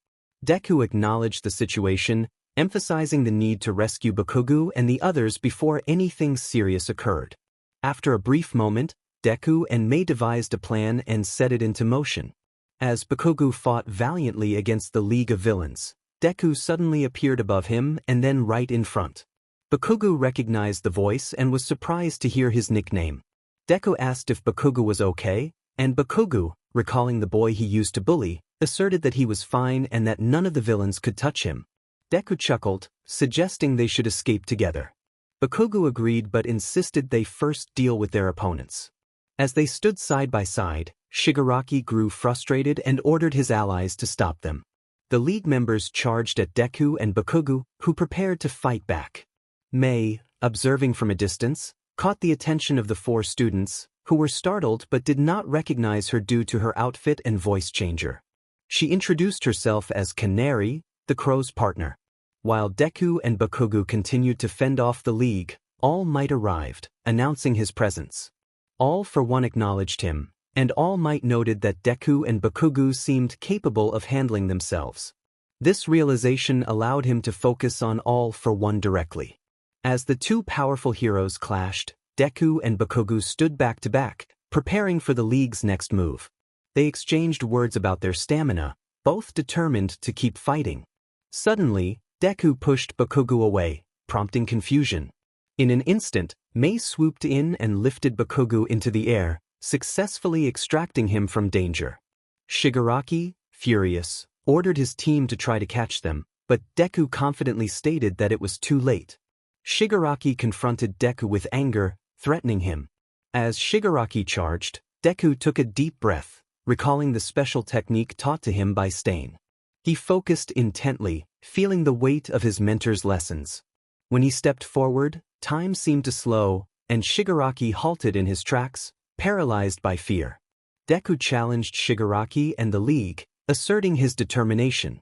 Deku acknowledged the situation, emphasizing the need to rescue Bakugo and the others before anything serious occurred. After a brief moment, Deku and Mei devised a plan and set it into motion. As Bakugo fought valiantly against the League of Villains, Deku suddenly appeared above him and then right in front. Bakugo recognized the voice and was surprised to hear his nickname. Deku asked if Bakugo was okay, and Bakugo, recalling the boy he used to bully, asserted that he was fine and that none of the villains could touch him. Deku chuckled, suggesting they should escape together. Bakugo agreed but insisted they first deal with their opponents. As they stood side by side, Shigaraki grew frustrated and ordered his allies to stop them. The League members charged at Deku and Bakugo, who prepared to fight back. Mei, observing from a distance, caught the attention of the four students, who were startled but did not recognize her due to her outfit and voice changer. She introduced herself as Canary, the crow's partner. While Deku and Bakugo continued to fend off the League, All Might arrived, announcing his presence. All for One acknowledged him, and All Might noted that Deku and Bakugo seemed capable of handling themselves. This realization allowed him to focus on All for One directly. As the two powerful heroes clashed, Deku and Bakugo stood back to back, preparing for the League's next move. They exchanged words about their stamina, both determined to keep fighting. Suddenly, Deku pushed Bakugo away, prompting confusion. In an instant, Mei swooped in and lifted Bakugo into the air, successfully extracting him from danger. Shigaraki, furious, ordered his team to try to catch them, but Deku confidently stated that it was too late. Shigaraki confronted Deku with anger, threatening him. As Shigaraki charged, Deku took a deep breath, recalling the special technique taught to him by Stain. He focused intently, feeling the weight of his mentor's lessons. When he stepped forward, time seemed to slow, and Shigaraki halted in his tracks, paralyzed by fear. Deku challenged Shigaraki and the League, asserting his determination.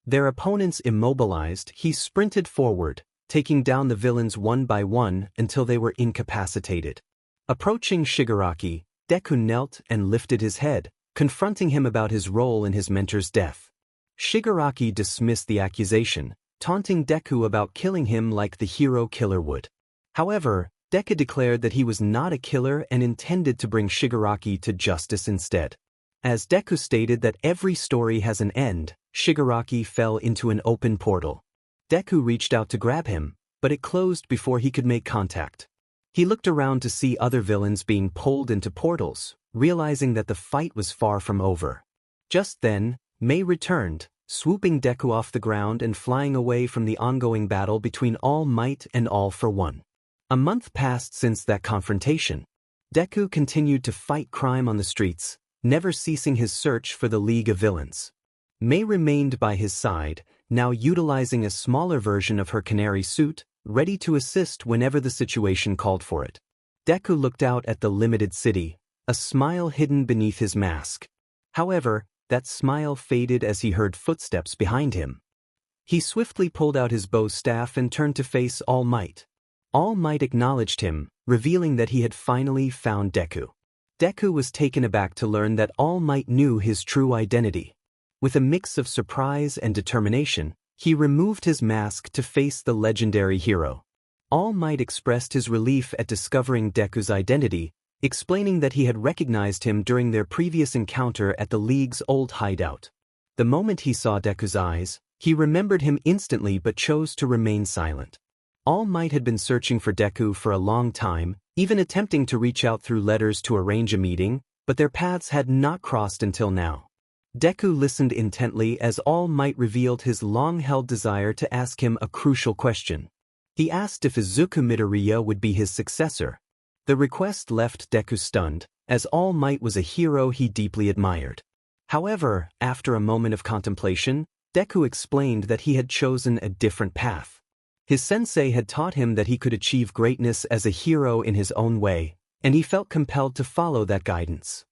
Their opponents immobilized, he sprinted forward, taking down the villains one by one until they were incapacitated. Approaching Shigaraki, Deku knelt and lifted his head, confronting him about his role in his mentor's death. Shigaraki dismissed the accusation, taunting Deku about killing him like the hero killer would. However, Deku declared that he was not a killer and intended to bring Shigaraki to justice instead. As Deku stated that every story has an end, Shigaraki fell into an open portal. Deku reached out to grab him, but it closed before he could make contact. He looked around to see other villains being pulled into portals, realizing that the fight was far from over. Just then, Mei returned, swooping Deku off the ground and flying away from the ongoing battle between All Might and All for One. A month passed since that confrontation. Deku continued to fight crime on the streets, never ceasing his search for the League of Villains. Mei remained by his side, now utilizing a smaller version of her canary suit, ready to assist whenever the situation called for it. Deku looked out at the limited city, a smile hidden beneath his mask. However, that smile faded as he heard footsteps behind him. He swiftly pulled out his bow staff and turned to face All Might. All Might acknowledged him, revealing that he had finally found Deku. Deku was taken aback to learn that All Might knew his true identity. With a mix of surprise and determination, he removed his mask to face the legendary hero. All Might expressed his relief at discovering Deku's identity, explaining that he had recognized him during their previous encounter at the League's old hideout. The moment he saw Deku's eyes, he remembered him instantly but chose to remain silent. All Might had been searching for Deku for a long time, even attempting to reach out through letters to arrange a meeting, but their paths had not crossed until now. Deku listened intently as All Might revealed his long-held desire to ask him a crucial question. He asked if Izuku Midoriya would be his successor. The request left Deku stunned, as All Might was a hero he deeply admired. However, after a moment of contemplation, Deku explained that he had chosen a different path. His sensei had taught him that he could achieve greatness as a hero in his own way, and he felt compelled to follow that guidance.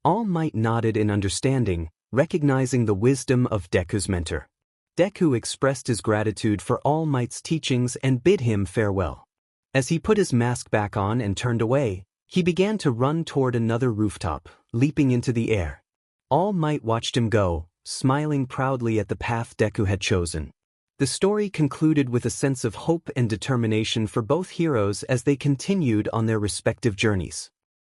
All Might nodded in understanding, recognizing the wisdom of Deku's mentor. Deku expressed his gratitude for All Might's teachings and bid him farewell. As he put his mask back on and turned away, he began to run toward another rooftop, leaping into the air. All Might watched him go, smiling proudly at the path Deku had chosen. The story concluded with a sense of hope and determination for both heroes as they continued on their respective journeys.